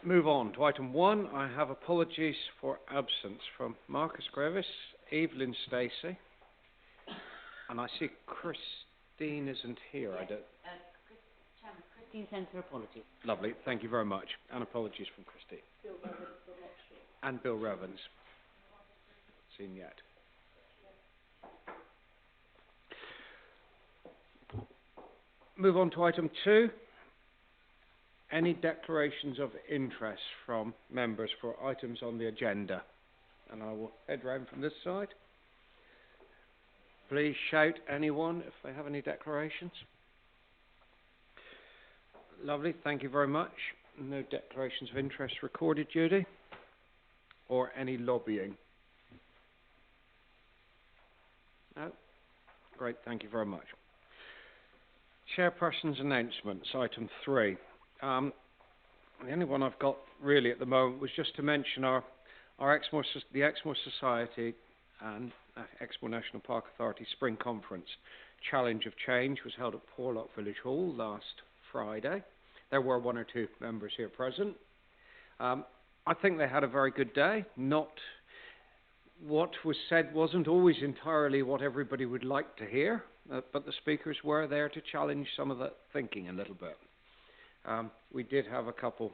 move on to item 1. I have apologies for absence from Marcus Grevis, Evelyn Stacey, and I see Christine isn't here. I don't. Chairman, Christine sends her apologies. Lovely, thank you very much, and apologies from Christine. Bill Revens, but not sure. And Bill Revens. Seen yet. Move on to item 2. Any declarations of interest from members for items on the agenda? And I will head round from this side. Please shout anyone if they have any declarations. Lovely, thank you very much. No declarations of interest recorded, Judy? Or any lobbying? No? Great, thank you very much. Chairperson's announcements, item 3. The only one I've got really at the moment was just to mention the Exmoor Society and Exmoor National Park Authority Spring Conference. Challenge of Change was held at Porlock Village Hall last Friday. There were 1 or 2 members here present. I think they had a very good day. Not what was said wasn't always entirely what everybody would like to hear, but the speakers were there to challenge some of the thinking a little bit. We did have a couple,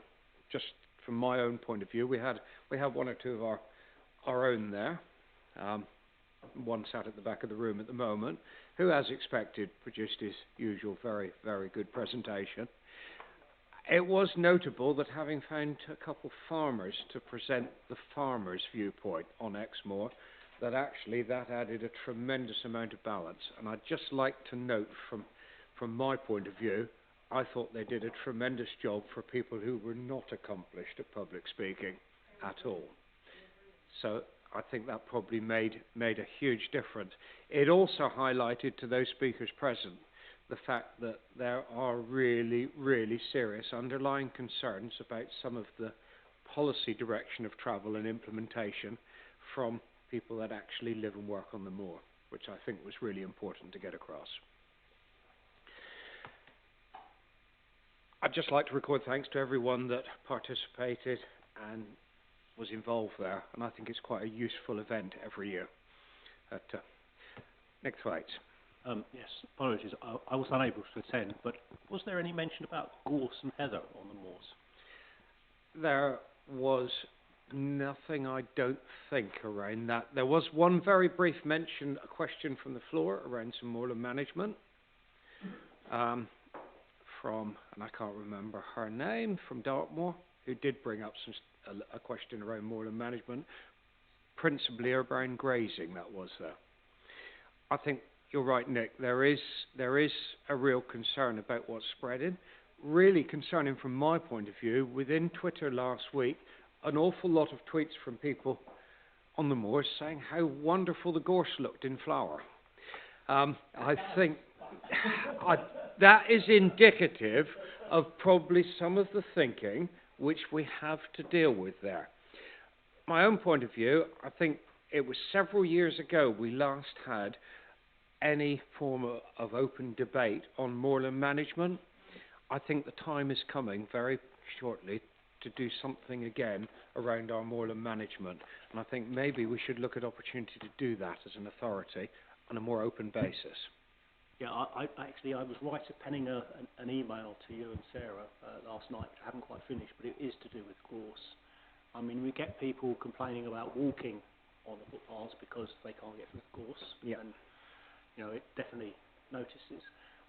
just from my own point of view, we had 1 or 2 of our own there. One sat at the back of the room at the moment, who, as expected, produced his usual very, very good presentation. It was notable that having found a couple farmers to present the farmers' viewpoint on Exmoor, that actually that added a tremendous amount of balance. And I'd just like to note from my point of view, I thought they did a tremendous job for people who were not accomplished at public speaking at all. So I think that probably made a huge difference. It also highlighted to those speakers present the fact that there are really, really serious underlying concerns about some of the policy direction of travel and implementation from people that actually live and work on the moor, which I think was really important to get across. I'd just like to record thanks to everyone that participated and was involved there, and I think it's quite a useful event every year. Next slide. Yes, apologies. I was unable to attend, but was there any mention about gorse and heather on the moors? There was nothing, I don't think, around that. There was one very brief mention, a question from the floor around some moorland management. From, and I can't remember her name, from Dartmoor, who did bring up a question around moorland management, principally around grazing, that was there. I think you're right, Nick, there is a real concern about what's spreading. Really concerning from my point of view, within Twitter last week, an awful lot of tweets from people on the moors saying how wonderful the gorse looked in flower. I think that is indicative of probably some of the thinking which we have to deal with there. My own point of view, I think it was several years ago we last had any form of open debate on moorland management. I think the time is coming very shortly to do something again around our moorland management. And I think maybe we should look at opportunity to do that as an authority on a more open basis. Yeah, I was right at penning an email to you and Sarah last night, which I haven't quite finished, but it is to do with gorse. I mean, we get people complaining about walking on the footpaths because they can't get through the gorse. Yeah. And, you know, it definitely notices.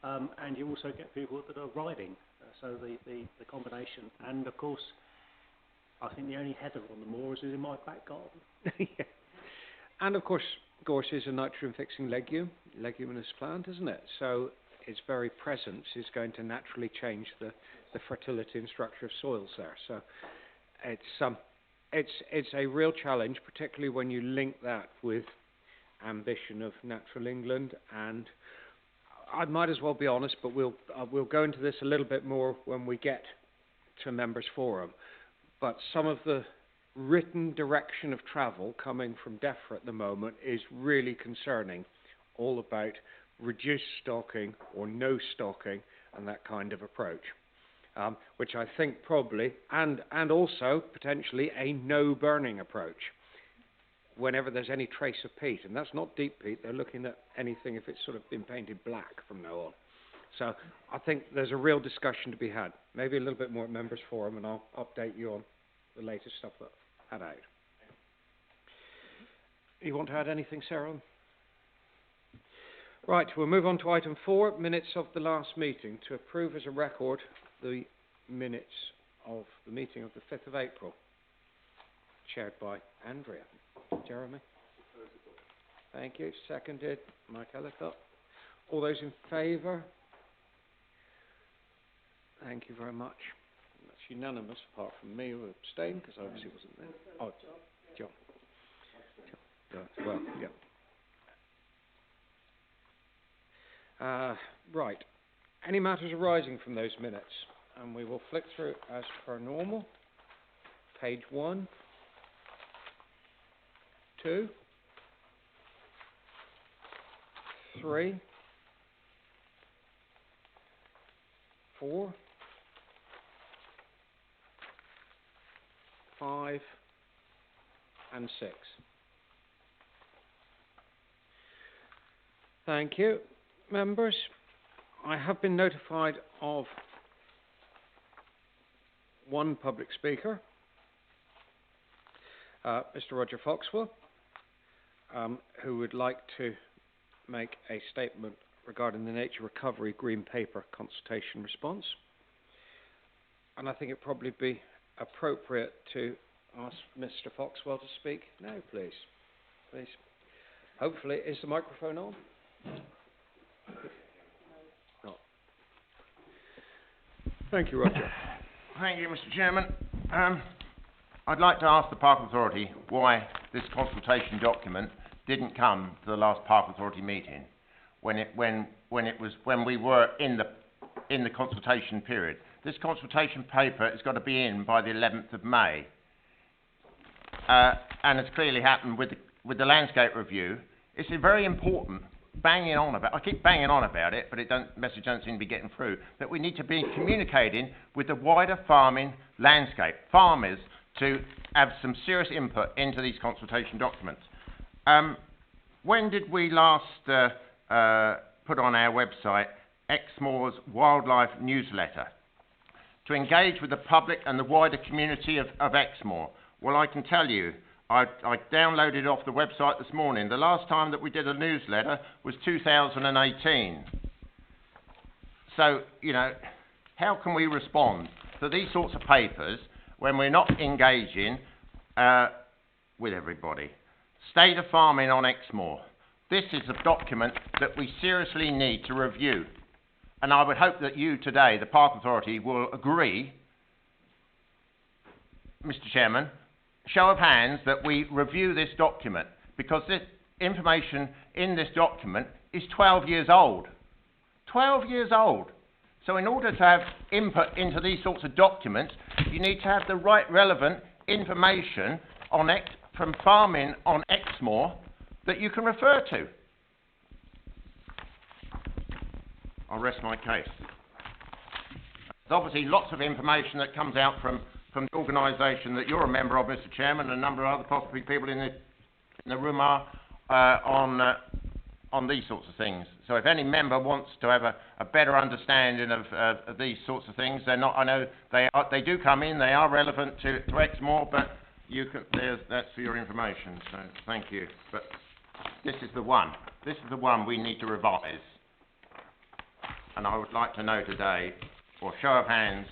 And you also get people that are riding, so the combination. And, of course, I think the only heather on the moors is in my back garden. Yeah. And, of course, gorse is a nitrogen-fixing leguminous plant, isn't it? So its very presence is going to naturally change the fertility and structure of soils there. So it's a real challenge, particularly when you link that with ambition of Natural England. And I might as well be honest, but we'll go into this a little bit more when we get to members' forum. But some of the written direction of travel coming from DEFRA at the moment is really concerning, all about reduced stocking or no stocking and that kind of approach. which I think probably, and also potentially a no burning approach whenever there's any trace of peat. And that's not deep peat, they're looking at anything if it's sort of been painted black from now on. So I think there's a real discussion to be had. Maybe a little bit more at members forum, and I'll update you on the latest stuff that I've had out. You want to add anything, Sarah? Right, we'll move on to item 4, minutes of the last meeting, to approve as a record the minutes of the meeting of the 5th of April, chaired by Andrea. Jeremy? Thank you. Seconded. Mike Ellicott. All those in favour? Thank you very much. That's unanimous, apart from me, who abstained, because I obviously wasn't there. Oh, John. Well, yeah. Right. Any matters arising from those minutes? And we will flick through as per normal. Page 1, 2, 3, 4, 5, and 6. Thank you, members. I have been notified of one public speaker, Mr. Roger Foxwell, who would like to make a statement regarding the Nature Recovery Green Paper consultation response. And I think it probably be appropriate to ask Mr. Foxwell to speak now, please. Please. Hopefully, is the microphone on? No. Thank you, Roger. Thank you, Mr. Chairman. I'd like to ask the Park Authority why this consultation document didn't come to the last Park Authority meeting when we were in the consultation period. This consultation paper has got to be in by the 11th of May, and it's clearly happened with the landscape review. It's very important. I keep banging on about it, but message don't seem to be getting through, that we need to be communicating with the wider farming landscape, farmers, to have some serious input into these consultation documents. When did we last put on our website Exmoor's wildlife newsletter to engage with the public and the wider community of Exmoor? Well, I can tell you, I downloaded it off the website this morning. The last time that we did a newsletter was 2018. So, how can we respond to these sorts of papers when we're not engaging with everybody? State of farming on Exmoor. This is a document that we seriously need to review. And I would hope that you today, the Park Authority, will agree, Mr. Chairman, show of hands, that we review this document, because this information in this document is 12 years old. 12 years old. So in order to have input into these sorts of documents, you need to have the right relevant information on from farming on Exmoor that you can refer to. I'll rest my case. There's obviously lots of information that comes out from the organisation that you're a member of, Mr. Chairman, and a number of other possibly people in the room are on these sorts of things. So if any member wants to have a better understanding of these sorts of things, they're not. I know they do come in. They are relevant to Exmoor, but that's for your information. So thank you. But this is the one. This is the one we need to revise. And I would like to know today, or show of hands,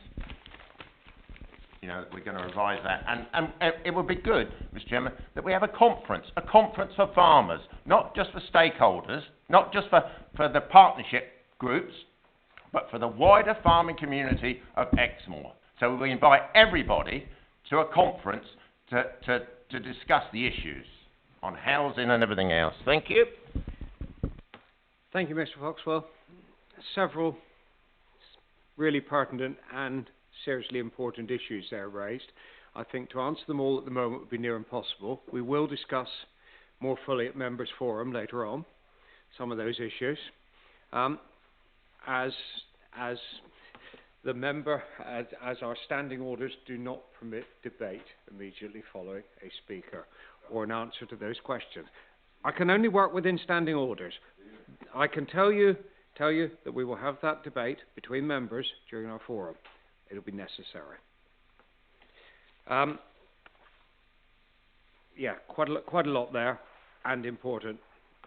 that we're going to revise that. And it would be good, Mr. Chairman, that we have a conference for farmers, not just for stakeholders, not just for the partnership groups, but for the wider farming community of Exmoor. So we invite everybody to a conference to discuss the issues on housing and everything else. Thank you. Thank you, Mr. Foxwell. Several really pertinent and seriously important issues there raised. I think to answer them all at the moment would be near impossible. We will discuss more fully at members' forum later on some of those issues. As the member, as our standing orders do not permit debate immediately following a speaker or an answer to those questions. I can only work within standing orders. I can tell you that we will have that debate between members during our forum. It'll be necessary. Yeah, quite a lot there, and important.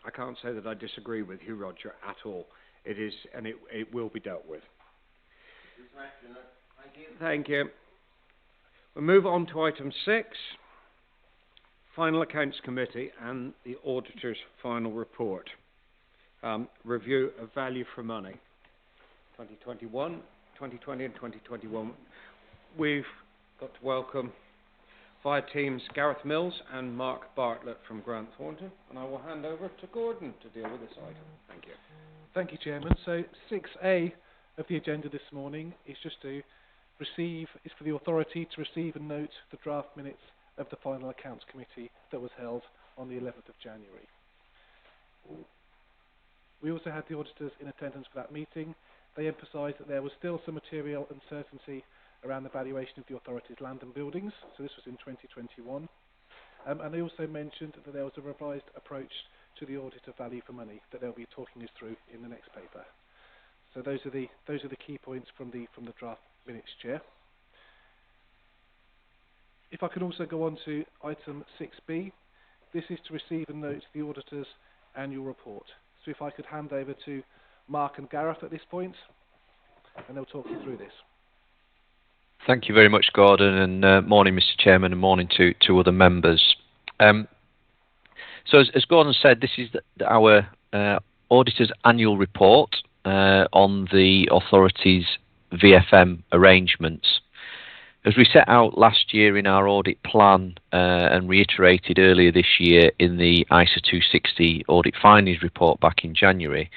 I can't say that I disagree with you, Roger, at all. It is, and it will be dealt with. Thank you. We'll move on to item 6, Final Accounts Committee and the Auditor's final report. Review of value for money, 2021, 2020 and 2021. We've got to welcome via Teams Gareth Mills and Mark Bartlett from Grant Thornton, and I will hand over to Gordon to deal with this item. Thank you. Thank you, Chairman. So 6A of the agenda this morning is just to receive, is for the authority to receive and note the draft minutes of the Final Accounts Committee that was held on the 11th of January. We also had the auditors in attendance for that meeting. They emphasised that there was still some material uncertainty around the valuation of the authority's land and buildings, so this was in 2021. And they also mentioned that there was a revised approach to the audit of value for money that they'll be talking us through in the next paper. So those are the key points from the draft minutes, Chair. If I could also go on to item 6B, this is to receive and note the auditor's annual report. So if I could hand over to Mark and Gareth at this point, and they'll talk you through this. Thank you very much, Gordon, and morning, Mr. Chairman, and morning to other members. So as Gordon said, this is our auditor's annual report on the authority's VFM arrangements. As we set out last year in our audit plan and reiterated earlier this year in the ISA 260 audit findings report back in January,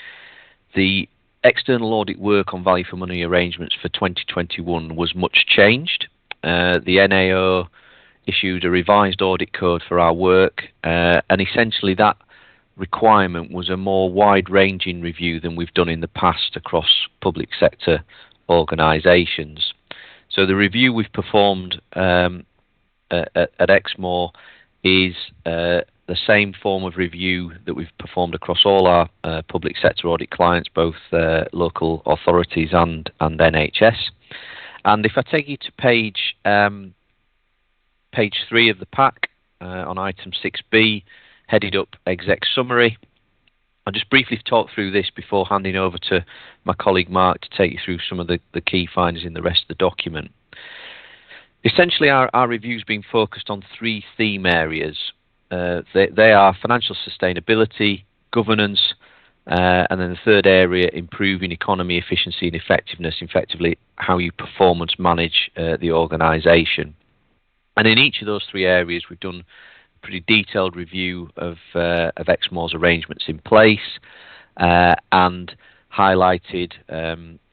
the external audit work on value for money arrangements for 2021 was much changed. The NAO issued a revised audit code for our work, and essentially that requirement was a more wide-ranging review than we've done in the past across public sector organisations. So the review we've performed at Exmoor is the same form of review that we've performed across all our public sector audit clients, both local authorities and NHS. And if I take you to page 3 of the pack on item 6B, headed up Exec Summary, I'll just briefly talk through this before handing over to my colleague Mark to take you through some of the key findings in the rest of the document. Essentially, our review's been focused on 3 theme areas. They are financial sustainability, governance, and then the third area, improving economy, efficiency and effectiveness, effectively how you performance manage the organisation. And in each of those 3 areas, we've done a pretty detailed review of Exmoor's arrangements in place and highlighted,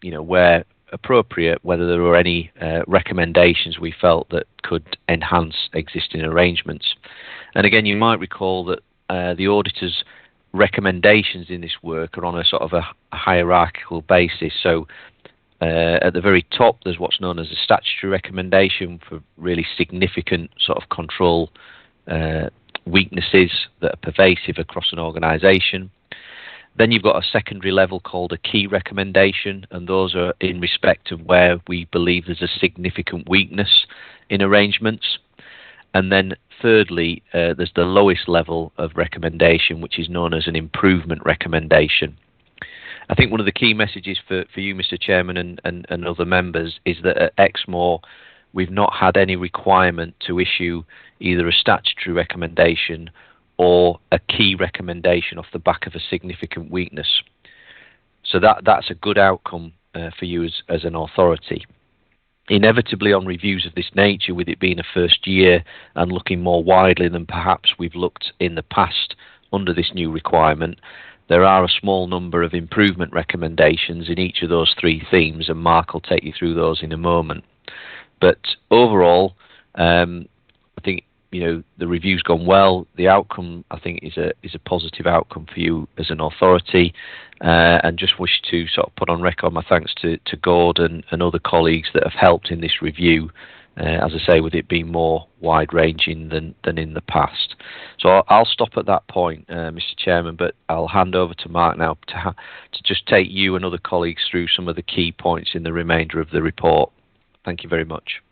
where appropriate, whether there were any recommendations we felt that could enhance existing arrangements. And again, you might recall that the auditor's recommendations in this work are on a sort of a hierarchical basis. So at the very top, there's what's known as a statutory recommendation for really significant sort of control weaknesses that are pervasive across an organisation. Then you've got a secondary level called a key recommendation, and those are in respect of where we believe there's a significant weakness in arrangements. And then thirdly, there's the lowest level of recommendation, which is known as an improvement recommendation. I think one of the key messages for you, Mr. Chairman, and other members is that at Exmoor, we've not had any requirement to issue either a statutory recommendation or a key recommendation off the back of a significant weakness. So that's a good outcome for you as an authority. Inevitably, on reviews of this nature, with it being a first year and looking more widely than perhaps we've looked in the past under this new requirement, there are a small number of improvement recommendations in each of those 3 themes, and Mark will take you through those in a moment. But overall, I think the review's gone well. The outcome, I think, is a positive outcome for you as an authority, and just wish to sort of put on record my thanks to Gordon and other colleagues that have helped in this review. As I say, with it being more wide-ranging than in the past. So I'll stop at that point, Mr. Chairman, but I'll hand over to Mark now to just take you and other colleagues through some of the key points in the remainder of the report. Thank you very much.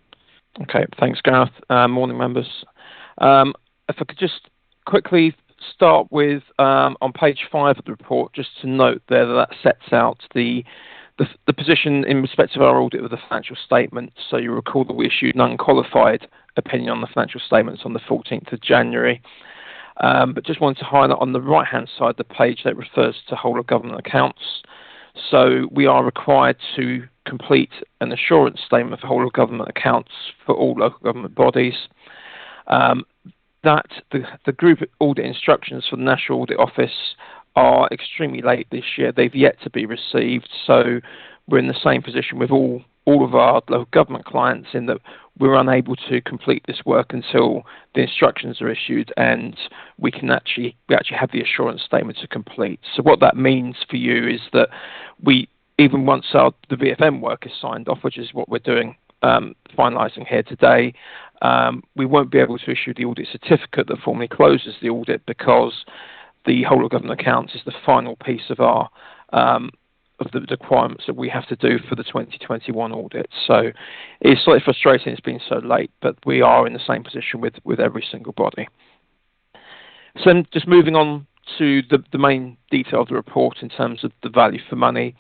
Okay, thanks, Gareth. Morning, members. If I could just quickly start with on page 5 of the report, just to note there that sets out the position in respect of our audit of the financial statements. So you recall that we issued an unqualified opinion on the financial statements on the 14th of January. But just wanted to highlight on the right-hand side of the page that refers to whole of government accounts. So we are required to complete an assurance statement for whole of government accounts for all local government bodies. That the group audit instructions for the National Audit Office are extremely late this year. They've yet to be received, so we're in the same position with all of our local government clients in that we're unable to complete this work until the instructions are issued and we actually have the assurance statement to complete. So what that means for you is that even once the VFM work is signed off, which is what we're doing, finalising here today, we won't be able to issue the audit certificate that formally closes the audit because the whole of government accounts is the final piece of our of the requirements that we have to do for the 2021 audit. So it's slightly frustrating it's been so late, but we are in the same position with every single body. So then just moving on to the main detail of the report in terms of the value for money.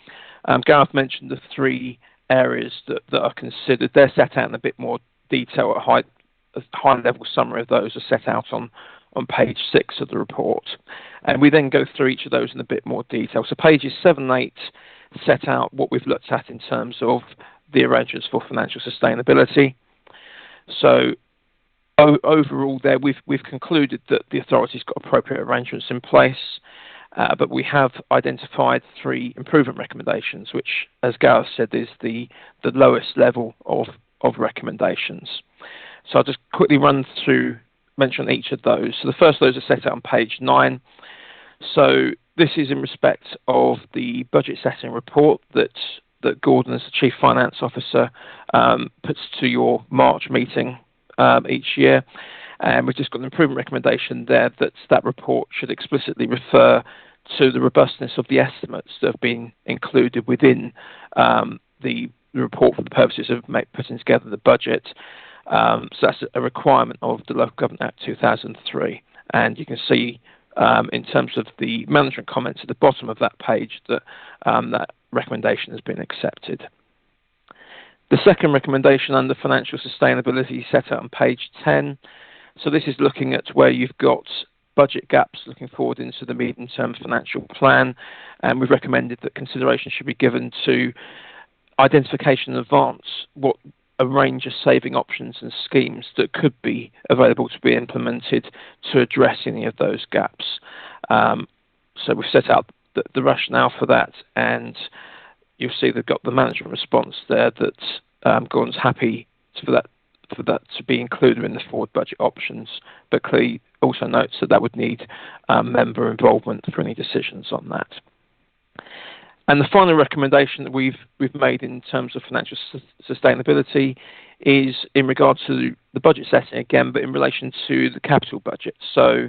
Gareth mentioned the 3 areas that are considered. They're set out in a bit more detail. A high level summary of those are set out on page 6 of the report. And we then go through each of those in a bit more detail. So pages 7 and 8 set out what we've looked at in terms of the arrangements for financial sustainability. So overall there, we've concluded that the authority's got appropriate arrangements in place, but we have identified 3 improvement recommendations, which, as Gareth said, is the lowest level of recommendations. So I'll just quickly mention each of those. So the first of those are set out on page 9. So this is in respect of the budget setting report that Gordon, as the Chief Finance Officer, puts to your March meeting each year. And we've just got an improvement recommendation there that report should explicitly refer to the robustness of the estimates that have been included within the report for the purposes of putting together the budget. So that's a requirement of the Local Government Act 2003. And you can see in terms of the management comments at the bottom of that page that that recommendation has been accepted. The second recommendation under financial sustainability is set out on page 10. So this is looking at where you've got budget gaps looking forward into the medium-term financial plan, and we've recommended that consideration should be given to identification in advance what a range of saving options and schemes that could be available to be implemented to address any of those gaps. So we've set out the rationale for that, and you'll see they've got the management response there that Gordon's happy for that to be included in the forward budget options, but clearly also notes that would need member involvement for any decisions on that. And the final recommendation that we've made in terms of financial sustainability is in regard to the budget setting again, but in relation to the capital budget. So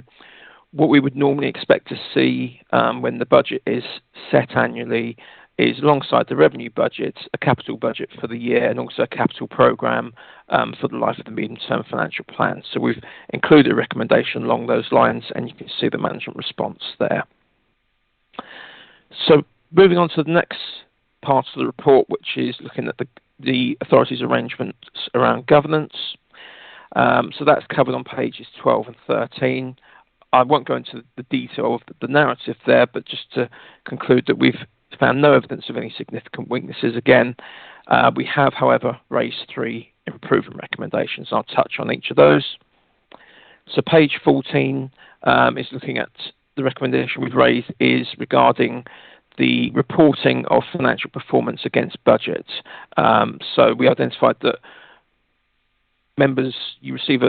what we would normally expect to see when the budget is set annually is, alongside the revenue budget, a capital budget for the year and also a capital programme for the life of the medium-term financial plan. So we've included a recommendation along those lines, and you can see the management response there. So moving on to the next part of the report, which is looking at the authority's arrangements around governance. So that's covered on pages 12 and 13. I won't go into the detail of the narrative there, but just to conclude that we've found no evidence of any significant weaknesses. Again, we have, however, raised 3 improvement recommendations. I'll touch on each of those. So page 14 is looking at the recommendation we've raised is regarding the reporting of financial performance against budget. So we identified that members, you receive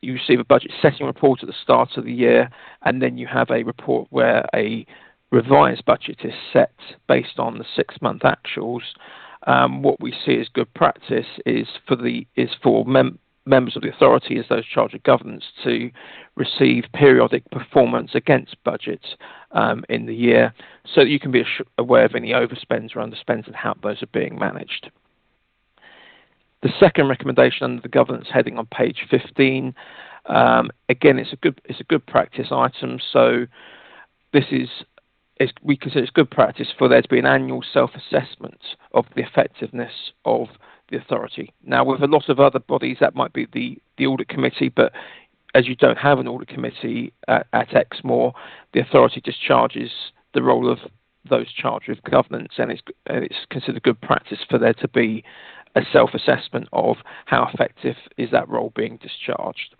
you receive a budget setting report at the start of the year, and then you have a report where a revised budget is set based on the 6-month actuals. What we see as good practice is for members of the authority, as those charged with governance, to receive periodic performance against budget in the year, so that you can be aware of any overspends or underspends and how those are being managed. The second recommendation under the governance heading on page 15, again, it's a good practice item. So we consider it's good practice for there to be an annual self-assessment of the effectiveness of the authority. Now, with a lot of other bodies, that might be the audit committee, but as you don't have an audit committee at Exmoor, the authority discharges the role of those charged with governance, and it's considered good practice for there to be a self-assessment of how effective is that role being discharged.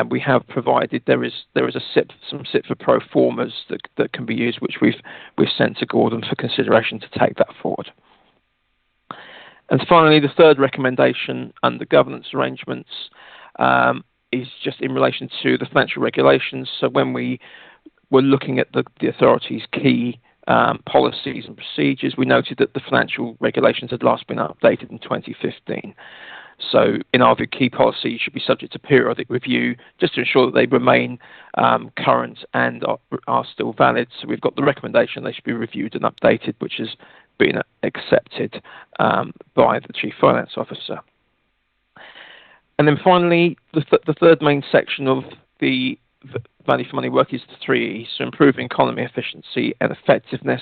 We have provided there is some SIPFA pro formas that can be used, which we've sent to Gordon for consideration to take that forward. And finally, the third recommendation under governance arrangements is just in relation to the financial regulations. So when we were looking at the authority's key policies and procedures, we noted that the financial regulations had last been updated in 2015. So in our view, key policies should be subject to periodic review just to ensure that they remain current and are still valid. So we've got the recommendation they should be reviewed and updated, which has been accepted by the Chief Finance Officer. And then finally, the third main section of the value for money work is the 3 E's, so improving economy, efficiency and effectiveness.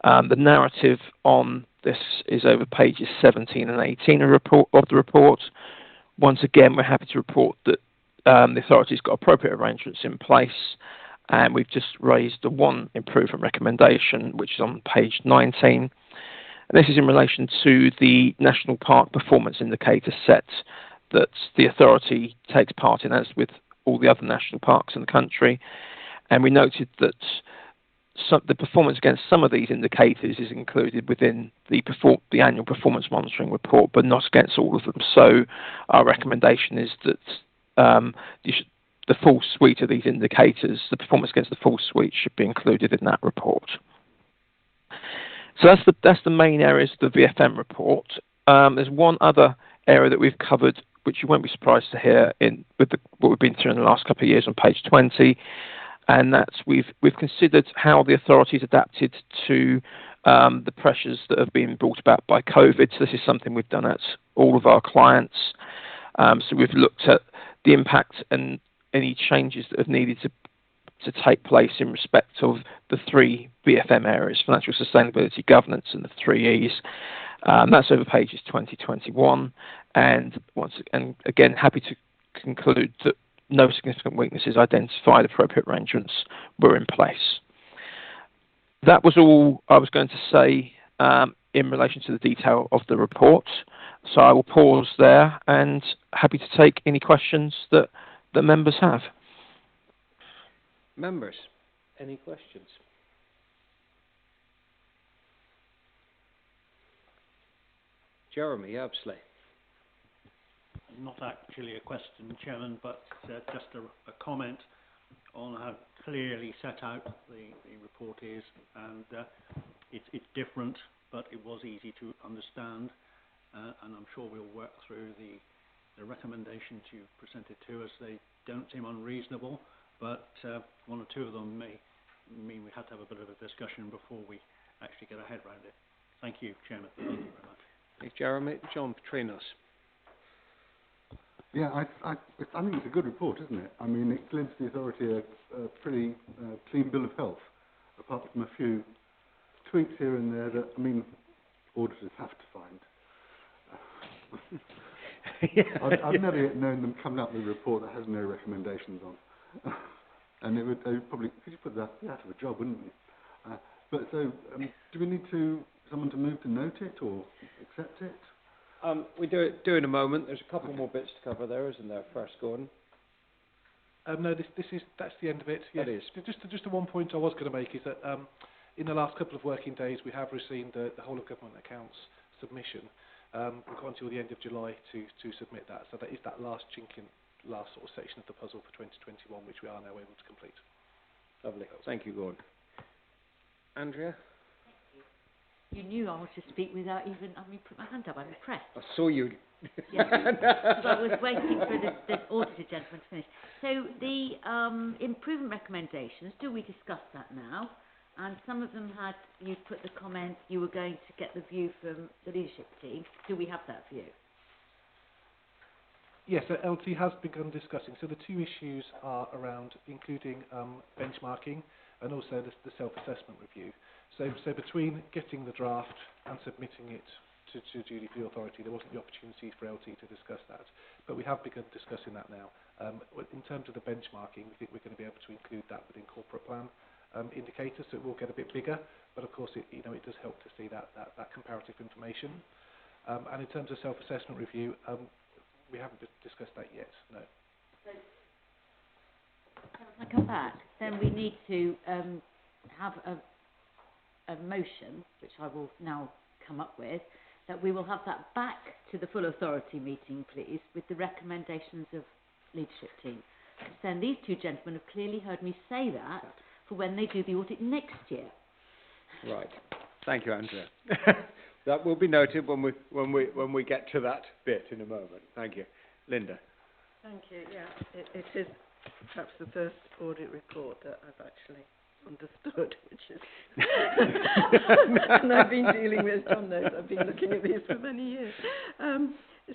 The narrative on this is over pages 17 and 18 of the report. Once again, we're happy to report that the authority's got appropriate arrangements in place, and we've just raised the one improvement recommendation, which is on page 19. And this is in relation to the National Park Performance Indicator set that the authority takes part in, as with all the other national parks in the country. And we noted that the performance against some of these indicators is included within the annual performance monitoring report, but not against all of them. So our recommendation is that the full suite of these indicators, the performance against the full suite, should be included in that report. So that's the main areas of the VFM report. There's one other area that we've covered, which you won't be surprised to hear what we've been through in the last couple of years on page 20. And that's we've considered how the authorities adapted to the pressures that have been brought about by COVID. So this is something we've done at all of our clients. So we've looked at the impact and any changes that have needed to take place in respect of the 3 VFM areas: financial sustainability, governance, and the 3 E's. That's over pages 20-21. And again, happy to conclude that no significant weaknesses identified, appropriate arrangements were in place. That was all I was going to say in relation to the detail of the report. So I will pause there and happy to take any questions that the members have. Members, any questions? Jeremy Absley. Not actually a question, Chairman, but just a comment on how clearly set out the report is, and it's different, but it was easy to understand, and I'm sure we'll work through the recommendations you've presented to us. They don't seem unreasonable, but one or two of them may mean we had to have a bit of a discussion before we actually get our head around it. Thank you, Chairman. Thank you very much. Thank you, Jeremy. John Petrinos. Yeah, I think it's a good report, isn't it? I mean, it gives the authority a pretty clean bill of health, apart from a few tweaks here and there that, I mean, auditors have to find. I've never yet known them come up with a report that has no recommendations on. And they would probably, could you put that out of a job, wouldn't you? But so, do we need someone to move to note it or accept it? We do in a moment. There's a couple more bits to cover there, isn't there? First, Gordon. No, that's the end of it. Yes. That is. Just the one point I was going to make is that in the last couple of working days we have received the whole of government accounts submission. We've got until the end of July to submit that. So that is that last chink last sort of section of the puzzle for 2021, which we are now able to complete. Lovely. Thank you, Gordon. Andrea? You knew I was to speak without even having me put my hand up. I'm impressed. I saw you. Yes, because I was waiting for the auditor gentleman to finish. So the improvement recommendations, do we discuss that now? And some of them had, you put the comment, you were going to get the view from the leadership team. Do we have that view? Yes, so LT has begun discussing. So the two issues are around including benchmarking and also the self-assessment review. So between getting the draft and submitting it to Julie for the authority, there wasn't the opportunity for LT to discuss that. But we have begun discussing that now. In terms of the benchmarking, we think we're going to be able to include that within corporate plan indicators, so it will get a bit bigger. But of course, it does help to see that comparative information. And in terms of self-assessment review, we haven't discussed that yet, no. So, can I come back? Then we need to have a motion, which I will now come up with, that we will have that back to the full authority meeting, please, with the recommendations of leadership team. Then these two gentlemen have clearly heard me say that for when they do the audit next year. Right. Thank you, Andrea. That will be noted when we get to that bit in a moment. Thank you. Linda. Thank you. Yeah, it is perhaps the first audit report that I've actually understood, which is and I've been dealing with, John knows, I've been looking at these for many years.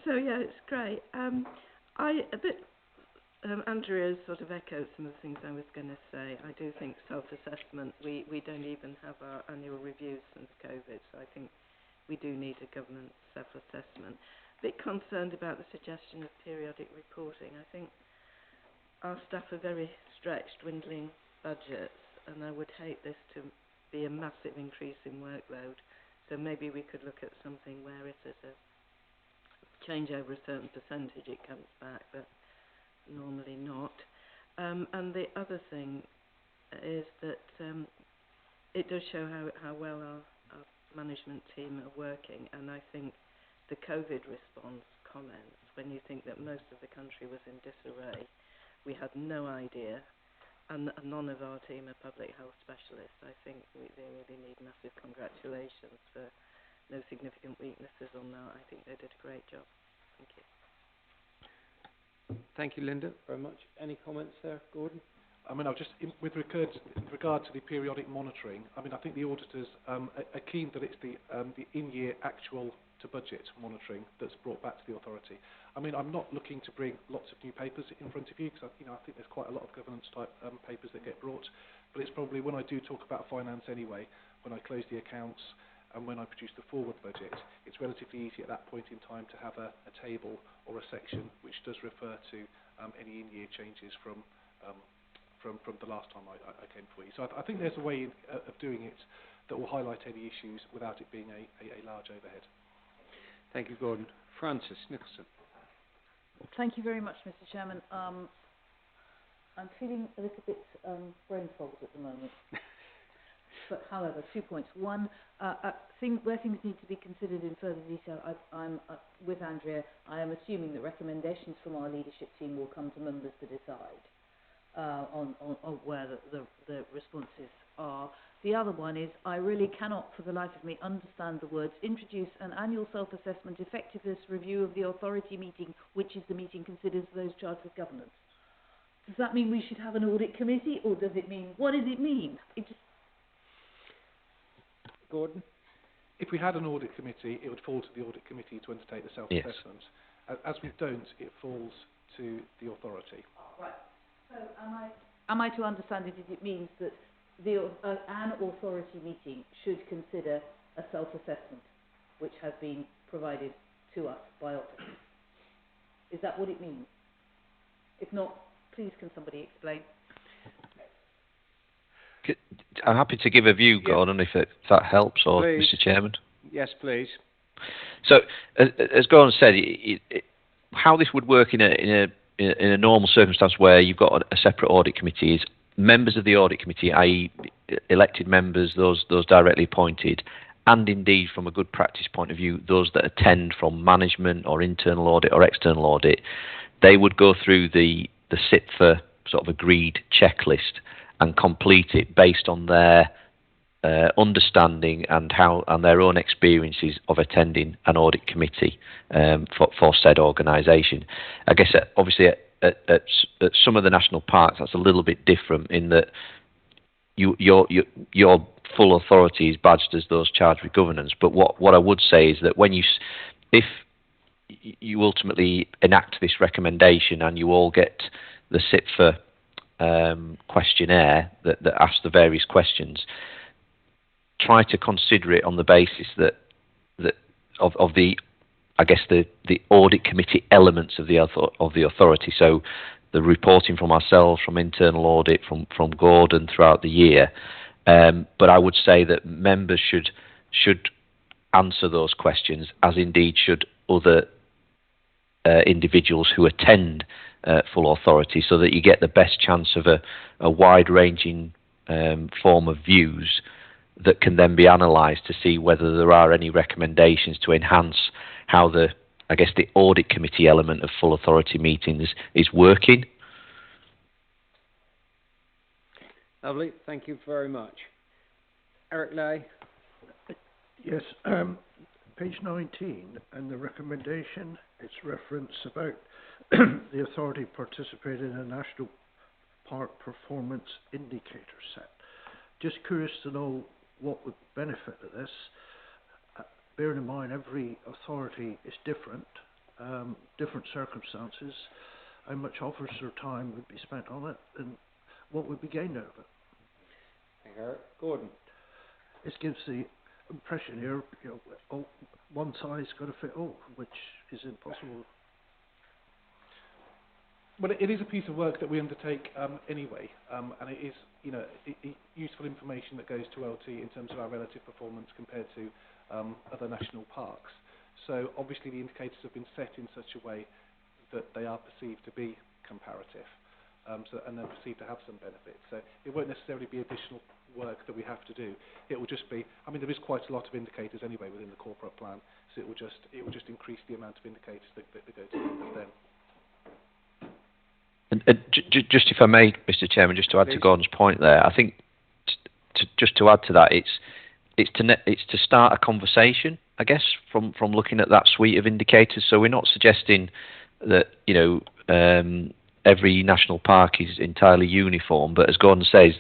So yeah, it's great. Andrea's sort of echoed some of the things I was going to say. I do think self-assessment, we don't even have our annual reviews since COVID, so I think we do need a governance self-assessment. A bit concerned about the suggestion of periodic reporting. I think our staff are very stretched, dwindling budgets, and I would hate this to be a massive increase in workload. So maybe we could look at something where if there's a change over a certain percentage, it comes back, but normally not. And the other thing is that it does show how well our management team are working, and I think the COVID response comments, when you think that most of the country was in disarray, we had no idea, and none of our team are public health specialists. I think they really need massive congratulations for no significant weaknesses on that. I think they did a great job. Thank you. Thank you, Linda, very much. Any comments there, Gordon? I mean, with regard to the periodic monitoring, I mean, I think the auditors are keen that it's the in-year actual to budget monitoring that's brought back to the authority. I mean, I'm not looking to bring lots of new papers in front of you because I think there's quite a lot of governance type papers that get brought, but it's probably when I do talk about finance anyway, when I close the accounts and when I produce the forward budget, it's relatively easy at that point in time to have a table or a section which does refer to any in-year changes from the last time I came for you. So I think there's a way of doing it that will highlight any issues without it being a large overhead. Thank you, Gordon. Francis Nicholson. Thank you very much, Mr. Chairman. I'm feeling a little bit brain fogged at the moment. But however, 2 points. One, where things need to be considered in further detail, I'm with Andrea. I am assuming that recommendations from our leadership team will come to members to decide on where the responses are. The other one is, I really cannot for the life of me understand the words introduce an annual self-assessment effectiveness review of the authority meeting, which is the meeting considers those charged with governance. Does that mean we should have an audit committee, or does it mean, what does it mean? Gordon? If we had an audit committee, it would fall to the audit committee to undertake the self-assessment. Yes. As we don't, it falls to the authority. Oh, right. So am I to understand it means that an authority meeting should consider a self-assessment which has been provided to us by Auditor? Is that what it means? If not, please can somebody explain? I'm happy to give a view, Gordon, if that helps, or please. Mr. Chairman. Yes, please. So, as Gordon said, how this would work in a normal circumstance where you've got a separate audit committee is members of the audit committee, i.e. elected members, those directly appointed, and indeed from a good practice point of view, those that attend from management or internal audit or external audit, they would go through the SIPFA sort of agreed checklist and complete it based on their understanding and their own experiences of attending an audit committee for said organisation. I guess obviously at some of the national parks that's a little bit different in that your full authority is badged as those charged with governance. But what I would say is that if you ultimately enact this recommendation and you all get the SIPFA questionnaire that asks the various questions, try to consider it on the basis of the audit committee elements of the authority. So the reporting from ourselves, from internal audit, from Gordon throughout the year. But I would say that members should answer those questions, as indeed should other individuals who attend full authority, so that you get the best chance of a wide-ranging form of views that can then be analysed to see whether there are any recommendations to enhance how the audit committee element of full authority meetings is working. Lovely, thank you very much. Eric Lay. Yes, page 19 and the recommendation, it's reference about the authority participated in a national park performance indicator set. Just curious to know what would benefit of this. Bearing in mind every authority is different, different circumstances, how much officer time would be spent on it, and what would be gained out of it. Thank you, Eric. Gordon. This gives the impression here, one size got to fit all, which is impossible. Well, it is a piece of work that we undertake anyway, and it is, useful information that goes to LT in terms of our relative performance compared to other national parks. So obviously the indicators have been set in such a way that they are perceived to be comparative, and they're perceived to have some benefits. So it won't necessarily be additional work that we have to do. It will just be, there is quite a lot of indicators anyway within the corporate plan, so it will just increase the amount of indicators that go to members then. And just if I may, Mr. Chairman, just to add to Gordon's point there, I think just to add to that, it's to start a conversation, I guess, from looking at that suite of indicators. So we're not suggesting that every national park is entirely uniform, but as Gordon says,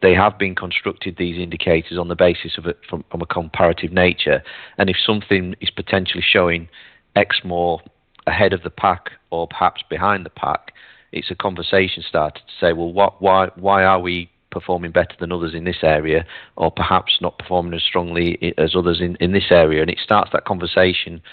they have been constructed, these indicators, on the basis of it from a comparative nature. And if something is potentially showing Exmoor ahead of the pack or perhaps behind the pack, it's a conversation starter to say, well, why are we performing better than others in this area, or perhaps not performing as strongly as others in this area? And it starts that conversation,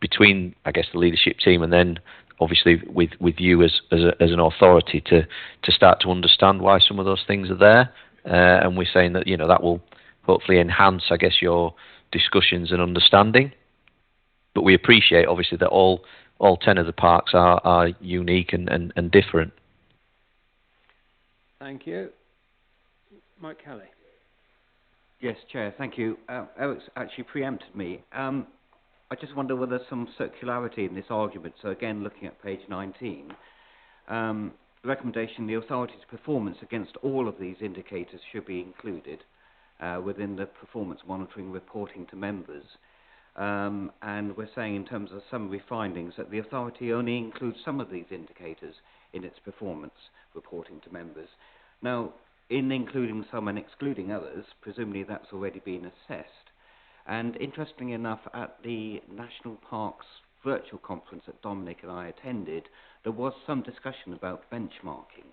between, I guess, the leadership team and then obviously with you as an authority to start to understand why some of those things are there. And we're saying that, that will hopefully enhance, I guess, your discussions and understanding. But we appreciate, obviously, that all 10 of the parks are unique and different. Thank you. Mike Kelly. Yes, Chair, thank you. Eric's actually preempted me. I just wonder whether there's some circularity in this argument. So again, looking at page 19, the recommendation, the authority's performance against all of these indicators should be included within the performance monitoring reporting to members. And we're saying in terms of summary findings that the authority only includes some of these indicators in its performance reporting to members. Now, in including some and excluding others, presumably that's already been assessed. And interestingly enough, at the National Parks virtual conference that Dominic and I attended, there was some discussion about benchmarking.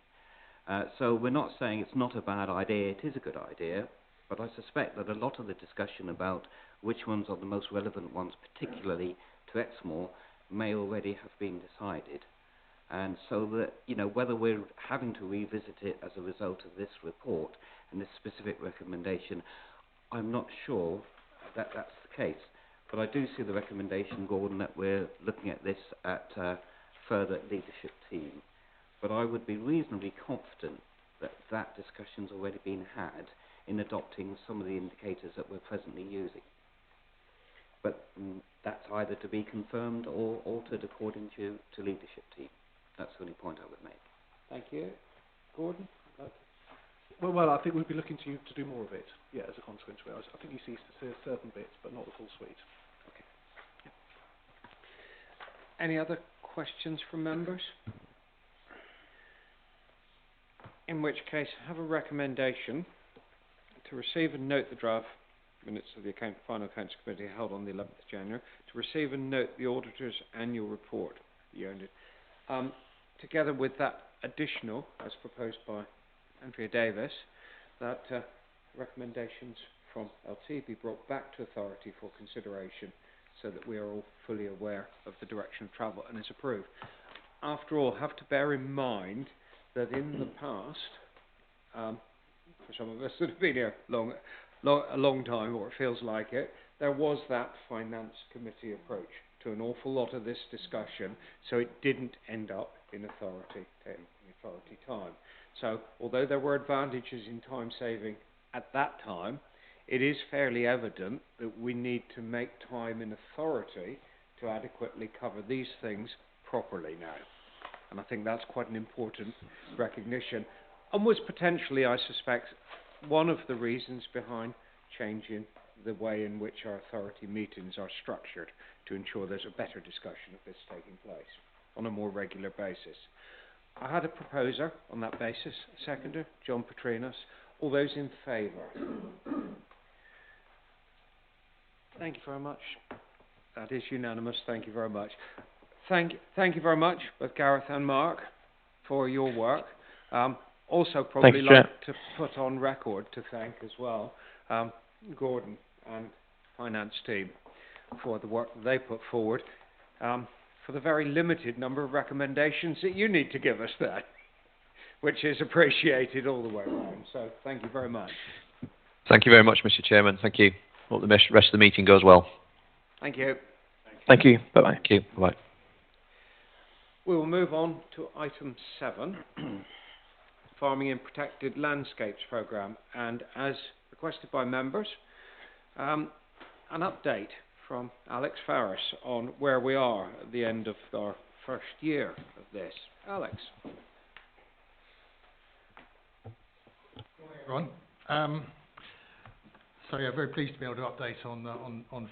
So we're not saying it's not a bad idea, it is a good idea, but I suspect that a lot of the discussion about which ones are the most relevant ones, particularly to Exmoor, may already have been decided. And so that, whether we're having to revisit it as a result of this report and this specific recommendation, I'm not sure that that's the case. But I do see the recommendation, Gordon, that we're looking at this at further leadership team. But I would be reasonably confident that that discussion's already been had in adopting some of the indicators that we're presently using. but that's either to be confirmed or altered according to leadership team. That's the only point I would make. Thank you. Gordon? Well, I think we'd be looking to you to do more of it, yeah, as a consequence of it. I think you ceased to say certain bits, but not the full suite. Any other questions from members? In which case, I have a recommendation to receive and note the draft minutes of the final accounts committee held on the 11th of January, to receive and note the auditor's annual report, together with that additional, as proposed by Andrea Davis, that recommendations from LT be brought back to authority for consideration, so that we are all fully aware of the direction of travel and is approved. After all, have to bear in mind that in the past, for some of us that have been here a long time, or it feels like it, there was that finance committee approach to an awful lot of this discussion, so it didn't end up in authority time. So, although there were advantages in time saving at that time, it is fairly evident that we need to make time in authority to adequately cover these things properly now. And I think that's quite an important recognition, and was potentially, I suspect, one of the reasons behind changing the way in which our authority meetings are structured to ensure there's a better discussion of this taking place on a more regular basis. I had a proposer on that basis, a seconder, John Petrinos. All those in favour? Thank you very much. That is unanimous. Thank you very much. Thank you very much, both Gareth and Mark, for your work. Also, probably like to put on record to thank as well Gordon and finance team for the work that they put forward, for the very limited number of recommendations that you need to give us there, which is appreciated all the way around. So thank you very much. Thank you very much, Mr. Chairman. Thank you. Hope the rest of the meeting goes well. Thank you. Thank you. Bye-bye. Thank you. Bye-bye. We will move on to item 7, Farming in Protected Landscapes Programme, and as requested by members, an update from Alex Farris on where we are at the end of our first year of this. Alex. Good morning, everyone. So yeah, very pleased to be able to update on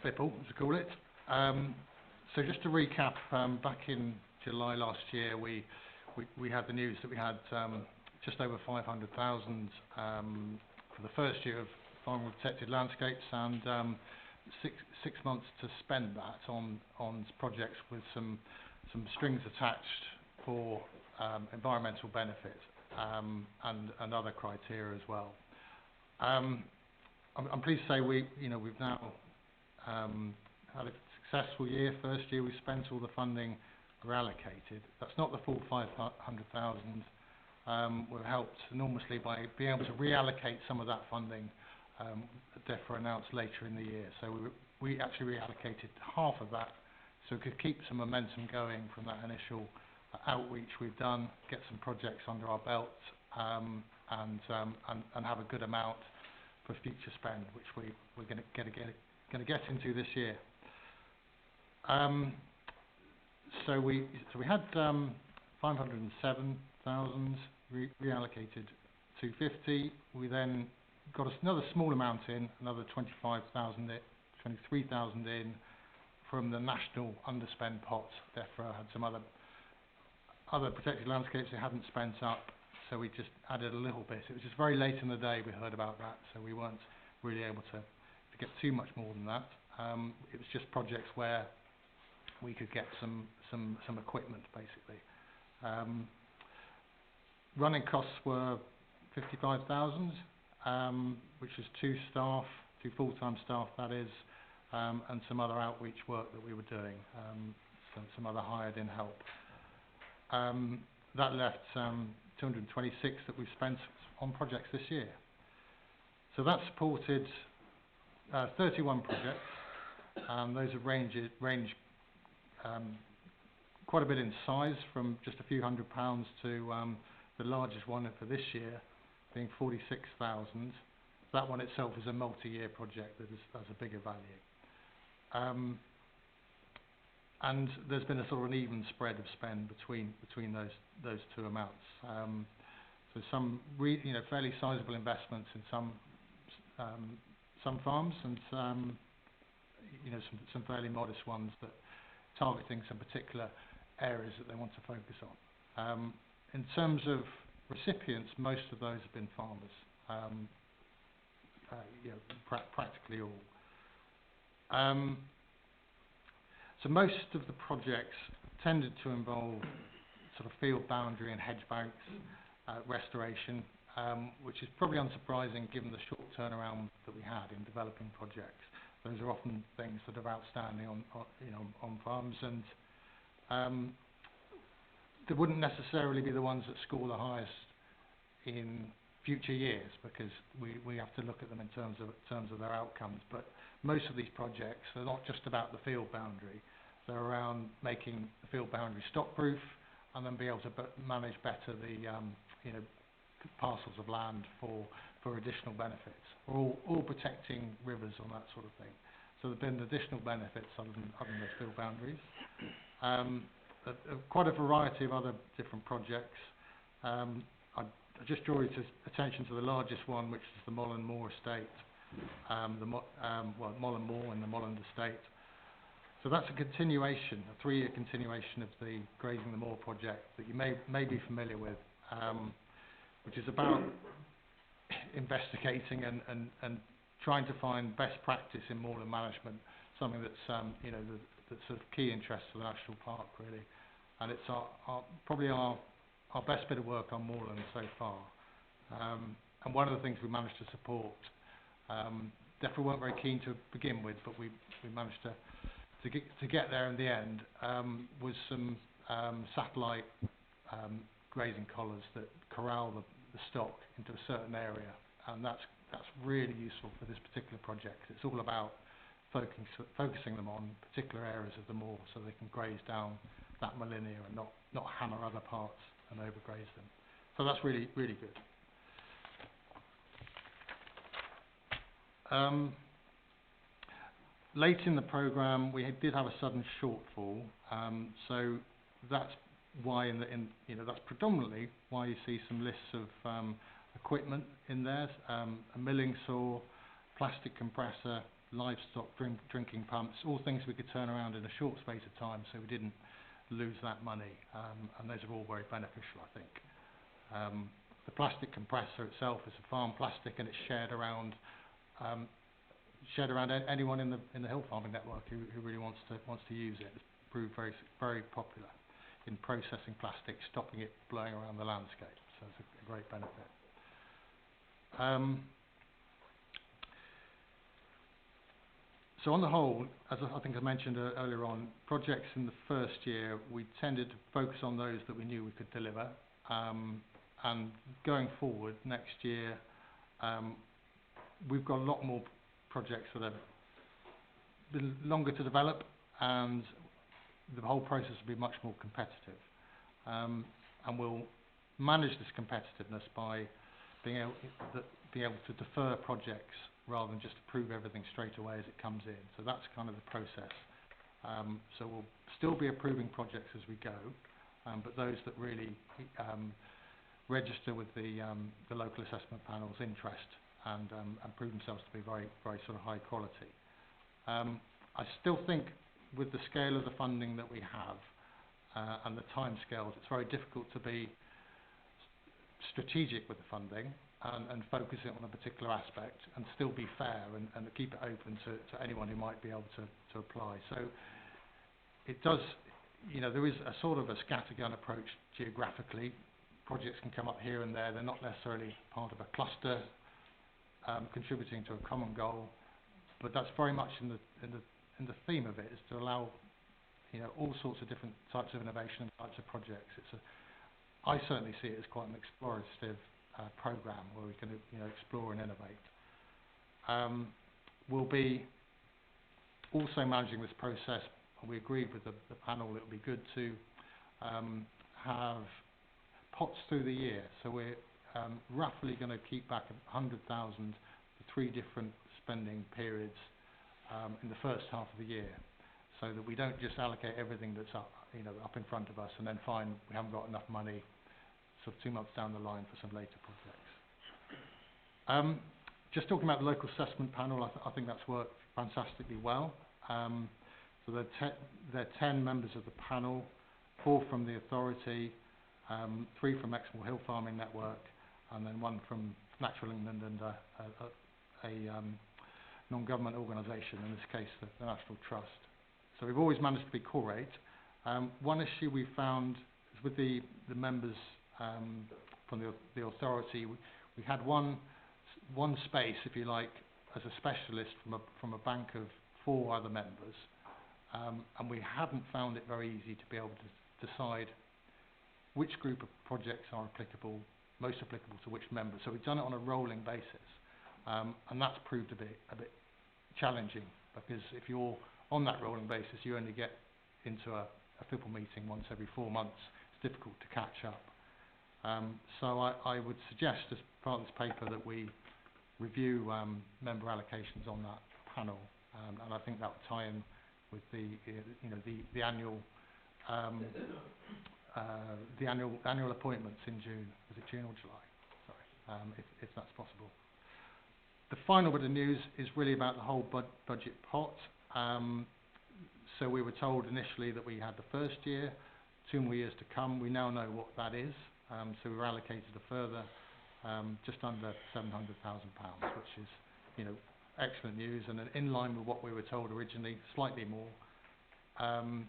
FIPL, as we call it. So just to recap, back in July last year, we had the news that we had just over 500,000 for the first year of farming with protected landscapes, and 6 months to spend that on projects with some strings attached for environmental benefit and other criteria as well. I'm pleased to say we've now had a successful year. First year we spent all the funding reallocated. That's not the full 500,000. We're helped enormously by being able to reallocate some of that funding that DEFRA announced later in the year. So we actually reallocated half of that, so we could keep some momentum going from that initial outreach we've done, get some projects under our belt, and have a good amount for future spend, which we're going to get into this year. So we had 507,000 reallocated 250. We then got another small amount in, another 23,000 in from the national underspend pot. DEFRA had some other protected landscapes they hadn't spent up, so we just added a little bit. It was just very late in the day we heard about that, so we weren't really able to get too much more than that. It was just projects where we could get some equipment, basically. Running costs were 55,000, which is 2 full-time staff, that is, and some other outreach work that we were doing, some other hired-in help. That left 226 that we've spent on projects this year. So that supported 31 projects. Those have ranged quite a bit in size, from just a few £100 to the largest one for this year being 46,000. That one itself is a multi-year project that has a bigger value. And there's been a sort of an even spread of spend between those two amounts. So some fairly sizable investments in some farms, and some fairly modest ones that targeting some particular areas that they want to focus on. In terms of recipients, most of those have been farmers. Practically all. So most of the projects tended to involve sort of field boundary and hedge banks restoration, which is probably unsurprising given the short turnaround that we had in developing projects. Those are often things that are outstanding on farms, and they wouldn't necessarily be the ones that score the highest in future years, because we have to look at them in terms of their outcomes. But most of these projects are not just about the field boundary; they're around making the field boundary stock-proof, and then be able to manage better the parcels of land for additional benefits, or all protecting rivers and that sort of thing. So there've been additional benefits other than those field boundaries. Quite a variety of other different projects. I just draw your attention to the largest one, which is the Mollen Moor estate, Mollen Moor and the Molland estate. So that's a continuation, a 3-year continuation of the Grazing the Moor project that you may be familiar with, which is about investigating and trying to find best practice in moorland management, something that's that's of key interest to the national park, really. And it's probably our best bit of work on moorland so far. And one of the things we managed to support, definitely weren't very keen to begin with, but we managed to get there in the end, was some satellite grazing collars that corral the stock into a certain area, and that's really useful for this particular project. It's all about focusing them on particular areas of the moor so they can graze down that millennia and not hammer other parts and overgraze them. So that's really, really good. Late in the programme, we did have a sudden shortfall, so that's why that's predominantly why you see some lists of equipment in there: a milling saw, plastic compressor, livestock drinking pumps, all things we could turn around in a short space of time, so we didn't lose that money, and those are all very beneficial, I think. The plastic compressor itself is a farm plastic, and it's shared around anyone in the hill farming network who really wants to use it. It's proved very, very popular in processing plastic, stopping it blowing around the landscape. So it's a great benefit. So on the whole, as I think I mentioned earlier on, projects in the first year, we tended to focus on those that we knew we could deliver. And going forward, next year, we've got a lot more projects that have been longer to develop, and the whole process will be much more competitive. And we'll manage this competitiveness by being able to defer projects rather than just approve everything straight away as it comes in. So that's kind of the process. So we'll still be approving projects as we go, but those that really register with the local assessment panel's interest and prove themselves to be very, very sort of high quality. I still think with the scale of the funding that we have and the time scales, it's very difficult to be strategic with the funding and focus it on a particular aspect and still be fair and keep it open to anyone who might be able to apply. So it does, there is a sort of a scattergun approach geographically. Projects can come up here and there. They're not necessarily part of a cluster contributing to a common goal, but that's very much in the theme of it, is to allow all sorts of different types of innovation and types of projects. I certainly see it as quite an explorative program where we can explore and innovate. We'll be also managing this process. We agreed with the panel it would be good to have pots through the year. So we're roughly going to keep back 100,000 for 3 different spending periods in the first half of the year, so that we don't just allocate everything that's up in front of us and then find we haven't got enough money sort of 2 months down the line for some later projects. Just talking about the local assessment panel, I think that's worked fantastically well. So there are 10 members of the panel, 4 from the authority, 3 from Exmoor Hill Farming Network, and then 1 from Natural England and a non-government organisation, in this case the National Trust. So we've always managed to be quorate. One issue we found is with the members from the authority, we had one space, if you like, as a specialist from a bank of 4 other members, and we haven't found it very easy to be able to decide which group of projects are most applicable to which member. So we've done it on a rolling basis, and that's proved a bit challenging, because if you're on that rolling basis, you only get into a FIPL meeting once every 4 months. It's difficult to catch up. So I would suggest, as part of this paper, that we review member allocations on that panel, and I think that would tie in with the annual appointments in June. Was it June or July? Sorry, if that's possible. The final bit of news is really about the whole budget pot. So we were told initially that we had the first year, 2 more years to come. We now know what that is. So we were allocated a further just under £700,000, which is, excellent news, and in line with what we were told originally, slightly more. And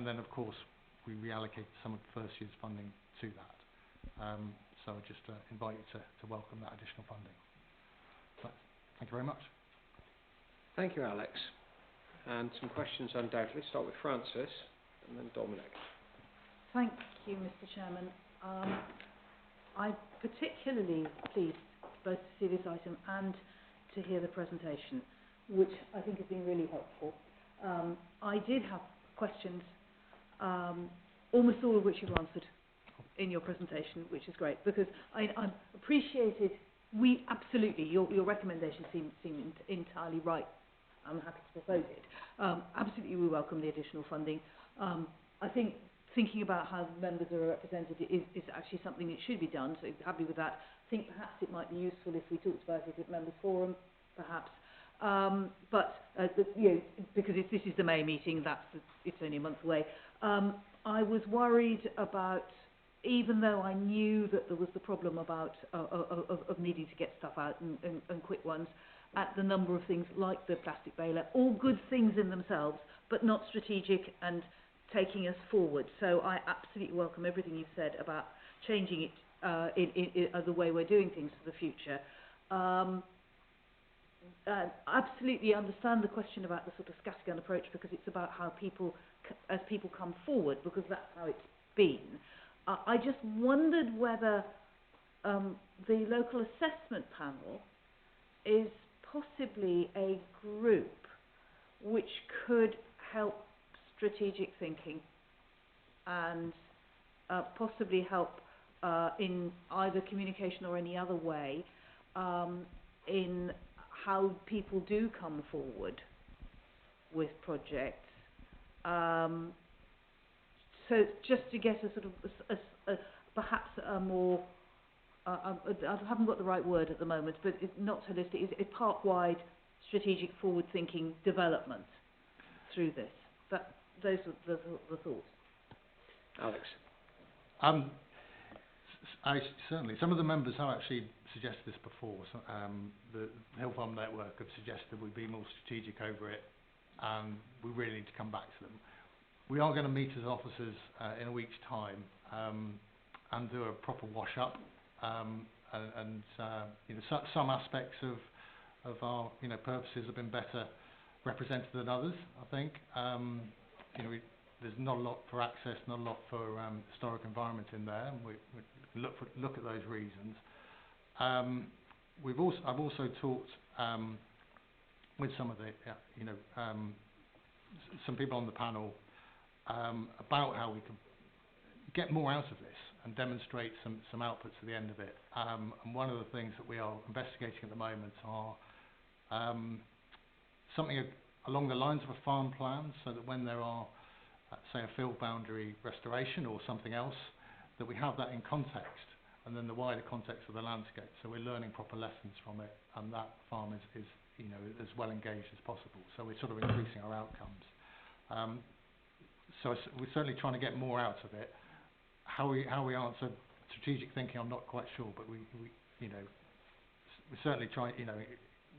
then, of course, we reallocated some of the first year's funding to that. So I just invite you to welcome that additional funding. So, thank you very much. Thank you, Alex. And some questions undoubtedly. Start with Francis and then Dominic. Thank you, Mr. Chairman. I'm particularly pleased both to see this item and to hear the presentation, which I think has been really helpful. I did have questions, almost all of which you've answered in your presentation, which is great, because I appreciated, your recommendations seem entirely right. I'm happy to propose it. Absolutely, we welcome the additional funding. I think thinking about how members are represented is actually something that should be done, so happy with that. I think perhaps it might be useful if we talked about it at Members' Forum, perhaps. Because this is the May meeting, it's only a month away. I was worried about, even though I knew that there was the problem about of needing to get stuff out and quick ones, at the number of things like the plastic baler, all good things in themselves, but not strategic and taking us forward. So I absolutely welcome everything you've said about changing it the way we're doing things for the future. Absolutely understand the question about the sort of scattergun approach, because it's about how as people come forward, because that's how it's been. I just wondered whether the local assessment panel is possibly a group which could help strategic thinking and possibly help in either communication or any other way in how people do come forward with projects. So just to get a sort of perhaps a more I haven't got the right word at the moment, but it's not holistic. It's a park-wide strategic forward-thinking development through this. Those are the thoughts. Alex. Certainly, some of the members have actually suggested this before. So, the Hill Farm Network have suggested we be more strategic over it, and we really need to come back to them. We are going to meet as officers in a week's time and do a proper wash-up. Some aspects of our purposes have been better represented than others, I think. There's not a lot for access, not a lot for historic environment in there, and we look at those reasons. I've also talked with some of the some people on the panel about how we can get more out of this and demonstrate some outputs at the end of it. And one of the things that we are investigating at the moment are something along the lines of a farm plan, so that when there are, say, a field boundary restoration or something else, that we have that in context, and then the wider context of the landscape. So we're learning proper lessons from it, and that farm is you know, as well engaged as possible. So we're sort of increasing our outcomes. So we're certainly trying to get more out of it. How we answer strategic thinking, I'm not quite sure, but we you know, we're certainly trying, you know,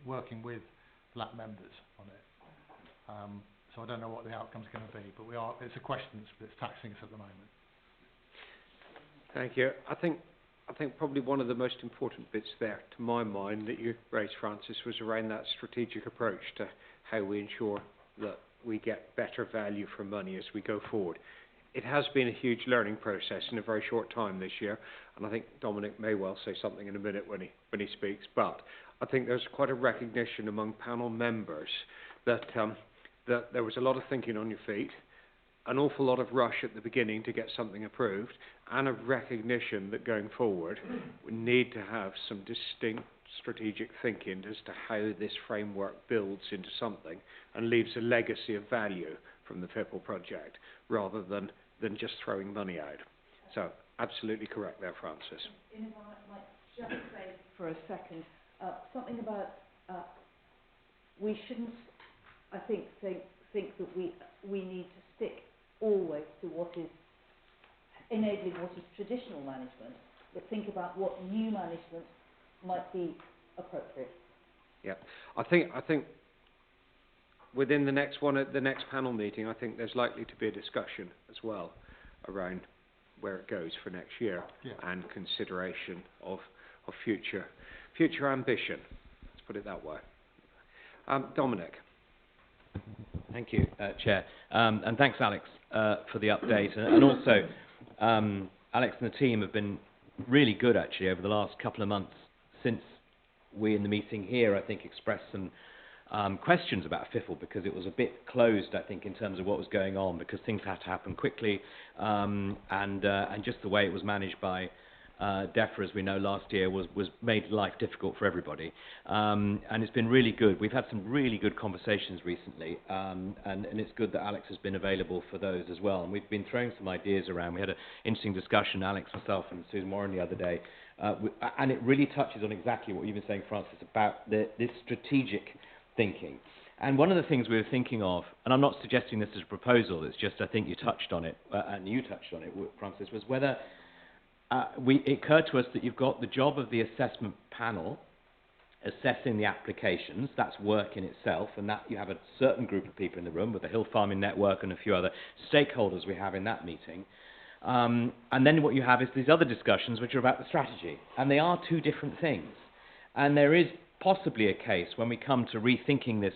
working with LAP members on it. So I don't know what the outcome's going to be, but it's a question that's taxing us at the moment. Thank you. I think probably one of the most important bits there, to my mind, that you raised, Francis, was around that strategic approach to how we ensure that we get better value for money as we go forward. It has been a huge learning process in a very short time this year, and I think Dominic may well say something in a minute when he speaks, but I think there's quite a recognition among panel members that that there was a lot of thinking on your feet, an awful lot of rush at the beginning to get something approved, and a recognition that going forward we need to have some distinct strategic thinking as to how this framework builds into something and leaves a legacy of value from the FIPL project, rather than just throwing money out. So, absolutely correct there, Francis. And if I might just say for a second, something about we shouldn't, I think that we need to stick always to what is enabling what is traditional management, but think about what new management might be appropriate. Yeah, I think within the next panel meeting, I think there's likely to be a discussion as well around where it goes for next year, and consideration of future ambition. Let's put it that way. Dominic. Thank you, Chair, and thanks, Alex, for the update, and also Alex and the team have been really good actually over the last couple of months since we in the meeting here, I think, expressed some questions about FIFL, because it was a bit closed, I think, in terms of what was going on, because things had to happen quickly, and just the way it was managed by DEFRA, as we know, last year was made life difficult for everybody, and it's been really good. We've had some really good conversations recently, and it's good that Alex has been available for those as well, and we've been throwing some ideas around. We had an interesting discussion, Alex, myself and Susan Moran the other day, and it really touches on exactly what you've been saying, Francis, about this strategic thinking. And one of the things we were thinking of, and I'm not suggesting this is a proposal, it's just I think you touched on it, and you touched on it, Francis, was whether it occurred to us that you've got the job of the assessment panel assessing the applications. That's work in itself, and that you have a certain group of people in the room with the Hill Farming Network and a few other stakeholders we have in that meeting. And then what you have is these other discussions which are about the strategy, and they are two different things. And there is possibly a case when we come to rethinking this,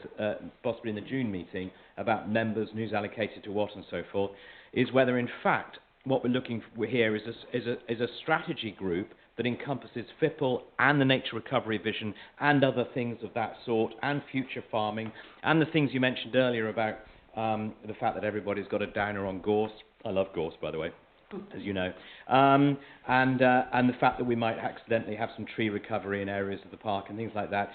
possibly in the June meeting, about members and who's allocated to what and so forth, is whether in fact what we're looking for here is a strategy group that encompasses FIPL and the nature recovery vision and other things of that sort, and future farming, and the things you mentioned earlier about the fact that everybody's got a downer on gorse. I love gorse, by the way, as you know, and the fact that we might accidentally have some tree recovery in areas of the park and things like that.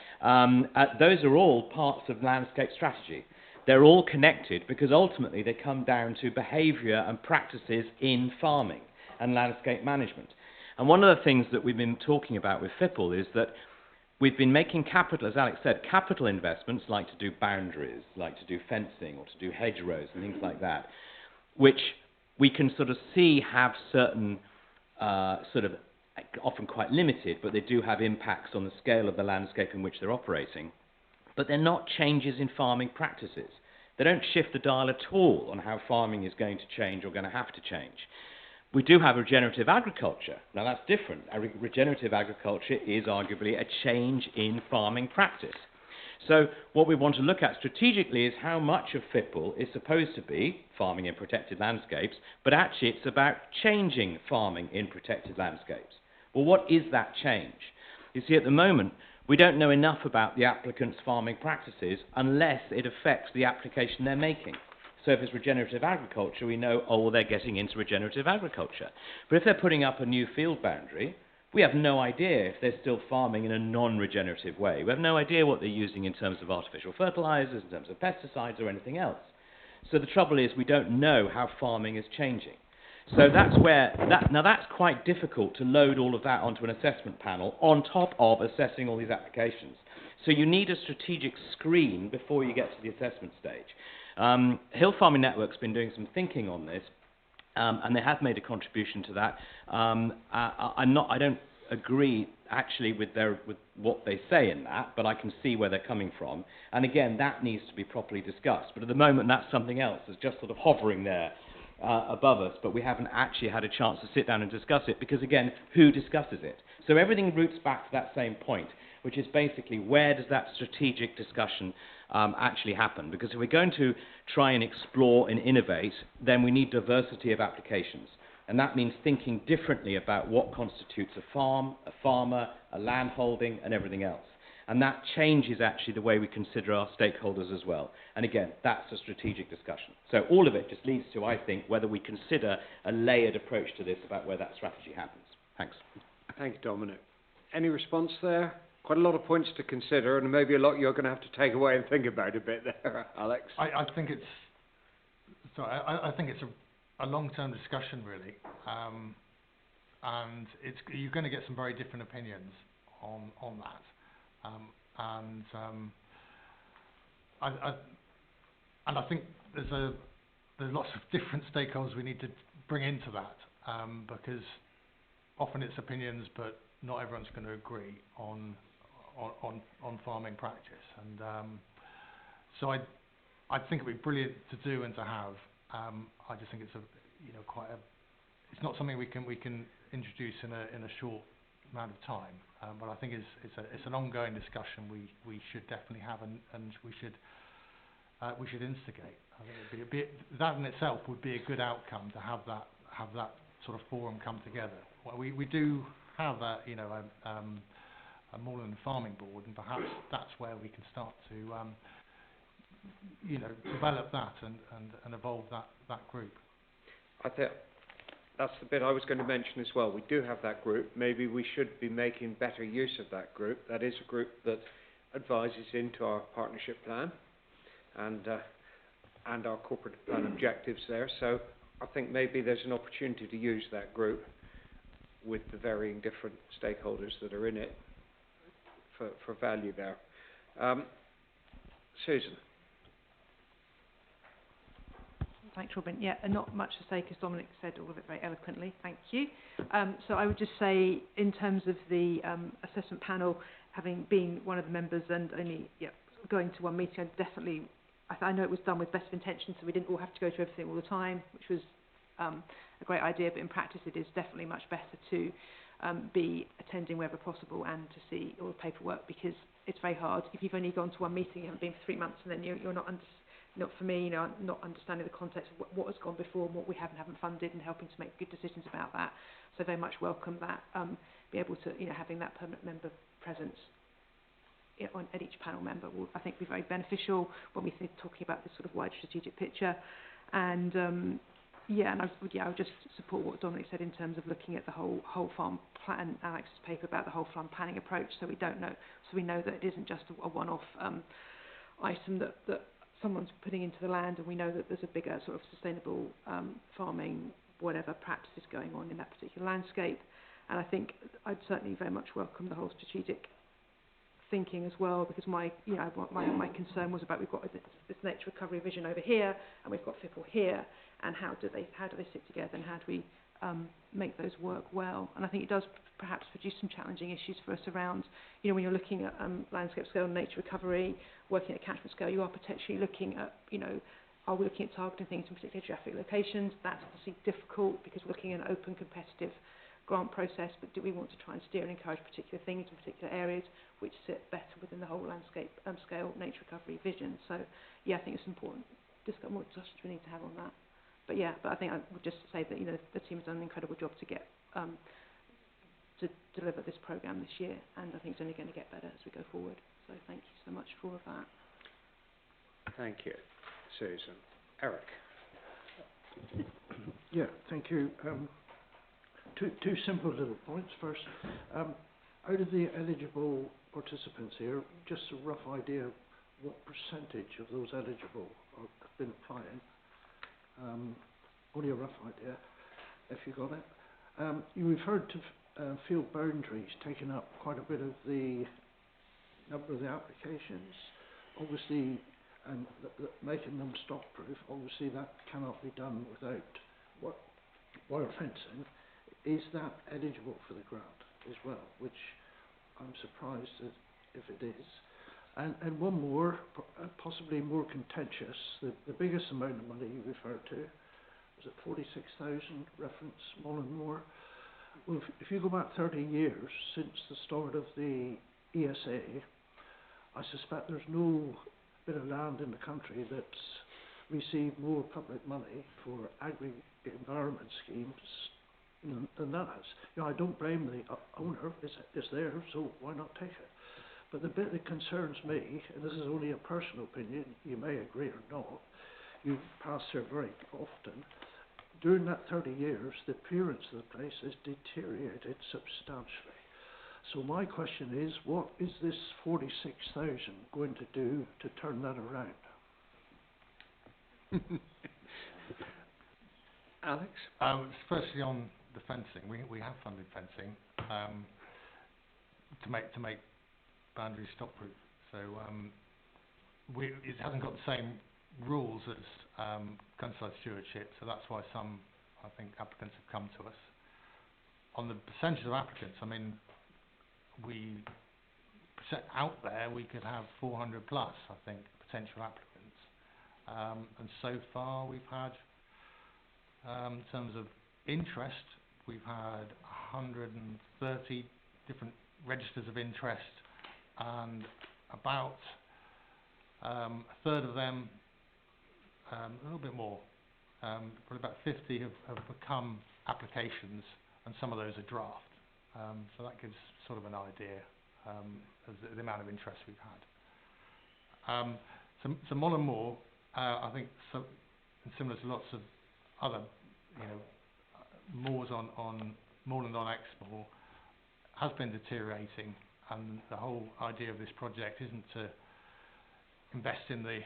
Those are all parts of landscape strategy. They're all connected because ultimately they come down to behaviour and practices in farming and landscape management. And one of the things that we've been talking about with FIPL is that we've been making capital, as Alex said, capital investments like to do boundaries, like to do fencing or to do hedgerows and things like that, which we can sort of see have certain sort of often quite limited, but they do have impacts on the scale of the landscape in which they're operating. But they're not changes in farming practices. They don't shift the dial at all on how farming is going to change or going to have to change. We do have regenerative agriculture. Now that's different. Regenerative agriculture is arguably a change in farming practice. So what we want to look at strategically is how much of FIPL is supposed to be farming in protected landscapes, but actually it's about changing farming in protected landscapes. Well, what is that change? You see, at the moment, we don't know enough about the applicant's farming practices unless it affects the application they're making. So if it's regenerative agriculture, we know, oh, well, they're getting into regenerative agriculture. But if they're putting up a new field boundary, We have no idea if they're still farming in a non-regenerative way. We have no idea what they're using in terms of artificial fertilizers, in terms of pesticides or anything else. So the trouble is we don't know how farming is changing. So that's where, now that's quite difficult to load all of that onto an assessment panel on top of assessing all these applications. So you need a strategic screen before you get to the assessment stage. Hill Farming Network's been doing some thinking on this, and they have made a contribution to that. I don't agree actually with what they say in that, but I can see where they're coming from. And again, that needs to be properly discussed. But at the moment, that's something else that's just sort of hovering there above us, but we haven't actually had a chance to sit down and discuss it because, again, who discusses it? So everything roots back to that same point, which is basically where does that strategic discussion actually happen? Because if we're going to try and explore and innovate, then we need diversity of applications. And that means thinking differently about what constitutes a farm, a farmer, a land holding, and everything else. And that changes actually the way we consider our stakeholders as well. And again, that's a strategic discussion. So all of it just leads to, I think, whether we consider a layered approach to this about where that strategy happens. Thanks. Thank you, Dominic. Any response there? Quite a lot of points to consider, and maybe a lot you're going to have to take away and think about a bit there, Alex. I think it's a long-term discussion, really, and you're going to get some very different opinions on that. And I think there's lots of different stakeholders we need to bring into that because often it's opinions, but not everyone's going to agree on farming practice. And so I think it'd be brilliant to do and to have. I just think it's it's not something we can introduce in a short amount of time. But I think it's an ongoing discussion we should definitely have and we should instigate. I think it'd be that in itself would be a good outcome to have that sort of forum come together. Well, we do have a moorland farming board, and perhaps that's where we can start to develop that and evolve that group. I think that's the bit I was going to mention as well. We do have that group. Maybe we should be making better use of that group. That is a group that advises into our partnership plan and our corporate plan objectives there. So I think maybe there's an opportunity to use that group with the varying different stakeholders that are in it for value there. Susan. Thanks, Robin. Yeah, and not much to say because Dominic said all of it very eloquently. Thank you. So I would just say, in terms of the assessment panel, having been one of the members and only going to one meeting, I know it was done with best of intention, so we didn't all have to go to everything all the time, which was a great idea. But in practice, it is definitely much better to be attending wherever possible and to see all the paperwork, because it's very hard if you've only gone to one meeting, you haven't been for 3 months, and then you're not for me, not understanding the context of what has gone before and what we haven't funded, and helping to make good decisions about that. So very much welcome that, be able to, having that permanent member presence at each panel member will, I think, be very beneficial when we think talking about this sort of wide strategic picture. And I would just support what Dominic said in terms of looking at the whole farm plan, Alex's paper about the whole farm planning approach, so we know that it isn't just a one-off item that someone's putting into the land, and we know that there's a bigger sort of sustainable farming, whatever practices going on in that particular landscape. And I think I'd certainly very much welcome the whole strategic thinking as well, because my concern was about, we've got this nature recovery vision over here, and we've got FIPL here, and how do they sit together, and how do we make those work well? And I think it does perhaps produce some challenging issues for us around, when you're looking at landscape scale and nature recovery, working at catchment scale, you are potentially looking at, are we looking at targeting things in particular geographic locations? That's obviously difficult because we're looking at an open competitive grant process, but do we want to try and steer and encourage particular things in particular areas which sit better within the whole landscape scale nature recovery vision? So I think it's important. More discussions we need to have on that. But I think I would just say that the team has done an incredible job to get to deliver this programme this year, and I think it's only going to get better as we go forward. So thank you so much for all of that. Thank you, Susan. Eric. Yeah, thank you. two simple little points. First, out of the eligible participants here, just a rough idea of what percentage of those eligible have been applying. Only a rough idea, if you got it. You referred to field boundaries taking up quite a bit of the number of the applications. Obviously, and making them stock-proof, obviously that cannot be done without wire fencing. Is that eligible for the grant as well? Which I'm surprised if it is. And one more, possibly more contentious, the biggest amount of money you referred to, was it 46,000, reference Mullinmore? Well, if you go back 30 years since the start of the ESA, I suspect there's no bit of land in the country that's received more public money for agri-environment schemes than that has. You know, I don't blame the owner, it's there, so why not take it? But the bit that concerns me, and this is only a personal opinion, you may agree or not, you pass there very often, during that 30 years, the appearance of the place has deteriorated substantially. So my question is, what is this 46,000 going to do to turn that around? Alex? Firstly on the fencing, we have funded fencing to make boundaries stock-proof. So it hasn't got the same rules as countryside stewardship, so that's why some, I think, applicants have come to us. On the percentage of applicants, I mean, we set out there we could have 400 plus, I think, potential applicants, and so far we've had, in terms of interest, we've had 130 different registers of interest, and about a third of them, a little bit more, probably about 50 have become applications, and some of those are draft. So that gives sort of an idea of the amount of interest we've had. So Mullinmore, I think, and similar to lots of other, moors on moorland on Exmoor, has been deteriorating, and the whole idea of this project isn't to invest in the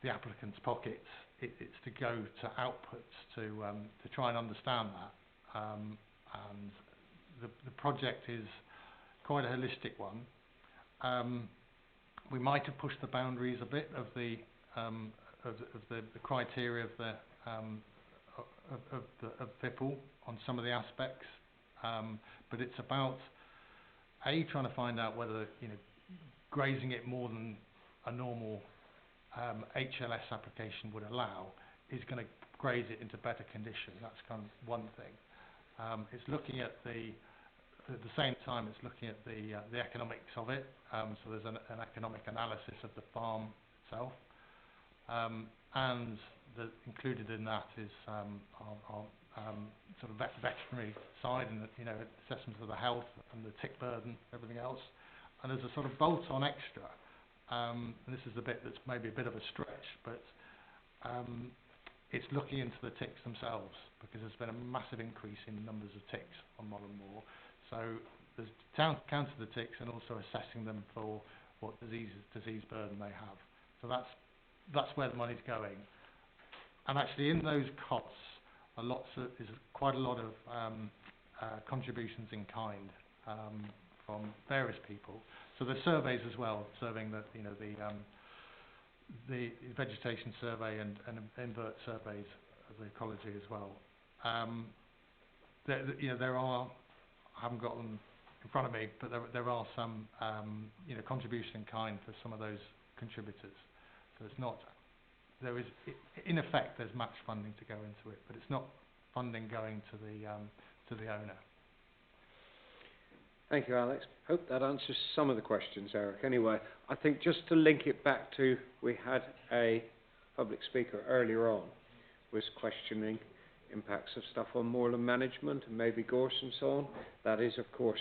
applicants' pockets. It's to go to outputs to try and understand that, and the project is quite a holistic one. We might have pushed the boundaries a bit of the criteria of FIPL on some of the aspects, but it's about trying to find out whether grazing it more than a normal HLS application would allow is going to graze it into better condition. That's kind of one thing. It's looking at at the same time, it's looking at the economics of it. So there's an economic analysis of the farm itself, and included in that is our sort of veterinary side and assessments of the health and the tick burden, everything else. And there's a sort of bolt-on extra. And this is the bit that's maybe a bit of a stretch, but it's looking into the ticks themselves, because there's been a massive increase in numbers of ticks on Mullinmore. So there's counter the ticks and also assessing them for what disease burden they have. So that's where the money's going. And actually, in those costs, is quite a lot of contributions in kind from various people. So there's surveys as well, surveying the vegetation survey and invert surveys of the ecology as well. There are, I haven't got them in front of me, but there are some contribution in kind for some of those contributors. So it's not, there is, in effect, there's match funding to go into it, but it's not funding going to the owner. Thank you, Alex. Hope that answers some of the questions, Eric. Anyway, I think just to link it back to, we had a public speaker earlier on, was questioning impacts of stuff on moorland management and maybe gorse and so on. That is, of course,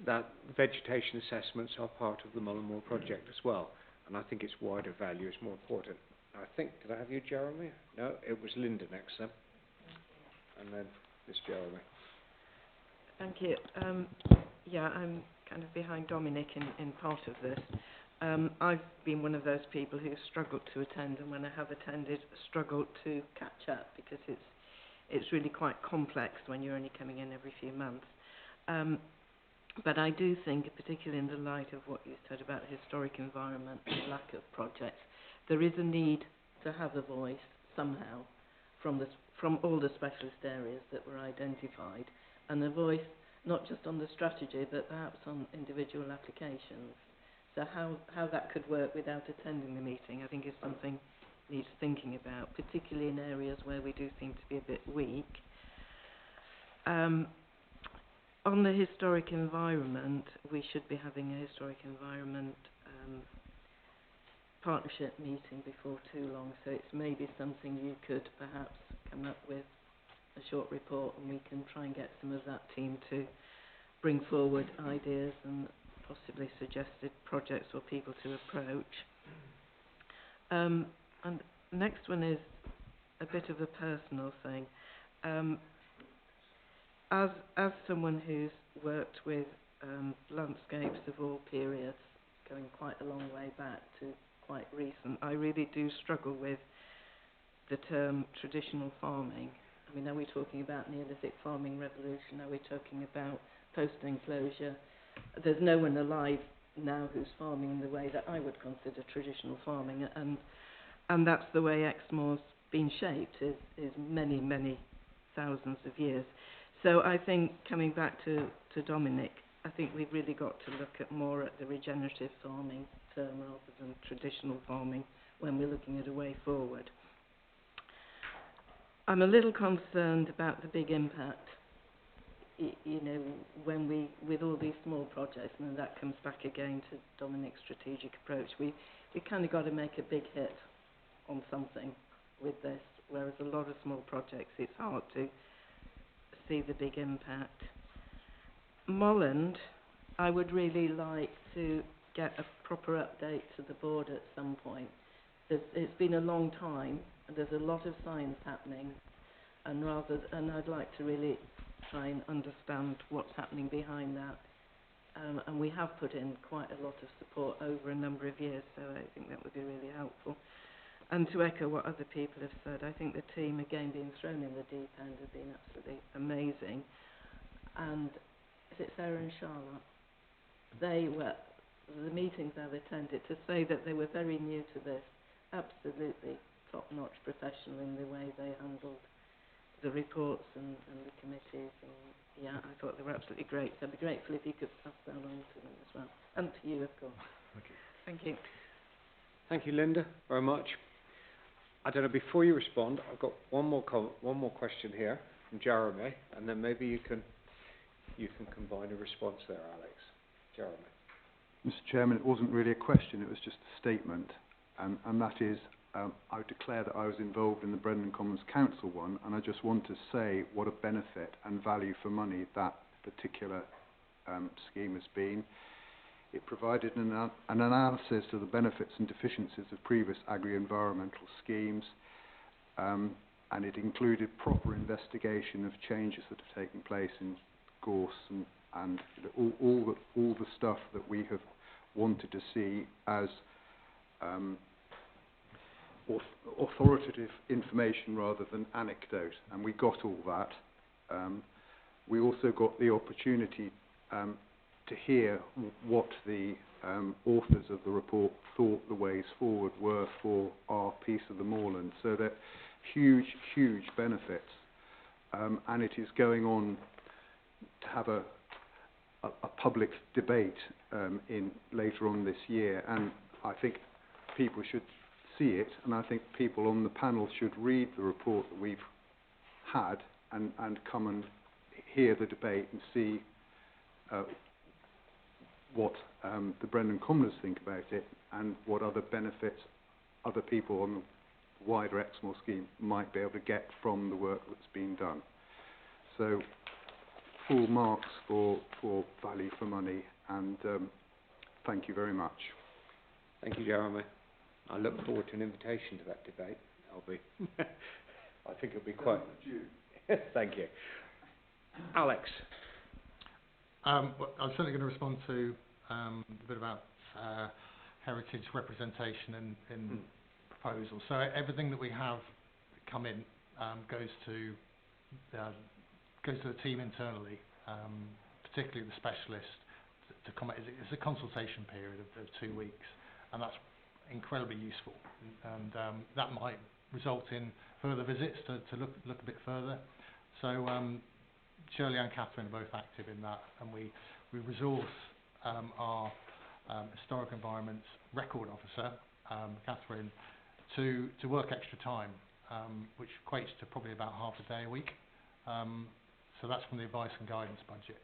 that vegetation assessments are part of the Mullinmore project as well. And I think its wider value is more important. I think, did I have you, Jeremy? No, it was Linda next then. And then Miss Jeremy. Thank you. Yeah, I'm kind of behind Dominic in part of this. I've been one of those people who struggled to attend, and when I have attended, struggled to catch up because it's really quite complex when you're only coming in every few months. But I do think, particularly in the light of what you said about the historic environment and lack of projects, there is a need to have a voice somehow from all the specialist areas that were identified, and a voice not just on the strategy but perhaps on individual applications. So how that could work without attending the meeting, I think, is something needs thinking about, particularly in areas where we do seem to be a bit weak. On the historic environment, we should be having a historic environment partnership meeting before too long, so it's maybe something you could perhaps come up with a short report, and we can try and get some of that team to bring forward ideas and possibly suggested projects or people to approach. And the next one is a bit of a personal thing. As someone who's worked with landscapes of all periods, going quite a long way back to quite recent, I really do struggle with the term traditional farming. I mean, are we talking about Neolithic farming revolution? Are we talking about post-enclosure? There's no one alive now who's farming in the way that I would consider traditional farming, and that's the way Exmoor's been shaped, is many, many thousands of years. So I think, coming back to Dominic, I think we've really got to look at more at the regenerative farming term rather than traditional farming when we're looking at a way forward. I'm a little concerned about the big impact, you know, when we, with all these small projects, and that comes back again to Dominic's strategic approach, we kind of got to make a big hit on something with this, whereas a lot of small projects, it's hard to see the big impact. Molland, I would really like to get a proper update to the board at some point. It's been a long time, and there's a lot of science happening, and I'd like to really try and understand what's happening behind that. And we have put in quite a lot of support over a number of years, so I think that would be really helpful. And to echo what other people have said, I think the team, again, being thrown in the deep end, have been absolutely amazing. And is it Sarah and Charlotte? They were, the meetings I've attended, to say that they were very new to this, absolutely top-notch professional in the way they handled the reports and the committees. And yeah, I thought they were absolutely great. So I'd be grateful if you could pass that on to them as well. And to you, of course. Thank you. Thank you. Thank you, Linda, very much. I don't know, before you respond, I've got one more question here from Jeremy, and then maybe you can combine a response there, Alex. Jeremy. Mr. Chairman, it wasn't really a question, it was just a statement, and that is, I would declare that I was involved in the Brendan Commons Council one, and I just want to say what a benefit and value for money that particular scheme has been. It provided an analysis of the benefits and deficiencies of previous agri-environmental schemes, and it included proper investigation of changes that have taken place in Gorse and all the stuff that we have wanted to see as authoritative information rather than anecdote, and we got all that. We also got the opportunity to hear what the authors of the report thought the ways forward were for our piece of the moorland. So that huge benefits, and it is going on to have a public debate in later on this year, and I think people should see it, and I think people on the panel should read the report that we've had and come and hear the debate and see what the Brendan Commoners think about it and what other benefits other people on the wider Exmoor scheme might be able to get from the work that's been done. So full marks for value for money, and thank you very much. Thank you, Jeremy. I look forward to an invitation to that debate. I think it'll be quite... Thank you. Alex. Well, I'm certainly going to respond to the bit about heritage representation in proposals. So everything that we have come in goes to the team internally, particularly the specialist, to comment. It's a consultation period of 2 weeks, and that's incredibly useful. And that might result in further visits to look a bit further. So Shirley and Catherine are both active in that, and we resource our historic environments record officer, Catherine, to work extra time, which equates to probably about half a day a week. So that's from the advice and guidance budget.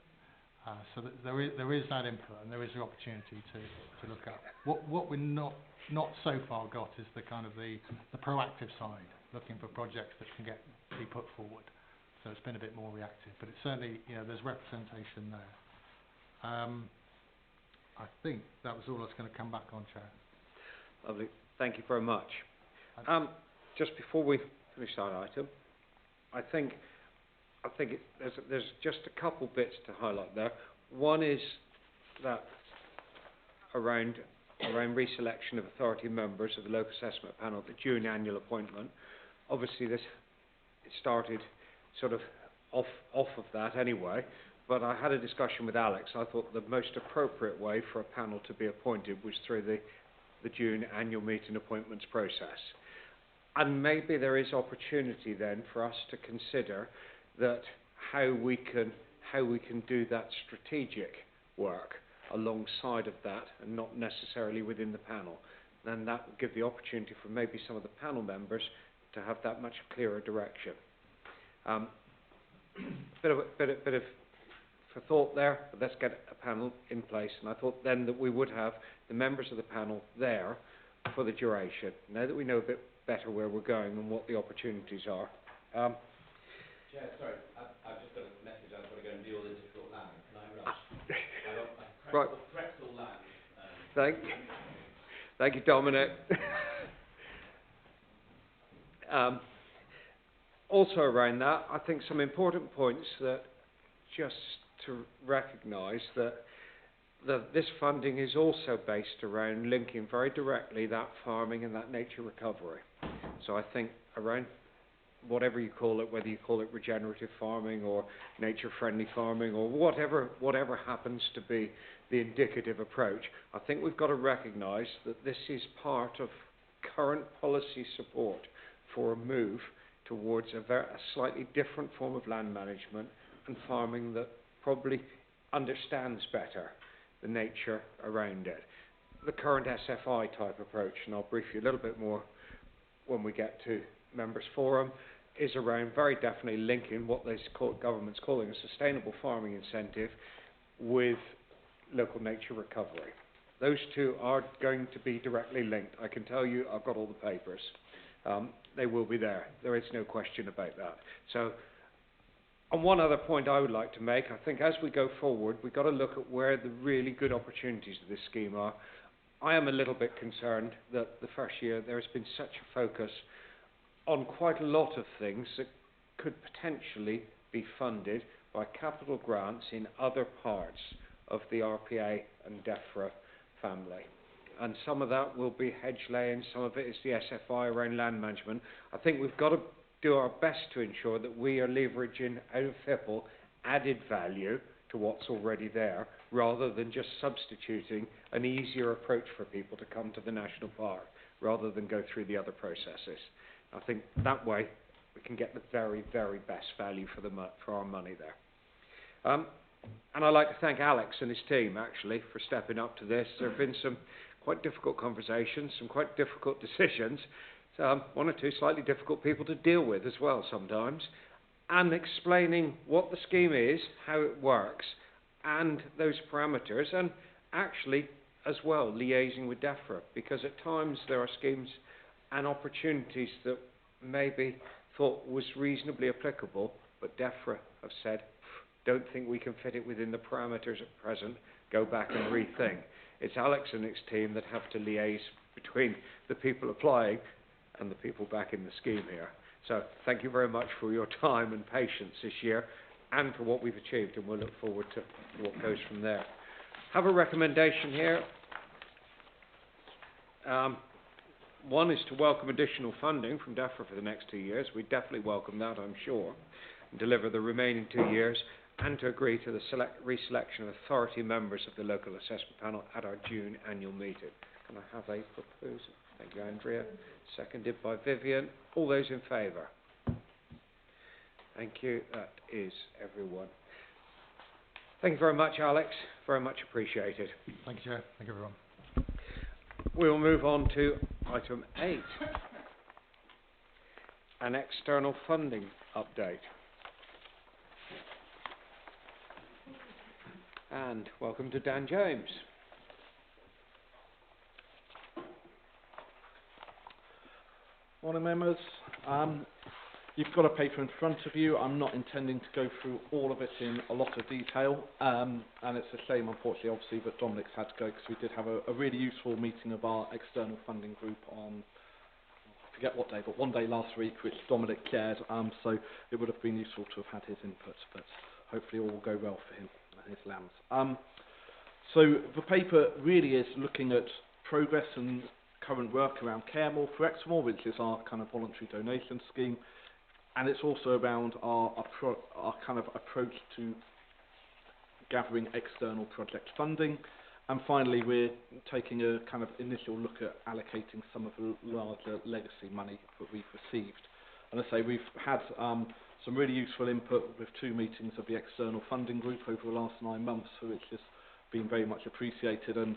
So there is that input, and there is the opportunity to look at. What we're not so far got is the kind of the proactive side, looking for projects that can be put forward. So it's been a bit more reactive, but it's certainly, there's representation there. I think that was all I was going to come back on, Chair. Lovely. Thank you very much. Just before we finish that item, I think there's just a couple bits to highlight there. One is that around reselection of authority members of the local assessment panel, the June annual appointment. Obviously, it started sort of off of that anyway. But I had a discussion with Alex. I thought the most appropriate way for a panel to be appointed was through the June annual meeting appointments process. And maybe there is opportunity then for us to consider that how we can do that strategic work alongside of that, and not necessarily within the panel. Then that would give the opportunity for maybe some of the panel members to have that much clearer direction. Bit of for thought there, but let's get a panel in place. And I thought then that we would have the members of the panel there for the duration, now that we know a bit better where we're going and what the opportunities are. Chair, sorry, I've just got a message. I've got to go and deal with the difficult land. Can I rush? Right. Pretzel land. Thank you, Dominic. Also around that, I think some important points that just to recognise that this funding is also based around linking very directly that farming and that nature recovery. So I think around whatever you call it, whether you call it regenerative farming or nature-friendly farming or whatever happens to be the indicative approach, I think we've got to recognise that this is part of current policy support for a move towards a slightly different form of land management and farming that probably understands better the nature around it. The current SFI type approach, and I'll brief you a little bit more when we get to members forum, is around very definitely linking what the government's calling a sustainable farming incentive with local nature recovery. Those two are going to be directly linked. I can tell you, I've got all the papers. They will be there. There is no question about that. So, and one other point I would like to make, I think as we go forward, we've got to look at where the really good opportunities of this scheme are. I am a little bit concerned that the first year there has been such a focus on quite a lot of things that could potentially be funded by capital grants in other parts of the RPA and DEFRA family. And some of that will be hedge laying, some of it is the SFI around land management. I think we've got to do our best to ensure that we are leveraging out of FIPL added value to what's already there, rather than just substituting an easier approach for people to come to the national park, rather than go through the other processes. I think that way we can get the very, very best value for our money there. And I'd like to thank Alex and his team, actually, for stepping up to this. There have been some quite difficult conversations, some quite difficult decisions, one or two slightly difficult people to deal with as well sometimes, and explaining what the scheme is, how it works, and those parameters, and actually, as well, liaising with DEFRA, because at times there are schemes and opportunities that maybe thought was reasonably applicable, but DEFRA have said, don't think we can fit it within the parameters at present, go back and rethink. It's Alex and his team that have to liaise between the people applying and the people back in the scheme here. So thank you very much for your time and patience this year. and for what we've achieved, and we'll look forward to what goes from there. Have a recommendation here. One is to welcome additional funding from DEFRA for the next 2 years. We definitely welcome that, I'm sure, and deliver the remaining 2 years, and to agree to the reselection of authority members of the local assessment panel at our June annual meeting. Can I have a proposal? Thank you, Andrea. Seconded by Vivian. All those in favour? Thank you. That is everyone. Thank you very much, Alex. Very much appreciated. Thank you, Chair. Thank you, everyone. We will move on to item 8, an external funding update. And welcome to Dan James. Morning, members. You've got a paper in front of you. I'm not intending to go through all of it in a lot of detail, and it's a shame, unfortunately, obviously, that Dominic's had to go, because we did have a really useful meeting of our external funding group on, I forget what day, but one day last week, which Dominic chaired, so it would have been useful to have had his input, but hopefully all will go well for him and his lambs. So the paper really is looking at progress and current work around Caremore for Exmoor, which is our kind of voluntary donation scheme, and it's also around our kind of approach to gathering external project funding. And finally, we're taking a kind of initial look at allocating some of the larger legacy money that we've received. And I say we've had some really useful input with 2 meetings of the external funding group over the last 9 months, which has been very much appreciated. And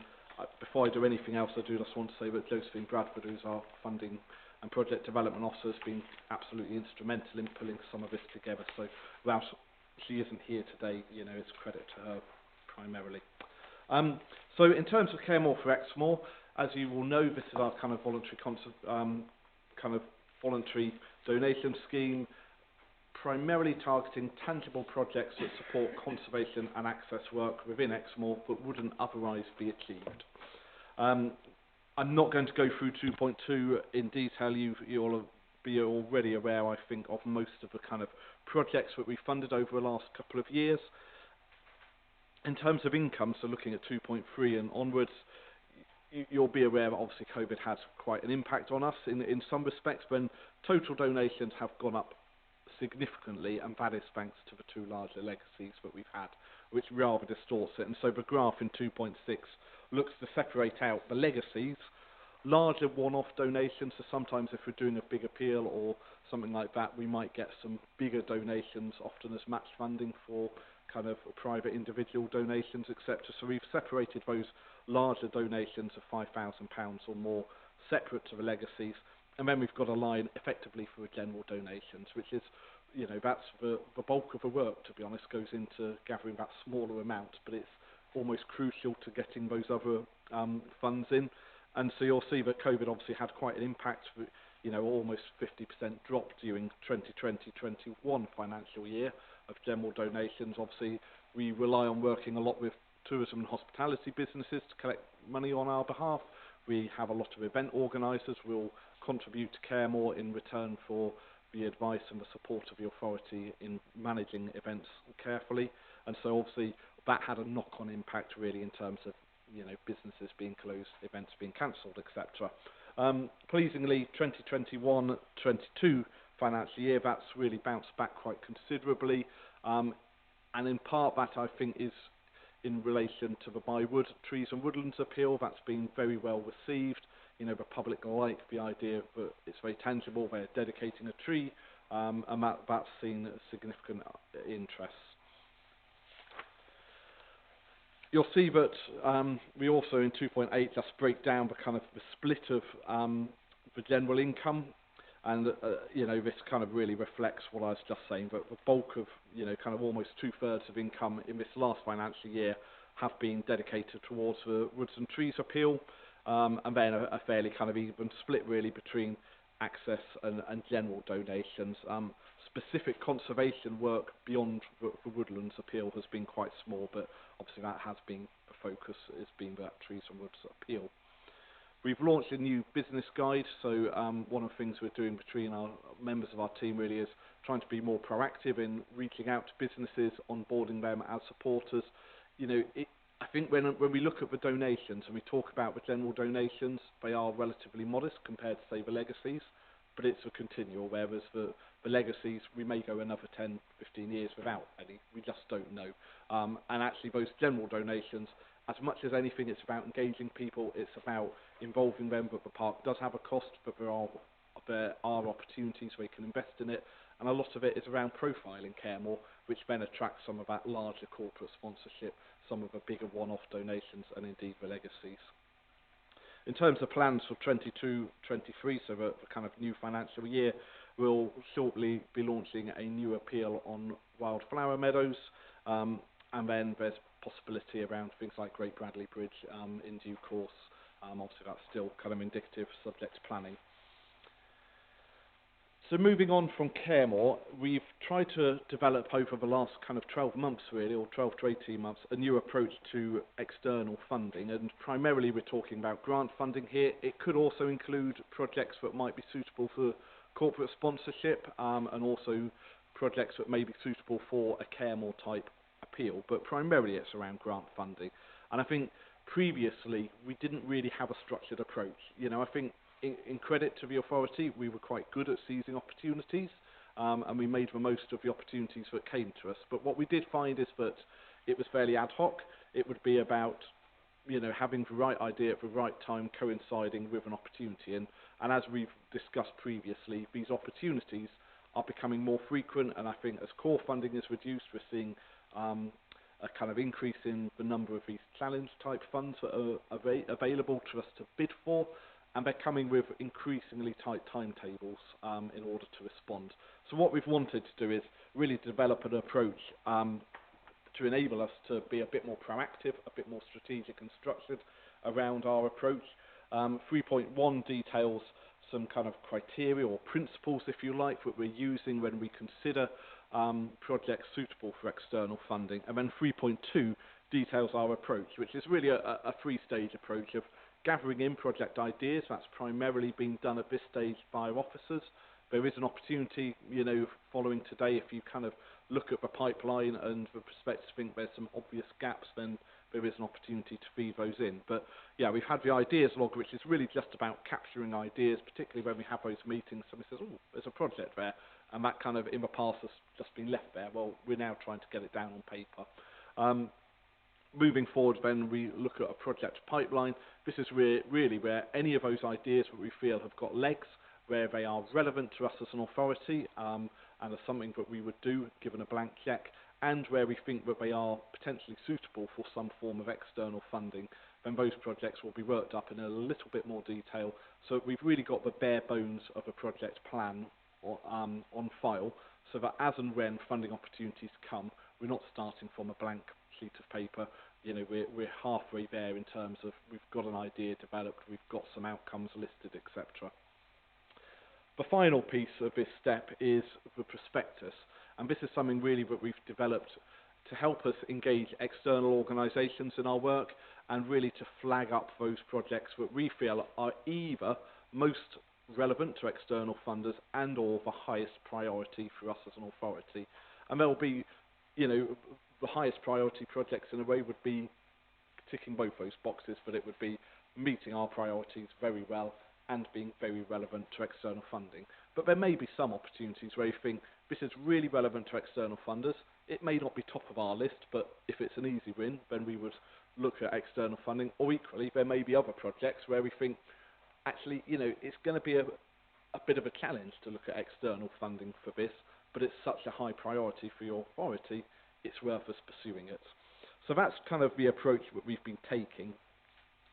before I do anything else, I do just want to say that Josephine Bradford, who's our funding and project development officer, has been absolutely instrumental in pulling some of this together. So whilst she isn't here today, you know, it's credit to her primarily. So in terms of Caremore for Exmoor, as you will know, this is our kind of voluntary donation scheme, primarily targeting tangible projects that support conservation and access work within Exmoor that wouldn't otherwise be achieved. I'm not going to go through 2.2 in detail. You'll be already aware, I think, of most of the kind of projects that we funded over the last couple of years. In terms of income, so looking at 2.3 and onwards, you'll be aware that obviously COVID has quite an impact on us in some respects, when total donations have gone up significantly, and that is thanks to the 2 larger legacies that we've had, which rather distorts it. And so the graph in 2.6 looks to separate out the legacies, larger one-off donations. So sometimes if we're doing a big appeal or something like that, we might get some bigger donations, often as match funding for kind of private individual donations, etc. So we've separated those larger donations of £5,000 or more separate to the legacies. And then we've got a line effectively for general donations, which is, you know, that's the bulk of the work, to be honest, goes into gathering that smaller amount, but it's almost crucial to getting those other funds in. And so you'll see that COVID obviously had quite an impact, you know, almost 50% drop during 2020-21 financial year of general donations. Obviously, we rely on working a lot with tourism and hospitality businesses to collect money on our behalf. We have a lot of event organisers who will contribute to Caremore in return for the advice and the support of the authority in managing events carefully. And so obviously that had a knock-on impact really in terms of, you know, businesses being closed, events being cancelled, etc. Pleasingly, 2021-22 financial year, that's really bounced back quite considerably. And in part that I think is in relation to the Bywood Trees and Woodlands appeal. That's been very well received. You know, the public like the idea that it's very tangible, they're dedicating a tree, and that's seen significant interest. You'll see that we also in 2.8 just break down the kind of the split of the general income, and you know, this kind of really reflects what I was just saying, but the bulk of, you know, kind of almost 2/3 of income in this last financial year have been dedicated towards the Woods and Trees appeal, and then a fairly kind of even split really between access and general donations. Specific conservation work beyond the Woodlands appeal has been quite small, but obviously that has been the focus, has been that Trees and Woods appeal. We've launched a new business guide, so one of the things we're doing between our members of our team really is trying to be more proactive in reaching out to businesses, onboarding them as supporters. You know, I think when we look at the donations and we talk about the general donations, they are relatively modest compared to, say, the legacies, but it's a continual, whereas the legacies, we may go another 10, 15 years without any. We just don't know. And actually those general donations, as much as anything, it's about engaging people, it's about involving them, but the park does have a cost, but there are opportunities where you can invest in it, and a lot of it is around profiling Caremore, which then attracts some of that larger corporate sponsorship, some of the bigger one-off donations, and indeed the legacies. In terms of plans for 22-23, so the kind of new financial year, we'll shortly be launching a new appeal on wildflower meadows, and then there's possibility around things like Great Bradley Bridge in due course. Obviously that's still kind of indicative, subject to planning. So moving on from Caremore, we've tried to develop over the last kind of 12 months really, or 12 to 18 months, a new approach to external funding, and primarily we're talking about grant funding here. It could also include projects that might be suitable for corporate sponsorship, and also projects that may be suitable for a Caremore type appeal, but primarily it's around grant funding. And I think previously we didn't really have a structured approach. You know, I think in credit to the authority, we were quite good at seizing opportunities, and we made the most of the opportunities that came to us. But what we did find is that it was fairly ad hoc. It would be about, you know, having the right idea at the right time coinciding with an opportunity. And as we've discussed previously, these opportunities are becoming more frequent, and I think as core funding is reduced, we're seeing a kind of increase in the number of these challenge type funds that are available to us to bid for, and they're coming with increasingly tight timetables in order to respond. So what we've wanted to do is really develop an approach to enable us to be a bit more proactive, a bit more strategic and structured around our approach. 3.1 details some kind of criteria or principles, if you like, that we're using when we consider projects suitable for external funding. And then 3.2 details our approach, which is really a three-stage approach of gathering in project ideas. That's primarily being done at this stage by officers. There is an opportunity, you know, following today, if you kind of look at the pipeline and the prospectus think there's some obvious gaps, then there is an opportunity to feed those in. But yeah, we've had the ideas log, which is really just about capturing ideas, particularly when we have those meetings. Somebody says, oh, there's a project there, and that kind of in the past has just been left there. Well, we're now trying to get it down on paper. Moving forward, then we look at a project pipeline. This is really where any of those ideas that we feel have got legs, where they are relevant to us as an authority, and are something that we would do given a blank check, and where we think that they are potentially suitable for some form of external funding, then those projects will be worked up in a little bit more detail. So we've really got the bare bones of a project plan on file, so that as and when funding opportunities come, we're not starting from a blank sheet of paper. You know, we're halfway there in terms of we've got an idea developed, we've got some outcomes listed, etc. The final piece of this step is the prospectus, and this is something really that we've developed to help us engage external organisations in our work, and really to flag up those projects that we feel are either most relevant to external funders and or the highest priority for us as an authority. And there will be, you know, the highest priority projects in a way would be ticking both those boxes, but it would be meeting our priorities very well and being very relevant to external funding. But there may be some opportunities where you think this is really relevant to external funders. It may not be top of our list, but if it's an easy win, then we would look at external funding. Or equally, there may be other projects where we think, actually, you know, it's going to be a bit of a challenge to look at external funding for this, but it's such a high priority for your authority, it's worth us pursuing it. So that's kind of the approach that we've been taking.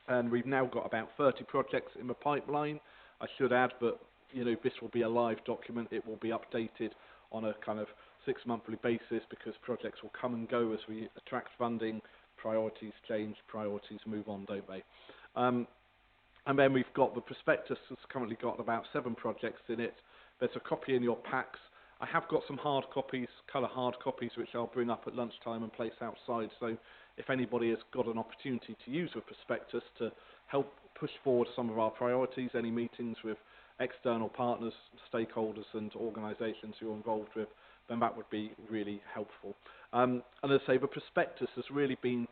And we've now got about 30 projects in the pipeline. I should add that, you know, this will be a live document. It will be updated on a kind of 6-monthly basis, because projects will come and go as we attract funding. Priorities change, priorities move on, don't they? And then we've got the prospectus has currently got about 7 projects in it. There's a copy in your packs. I have got some hard copies, colour hard copies, which I'll bring up at lunchtime and place outside. So if anybody has got an opportunity to use the prospectus to help push forward some of our priorities, any meetings with external partners, stakeholders and organisations who are involved with, then that would be really helpful. And as I say, the prospectus has really been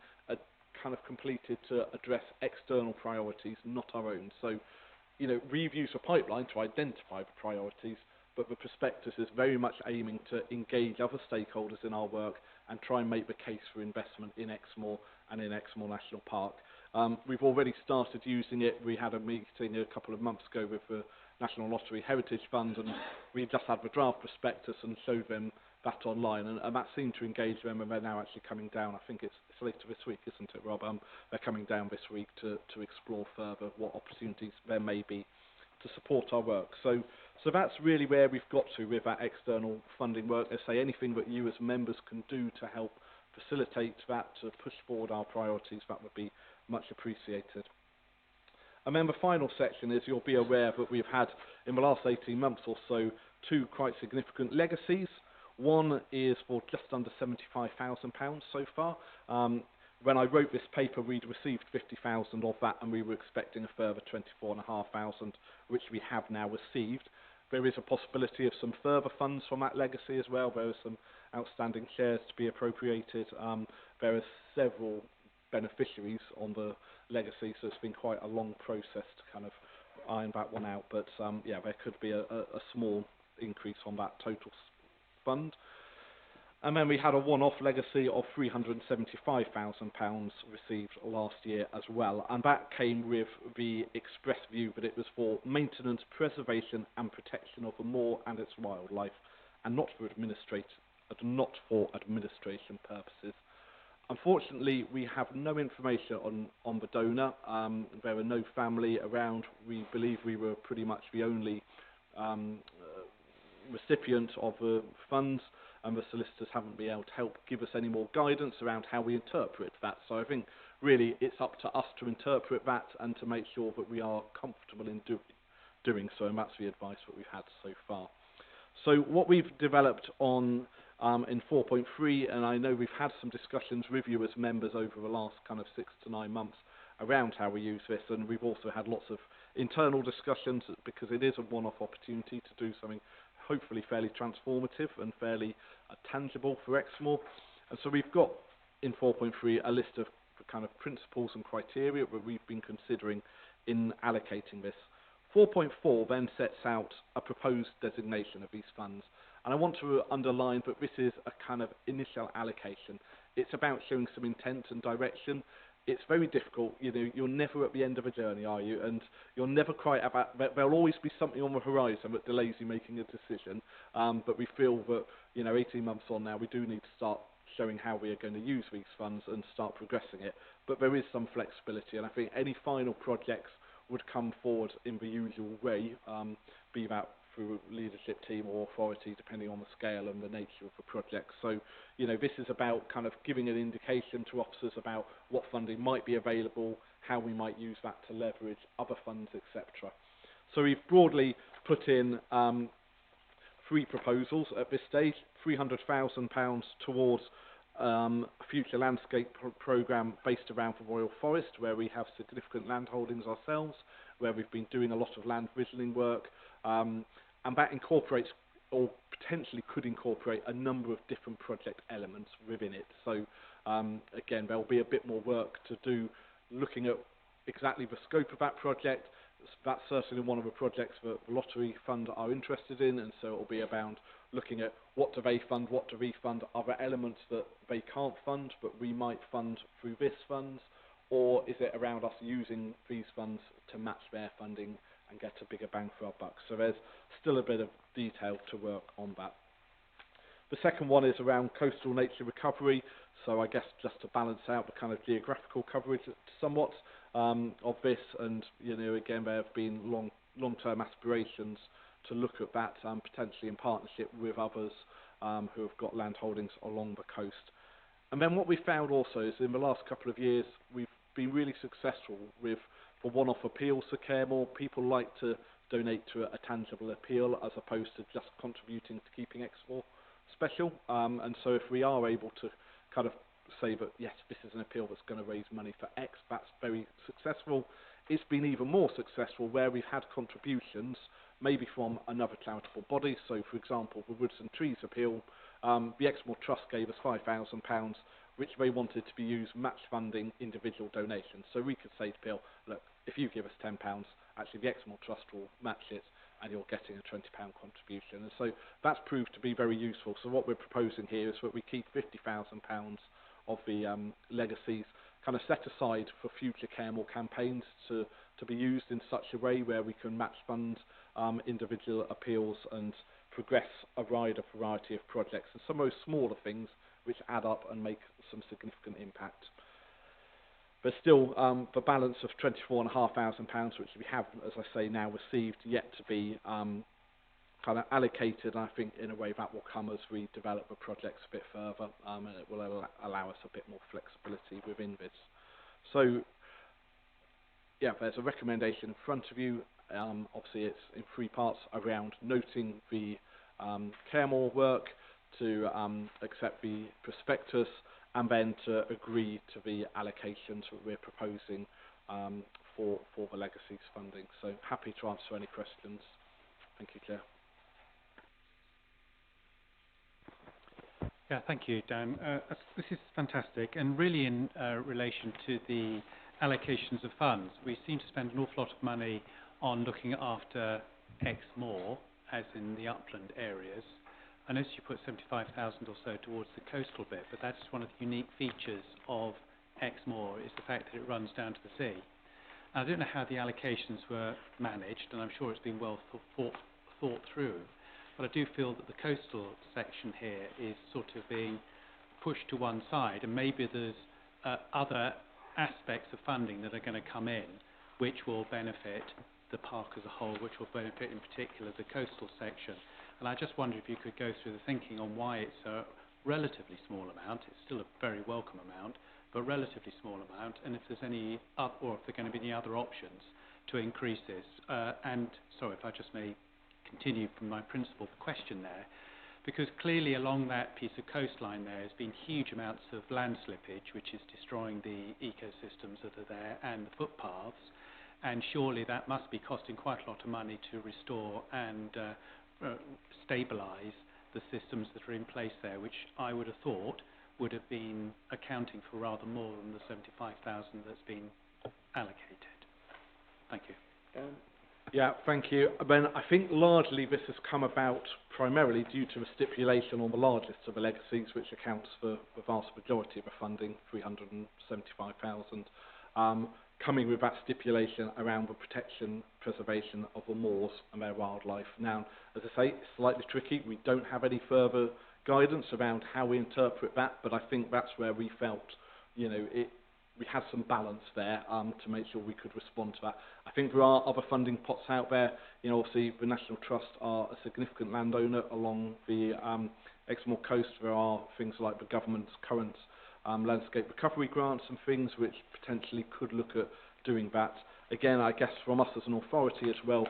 kind of completed to address external priorities, not our own. So, you know, we've used a pipeline to identify the priorities, but the prospectus is very much aiming to engage other stakeholders in our work and try and make the case for investment in Exmoor and in Exmoor National Park. We've already started using it. We had a meeting a couple of months ago with the National Lottery Heritage Fund, and we just had the draft prospectus and showed them that online, and that seemed to engage them, and they're now actually coming down. I think it's later this week, isn't it, Rob? They're coming down this week to explore further what opportunities there may be to support our work. So that's really where we've got to with that external funding work. As I say, anything that you as members can do to help facilitate that, to push forward our priorities, that would be much appreciated. And then the final section is, you'll be aware that we've had, in the last 18 months or so, 2 quite significant legacies. One is for just under £75,000 so far. When I wrote this paper, we'd received 50,000 of that, and we were expecting a further 24,500, which we have now received. There is a possibility of some further funds from that legacy as well. There are some outstanding shares to be appropriated. There are several beneficiaries on the legacy, so it's been quite a long process to kind of iron that one out. But yeah, there could be a small increase on that total fund. And then we had a one-off legacy of £375,000 received last year as well, and that came with the express view that it was for maintenance, preservation and protection of the moor and its wildlife, and not for administration purposes. Unfortunately, we have no information on the donor. There are no family around. We believe we were pretty much the only recipient of the funds, and the solicitors haven't been able to help give us any more guidance around how we interpret that. So I think really it's up to us to interpret that and to make sure that we are comfortable in doing so, and that's the advice that we've had so far. So what we've developed on in 4.3, and I know we've had some discussions with you as members over the last kind of 6 to 9 months around how we use this, and we've also had lots of internal discussions because it is a one-off opportunity to do something hopefully fairly transformative and fairly tangible for Exmoor. And so we've got in 4.3 a list of kind of principles and criteria that we've been considering in allocating this. 4.4 then sets out a proposed designation of these funds, and I want to underline that this is a kind of initial allocation. It's about showing some intent and direction. It's very difficult, you know, you're never at the end of a journey, are you? And you're never quite about, there'll always be something on the horizon that delays you making a decision. But we feel that, you know, 18 months on now, we do need to start showing how we are going to use these funds and start progressing it. But there is some flexibility, and I think any final projects would come forward in the usual way, be that through leadership team or authority, depending on the scale and the nature of the project. So, you know, this is about kind of giving an indication to officers about what funding might be available, how we might use that to leverage other funds, etc. So we've broadly put in 3 proposals at this stage: £300,000 towards a future landscape programme based around the Royal Forest, where we have significant land holdings ourselves, where we've been doing a lot of land visioning work, and that incorporates, or potentially could incorporate, a number of different project elements within it. So again, there will be a bit more work to do looking at exactly the scope of that project. That's certainly one of the projects that the Lottery Fund are interested in, and so it will be about looking at what do they fund, what do we fund, are there elements that they can't fund but we might fund through this funds, or is it around us using these funds to match their funding and get a bigger bang for our buck. So there's still a bit of detail to work on that. The second one is around coastal nature recovery, so I guess just to balance out the kind of geographical coverage somewhat of this, and you know, again, there have been long-term aspirations to look at that potentially in partnership with others who have got land holdings along the coast. And then what we found also is in the last couple of years we've been really successful with the one-off appeals to Caremore. People like to donate to a tangible appeal as opposed to just contributing to keeping Exmoor special. And so if we are able to kind of say that yes, this is an appeal that's going to raise money for X, that's very successful. it's been even more successful where we've had contributions maybe from another charitable body. So, for example, the Woods and Trees Appeal, the Exmoor Trust gave us £5,000, which they wanted to be used match funding individual donations. So we could say to Bill, look, if you give us £10, actually the Exmoor Trust will match it, and you're getting a £20 contribution. And so that's proved to be very useful. So what we're proposing here is that we keep £50,000 of the legacies kind of set aside for future Caremore campaigns to be used in such a way where we can match fund individual appeals and progress a wider variety of projects. And some of those smaller things which add up and make some significant impact. But still, the balance of £24,500, which we have, as I say, now received, yet to be kind of allocated. I think in a way that will come as we develop the projects a bit further, and it will allow us a bit more flexibility within this. So, yeah, there's a recommendation in front of you. Obviously, it's in three parts around noting the Caremore work, to accept the prospectus, and then to agree to the allocations that we're proposing for the legacies funding. So happy to answer any questions. Thank you, Chair. Yeah, thank you, Dan. This is fantastic, and really in relation to the allocations of funds. We seem to spend an awful lot of money on looking after Exmoor, as in the upland areas. I noticed you put 75,000 or so towards the coastal bit, but that's one of the unique features of Exmoor, is the fact that it runs down to the sea. I don't know how the allocations were managed, and I'm sure it's been well thought through, but I do feel that the coastal section here is sort of being pushed to one side, and maybe there's other aspects of funding that are going to come in which will benefit the park as a whole, which will benefit in particular the coastal section. And I just wonder if you could go through the thinking on why it's a relatively small amount. It's still a very welcome amount, but relatively small amount, and if there's any or if there are going to be any other options to increase this. And sorry, if I just may continue from my principal question there, because clearly along that piece of coastline there has been huge amounts of land slippage, which is destroying the ecosystems that are there and the footpaths, and surely that must be costing quite a lot of money to restore and stabilise the systems that are in place there, which I would have thought would have been accounting for rather more than the 75,000 that's been allocated. Thank you. Yeah, thank you. Then I think largely this has come about primarily due to the stipulation on the largest of the legacies, which accounts for the vast majority of the funding, 375,000. Coming with that stipulation around the protection, preservation of the moors and their wildlife. Now, as I say, it's slightly tricky. We don't have any further guidance around how we interpret that, but I think that's where we felt, we had some balance there to make sure we could respond to that. I think there are other funding pots out there. Obviously, the National Trust are a significant landowner along the Exmoor coast. There are things like the government's current landscape recovery grants and things which potentially could look at doing that. Again, I guess from us as an authority as well,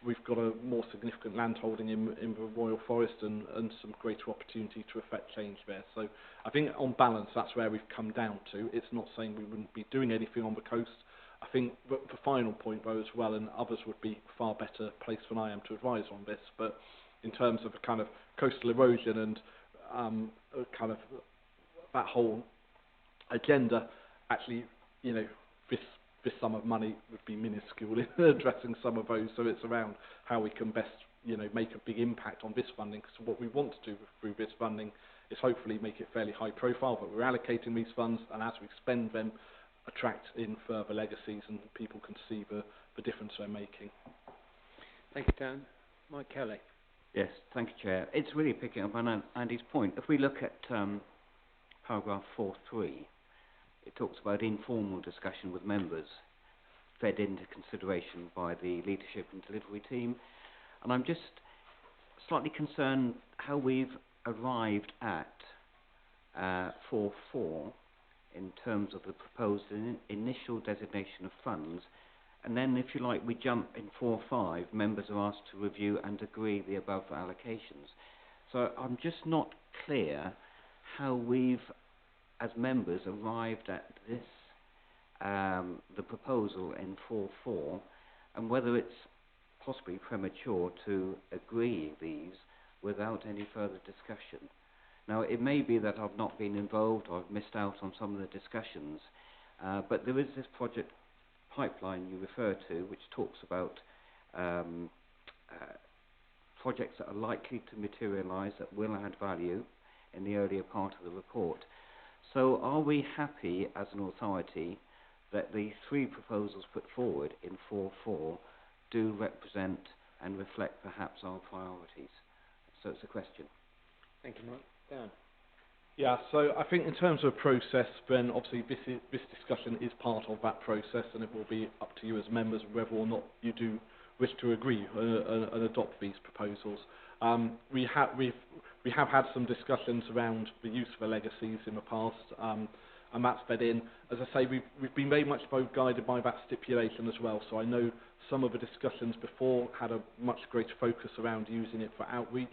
we've got a more significant land holding in the Royal Forest and some greater opportunity to affect change there. So I think on balance that's where we've come down to. It's not saying we wouldn't be doing anything on the coast. I think the final point though as well, and others would be far better placed than I am to advise on this, but in terms of the kind of coastal erosion and kind of that whole agenda, actually, this sum of money would be minuscule in addressing some of those. So it's around how we can best, make a big impact on this funding. Because what we want to do through this funding is hopefully make it fairly high profile, but we're allocating these funds, and as we spend them, attract in further legacies, and people can see the difference they're making. Thank you, Dan. Mike Kelly. Yes, thank you, Chair. It's really picking up on Andy's point. If we look at paragraph 4.3, it talks about informal discussion with members fed into consideration by the leadership and delivery team. And I'm just slightly concerned how we've arrived at 4.4 in terms of the proposed initial designation of funds. And then, if you like, we jump in 4.5, members are asked to review and agree the above allocations. So I'm just not clear how we've, as members, arrived at this the proposal in 4.4 and whether it's possibly premature to agree these without any further discussion. Now, it may be that I've not been involved or I've missed out on some of the discussions, but there is this project pipeline you refer to, which talks about projects that are likely to materialise, that will add value in the earlier part of the report. So are we happy as an authority that the three proposals put forward in 4.4 do represent and reflect perhaps our priorities? So it's a question. Thank you, Mark. Dan. Yeah, so I think in terms of process, then obviously this discussion is part of that process, and it will be up to you as members whether or not you do wish to agree and adopt these proposals. We have had some discussions around the use of the legacies in the past, and that's fed in. As I say, we've been very much both guided by that stipulation as well. So I know some of the discussions before had a much greater focus around using it for outreach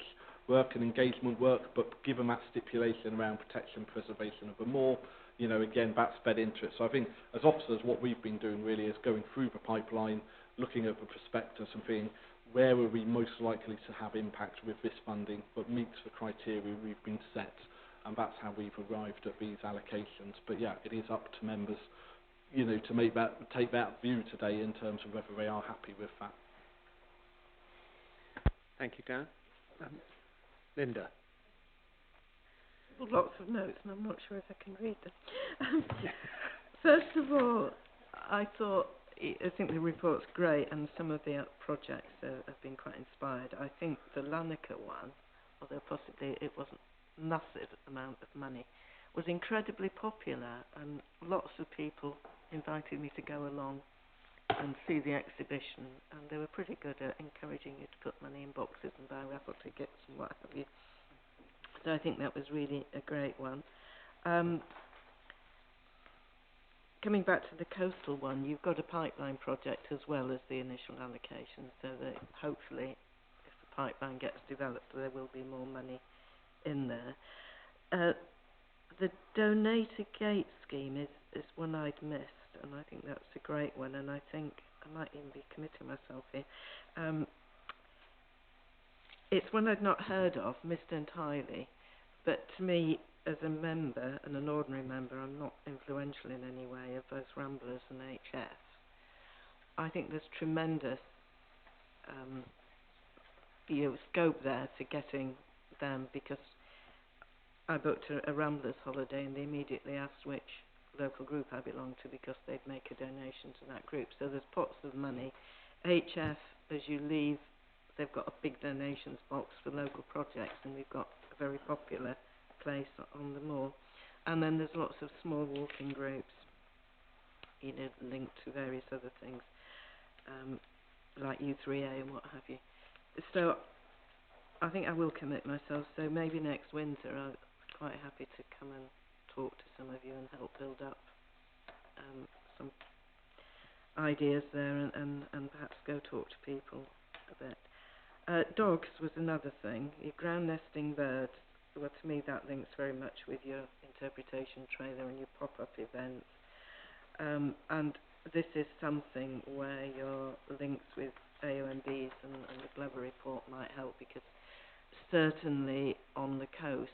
work and engagement work, but given that stipulation around protection, preservation of the moor, you know, again, that's fed into it. So I think as officers, what we've been doing really is going through the pipeline, looking at the prospectus and thinking, where are we most likely to have impact with this funding that meets the criteria we've been set, and that's how we've arrived at these allocations. But yeah, it is up to members, you know, to take that view today in terms of whether they are happy with that. Thank you, Dan. Linda. Lots of notes, and I'm not sure if I can read them. First of all, I think the report's great, and some of the projects have been quite inspired. I think the Lanarkshire one, although possibly it wasn't massive amount of money, was incredibly popular, and lots of people invited me to go along and see the exhibition, and they were pretty good at encouraging you to put money in boxes and buy raffle tickets and what have you. So I think that was really a great one. Coming back to the coastal one, you've got a pipeline project as well as the initial allocation, so that hopefully if the pipeline gets developed there will be more money in there. The donated gate scheme is one I'd missed, and I think that's a great one, and I think I might even be committing myself here. It's one I'd not heard of, missed entirely, but to me, as a member and an ordinary member, I'm not influential in any way of both Ramblers and HF. I think there's tremendous scope there for getting them, because I booked a Ramblers holiday and they immediately asked which local group I belong to because they'd make a donation to that group. So there's pots of money. HF, as you leave, they've got a big donations box for local projects, and we've got a very popular place on the moor. And then there's lots of small walking groups, you know, linked to various other things, like U3A and what have you. So I think I will commit myself. So maybe next winter I'm quite happy to come and talk to some of you and help build up some ideas there, and perhaps go talk to people a bit. Dogs was another thing. Your ground nesting birds, well, to me that links very much with your interpretation trailer and your pop-up events. And this is something where your links with AOMBs and the Glover report might help, because certainly on the coast,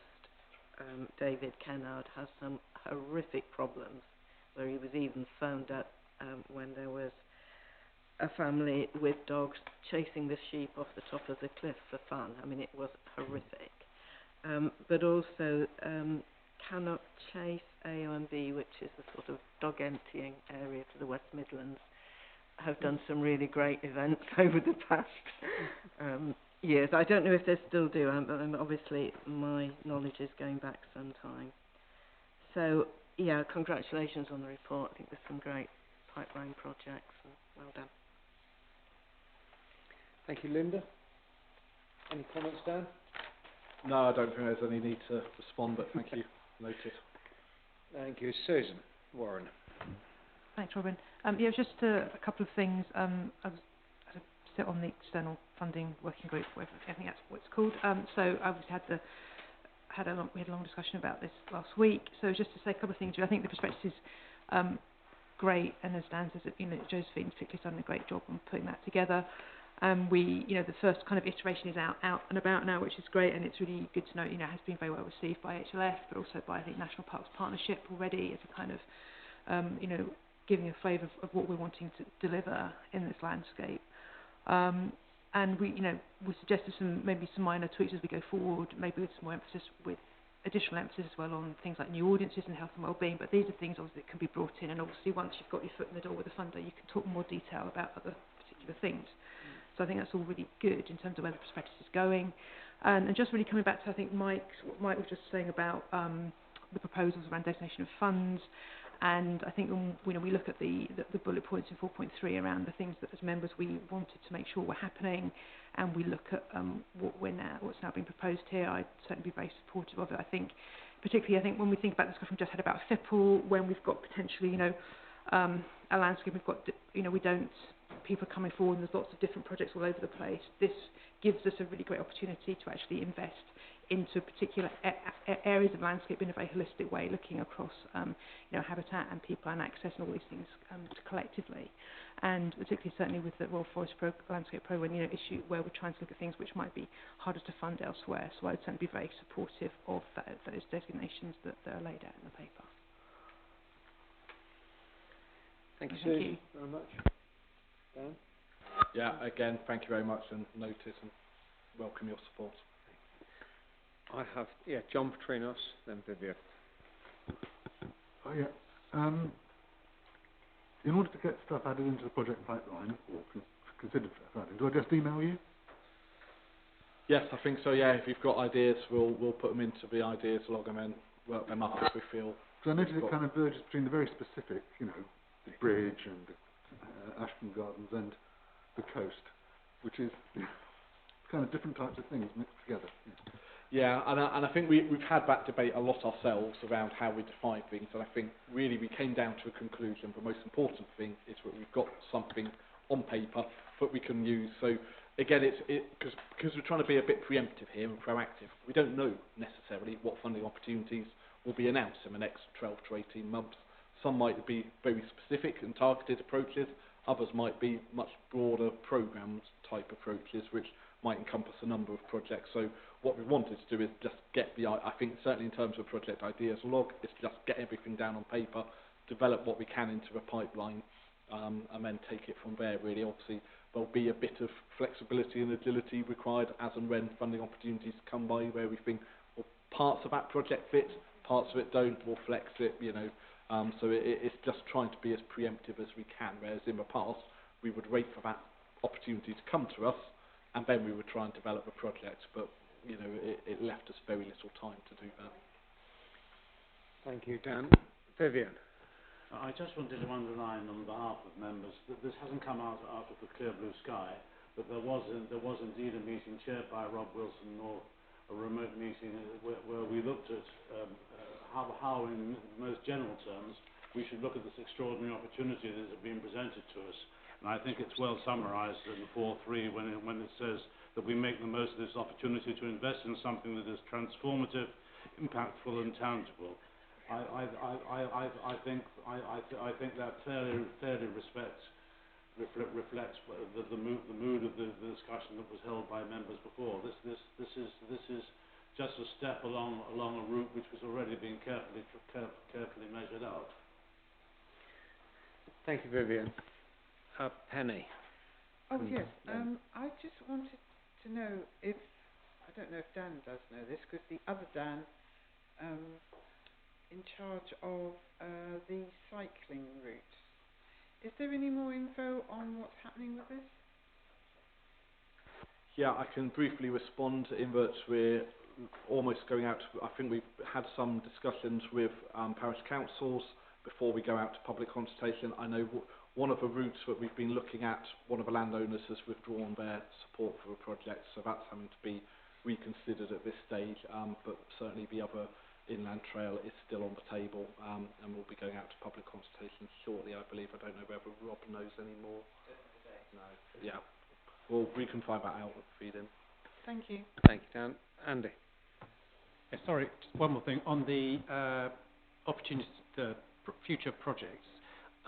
David Kennard has some horrific problems, where he was even phoned up when there was a family with dogs chasing the sheep off the top of the cliff for fun. I mean, it was horrific. But also Cannot Chase AOMB, which is a sort of dog emptying area for the West Midlands, have done some really great events over the past years. I don't know if they still do, but obviously my knowledge is going back some time. So, yeah, congratulations on the report. I think there's some great pipeline projects, and well done. Thank you, Linda. Any comments, Dan? No, I don't think there's any need to respond, but thank you. Noted. Thank you. Susan Warren. Thanks, Robin. Yeah, just a couple of things. I sit on the external funding working group, whatever, I think that's what it's called. So I obviously we had a long discussion about this last week. So just to say a couple of things, I think the prospectus is great, and as Dan says, Josephine particularly done a great job on putting that together. The first kind of iteration is out and about now, which is great, and it's really good to know, it has been very well received by HLF, but also by, I think, National Parks Partnership already as a kind of, giving a flavour of what we're wanting to deliver in this landscape. And we suggested maybe some minor tweaks as we go forward, maybe with some more emphasis, with additional emphasis as well on things like new audiences and health and wellbeing. But these are things obviously that can be brought in, and obviously once you've got your foot in the door with the funder, you can talk in more detail about other particular things. So I think that's all really good in terms of where the prospectus is going. And just really coming back to, I think, what Mike was just saying about the proposals around designation of funds. And I think when we look at the bullet points in 4.3 around the things that as members we wanted to make sure were happening, and we look at what's now being proposed here, I'd certainly be very supportive of it. I think, particularly, when we think about the discussion we just had about FIPL, when we've got potentially, a landscape, we've got, people are coming forward and there's lots of different projects all over the place. This gives us a really great opportunity to actually invest into particular areas of landscape in a very holistic way, looking across habitat and people and access and all these things collectively. And particularly certainly with the Royal Forest Landscape Programme, issue where we're trying to look at things which might be harder to fund elsewhere. So I'd certainly be very supportive of those designations that are laid out in the paper. Thank you, Thank you very much. Dan? Yeah, again, thank you very much, and notice and welcome your support. I have, John Petrinos, then Vivian. Oh, yeah. In order to get stuff added into the project pipeline, or considered for adding, do I just email you? Yes, I think so, yeah. If you've got ideas, we'll put them into the ideas, log them in, work them up if we feel. So I noticed it kind of verges between the very specific, the bridge and the Ashton Gardens and the coast, which is kind of different types of things mixed together. Yeah, and I think we've had that debate a lot ourselves around how we define things, and I think really we came down to a conclusion. The most important thing is that we've got something on paper that we can use. So again, because we're trying to be a bit preemptive here and proactive. We don't know necessarily what funding opportunities will be announced in the next 12 to 18 months. Some might be very specific and targeted approaches. Others might be much broader programs type approaches, which might encompass a number of projects. So what we wanted to do is just get I think certainly in terms of project ideas log, is just get everything down on paper, develop what we can into a pipeline, and then take it from there really. Obviously there'll be a bit of flexibility and agility required as and when funding opportunities come by, where we think, well, parts of that project fit, parts of it don't, we'll flex it, so it's just trying to be as preemptive as we can, whereas in the past we would wait for that opportunity to come to us and then we would try and develop a project, but it left us very little time to do that. Thank you, Dan. Vivian? I just wanted to underline on behalf of members that this hasn't come out of the clear blue sky, but there was indeed a meeting chaired by Rob Wilson, or a remote meeting where we looked at how in most general terms we should look at this extraordinary opportunity that has been presented to us. And I think it's well summarised in 4.3 when it says that we make the most of this opportunity to invest in something that is transformative, impactful and tangible. I think that fairly reflects the mood of the discussion that was held by members before. This is just a step along a route which was already being carefully measured out. Thank you, Vivian. Penny. Oh yes. I just wanted to know if, I don't know if Dan does know this, because the other Dan in charge of the cycling route. Is there any more info on what's happening with this? Yeah, I can briefly respond in that we're almost going out. I think we've had some discussions with parish councils before we go out to public consultation. I know one of the routes that we've been looking at, one of the landowners has withdrawn their support for a project, so that's having to be reconsidered at this stage, but certainly the other inland trail is still on the table, and we'll be going out to public consultation shortly, I believe. I don't know whether Rob knows any more. No. Yeah. Well, we can find that out and feed in. Thank you. Thank you, Dan. Andy? Yeah, sorry, just one more thing. On the opportunities, the future projects,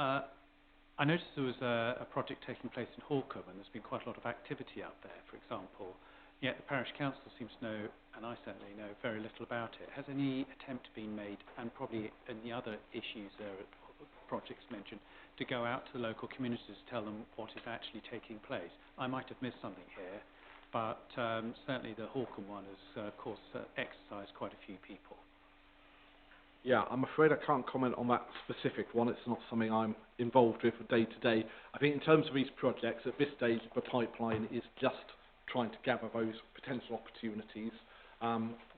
I noticed there was a project taking place in Holcombe, and there's been quite a lot of activity out there, for example. Yet the parish council seems to know, and I certainly know, very little about it. Has any attempt been made, and probably any other issues there, projects mentioned, to go out to the local communities to tell them what is actually taking place? I might have missed something here, but certainly the Holcombe one has, of course, exercised quite a few people. Yeah, I'm afraid I can't comment on that specific one. It's not something I'm involved with day to day. I think in terms of these projects, at this stage, the pipeline is just trying to gather those potential opportunities.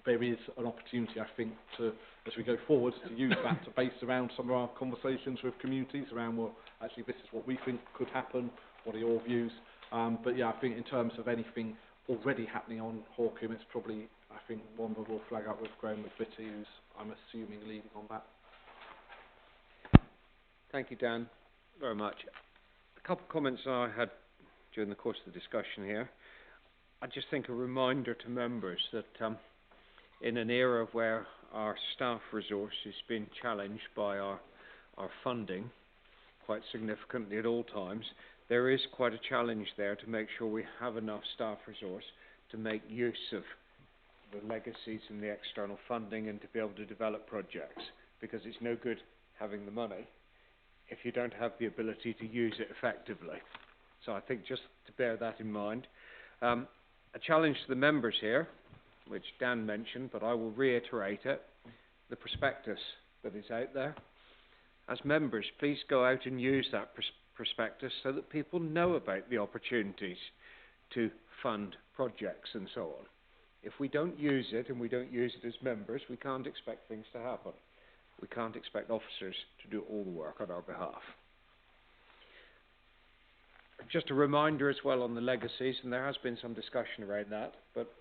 There is an opportunity, I think, to, as we go forward, to use that to base around some of our conversations with communities around, well, actually, this is what we think could happen. What are your views? But yeah, I think in terms of anything already happening on Holcombe, it's probably, I think, one that we'll flag up with Graham McVitie, who's, I'm assuming, leading on that. Thank you, Dan, very much. A couple of comments I had during the course of the discussion here. I just think a reminder to members that in an era where our staff resource has been challenged by our funding quite significantly at all times, there is quite a challenge there to make sure we have enough staff resource to make use of the legacies and the external funding and to be able to develop projects, because it's no good having the money if you don't have the ability to use it effectively. So I think just to bear that in mind. A challenge to the members here, which Dan mentioned, but I will reiterate it, the prospectus that is out there. As members, please go out and use that prospectus so that people know about the opportunities to fund projects and so on. If we don't use it, and we don't use it as members, we can't expect things to happen. We can't expect officers to do all the work on our behalf. Just a reminder as well on the legacies, and there has been some discussion around that, but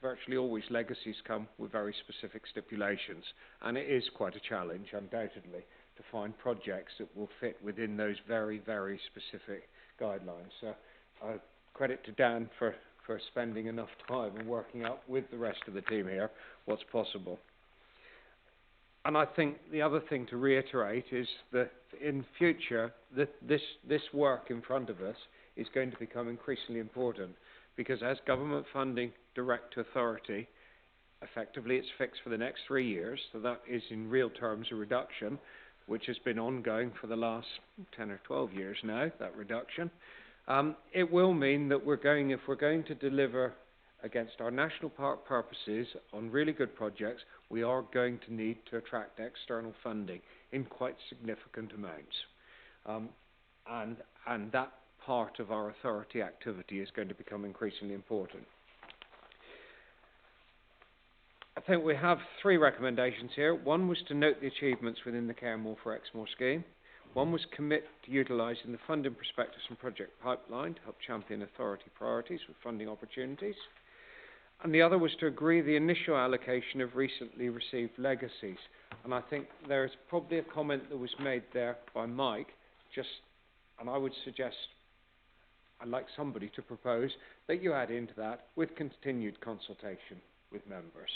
virtually always legacies come with very specific stipulations, and it is quite a challenge, undoubtedly, to find projects that will fit within those very, very specific guidelines. So credit to Dan for spending enough time and working out with the rest of the team here what's possible. And I think the other thing to reiterate is that in future, this work in front of us is going to become increasingly important, because as government funding direct to authority, effectively it's fixed for the next 3 years, so that is in real terms a reduction, which has been ongoing for the last 10 or 12 years now, that reduction. It will mean that if we're going to deliver against our national park purposes on really good projects, we are going to need to attract external funding in quite significant amounts. And that part of our authority activity is going to become increasingly important. I think we have 3 recommendations here. One was to note the achievements within the Care More for Exmoor scheme. One was commit to utilising the funding prospectus and project pipeline to help champion authority priorities with funding opportunities. And the other was to agree the initial allocation of recently received legacies. And I think there's probably a comment that was made there by Mike, and I would suggest, I'd like somebody to propose that you add into that with continued consultation with members.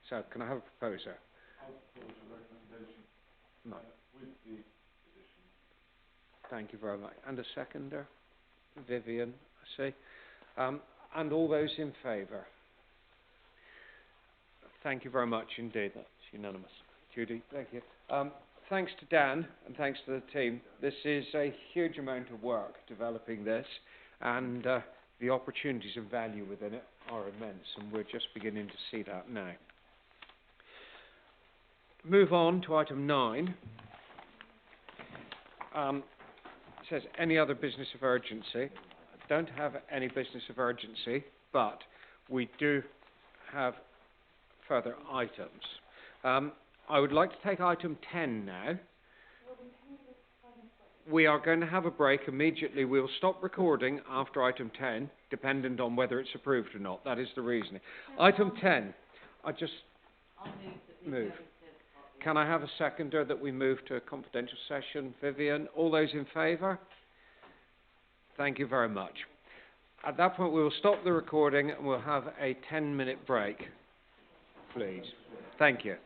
So, can I have a proposer? I'll propose a recommendation No. With the addition. Thank you very much. And a seconder? Vivian, I see. And all those in favour? Thank you very much indeed. That's unanimous. Judy, thank you. Thanks to Dan and thanks to the team. This is a huge amount of work developing this, and the opportunities and value within it are immense, and we're just beginning to see that now. Move on to item 9. It says any other business of urgency. I don't have any business of urgency, but we do have further items. I would like to take item 10 now. We are going to have a break immediately. We'll stop recording after item 10, dependent on whether it's approved or not. That is the reasoning. Item 10, I'll move. Can I have a seconder that we move to a confidential session? Vivian, all those in favour? Thank you very much. At that point, we will stop the recording and we'll have a 10-minute break, please. Thank you.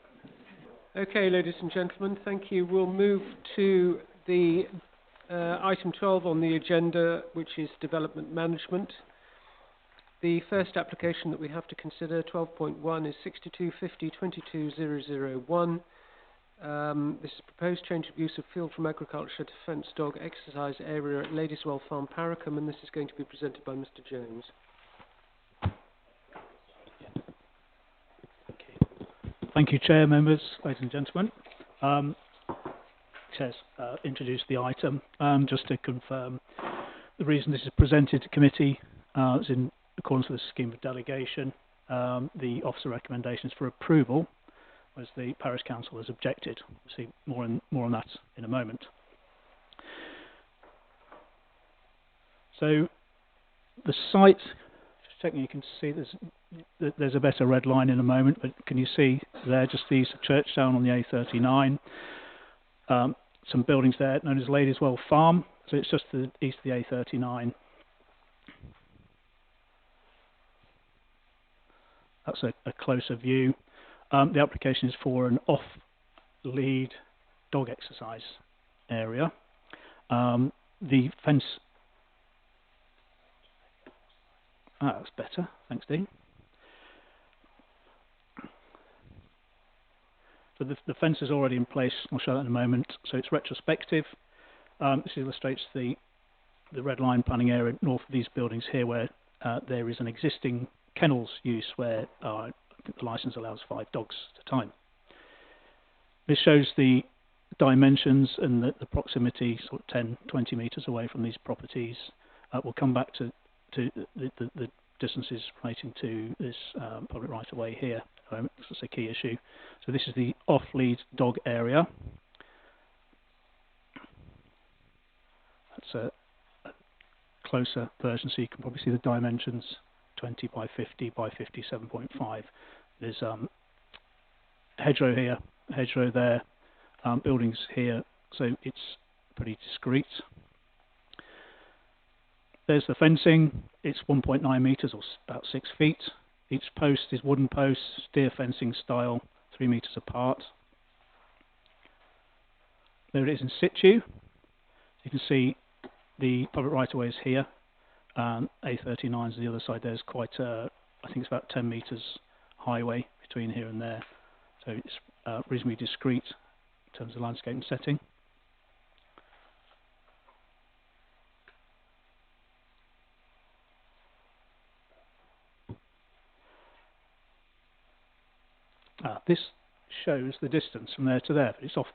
Okay, ladies and gentlemen, thank you. We'll move to the item 12 on the agenda, which is development management. The first application that we have to consider, 12.1, is 6250-22001. This is proposed change of use of field from agriculture to fenced dog exercise area at Ladyswell Farm, Parakum, and this is going to be presented by Mr. Jones. Thank you, Chair, members, ladies and gentlemen. Chair's introduced the item. Just to confirm, the reason this is presented to committee is in accordance with the scheme of delegation. The officer recommendations for approval, as the parish council has objected. We'll see more on that in a moment. So the site, just checking you can see there's a better red line in a moment, but can you see there just the east of Churchtown on the A39? Some buildings there known as Ladyswell Farm, so it's just to the east of the A39. That's a closer view. The application is for an off-lead dog exercise area. The fence... that's better. Thanks, Dean. So the fence is already in place. I'll show that in a moment. So it's retrospective. This illustrates the red line planning area north of these buildings here, where there is an existing kennels use where I think the licence allows 5 dogs at a time. This shows the dimensions and the proximity, sort of 10, 20 metres away from these properties. We'll come back to the distances relating to this public right-of-way here. That's a key issue. So this is the off-lead dog area. That's a closer version, so you can probably see the dimensions, 20 by 50 by 57.5. There's hedgerow here, hedgerow there, buildings here, so it's pretty discreet. There's the fencing. It's 1.9 metres or about 6 feet. Each post is wooden posts, steer fencing style, 3 metres apart. There it is in situ. You can see the public right-of-way is here. A39 is the other side. There's quite I think it's about 10 metres highway between here and there. So it's reasonably discreet in terms of landscape and setting. This shows the distance from there to there, but it's off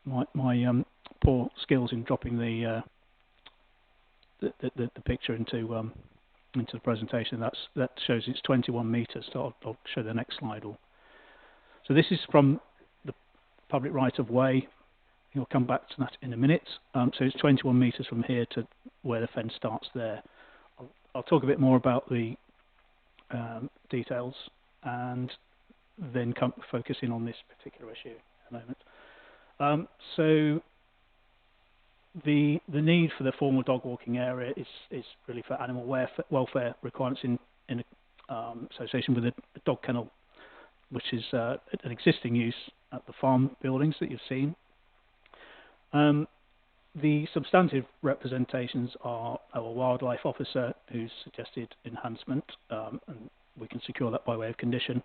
my poor skills in dropping the picture into the presentation. That shows it's 21 metres. So I'll show the next slide. So this is from the public right of way. You'll come back to that in a minute. So it's 21 metres from here to where the fence starts there. I'll talk a bit more about the details and then focus in on this particular issue in a moment. So the need for the formal dog walking area is really for animal welfare requirements in association with a dog kennel, which is an existing use at the farm buildings that you've seen. The substantive representations are our wildlife officer, who's suggested enhancement, and we can secure that by way of condition.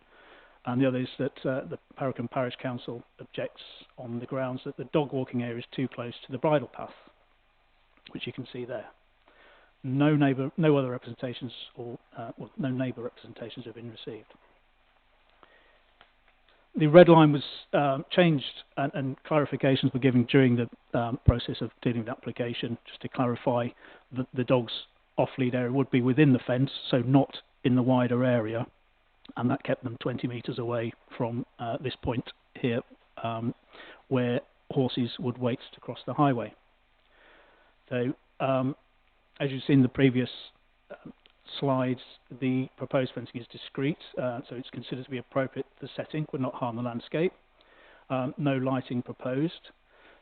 And the other is that the Parakum Parish Council objects on the grounds that the dog walking area is too close to the bridle path, which you can see there. No other representations no neighbour representations have been received. The red line was changed and clarifications were given during the process of dealing with the application, just to clarify that the dog's off-lead area would be within the fence, so not in the wider area. And that kept them 20 metres away from this point here, where horses would wait to cross the highway. So, as you've seen in the previous slides, the proposed fencing is discreet, so it's considered to be appropriate for the setting, would not harm the landscape. No lighting proposed.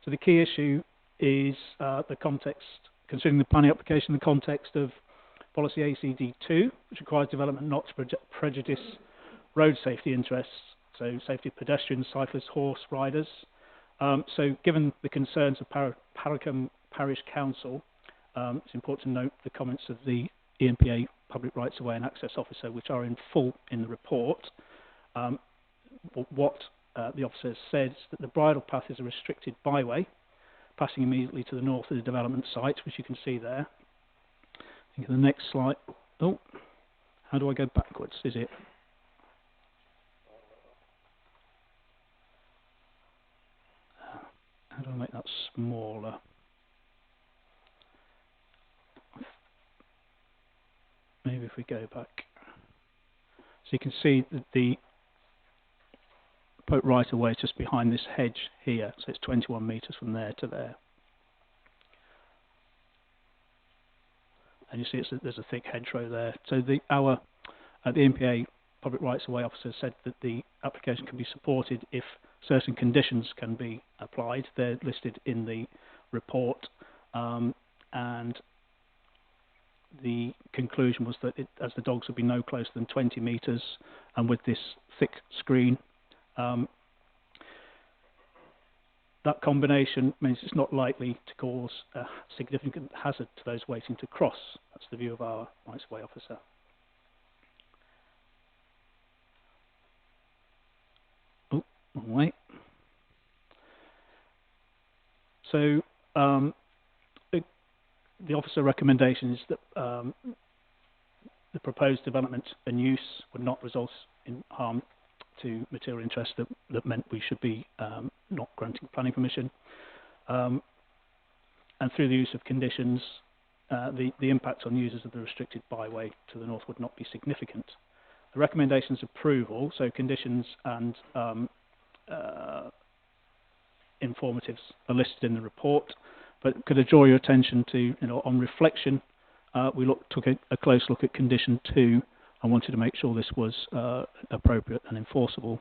So the key issue is the context, considering the planning application, the context of Policy ACD2, which requires development not to prejudice road safety interests, so safety of pedestrians, cyclists, horse riders. So given the concerns of Paracombe Parish Council, it's important to note the comments of the ENPA Public Rights of Way and Access Officer, which are in full in the report. What the officer says is that the bridle path is a restricted byway, passing immediately to the north of the development site, which you can see there. I think in the next slide. Oh, how do I go backwards? Is it? How do I make that smaller? Maybe if we go back. So you can see that the boat right away is just behind this hedge here, so it's 21 metres from there to there. And you see there's a thick hedgerow there. So the NPA Public Rights of Way officer said that the application can be supported if certain conditions can be applied. They're listed in the report, and the conclusion was that as the dogs would be no closer than 20 metres, and with this thick screen, that combination means it's not likely to cause a significant hazard to those waiting to cross. That's the view of our Rights of Way officer. Oh, wrong way. So the officer recommendation is that the proposed development and use would not result in harm to material interest that meant we should be not granting planning permission. And through the use of conditions, the impact on users of the restricted byway to the north would not be significant. The recommendations approval, so conditions and informatives are listed in the report, but could I draw your attention to, on reflection, we took a close look at condition 2. I wanted to make sure this was appropriate and enforceable.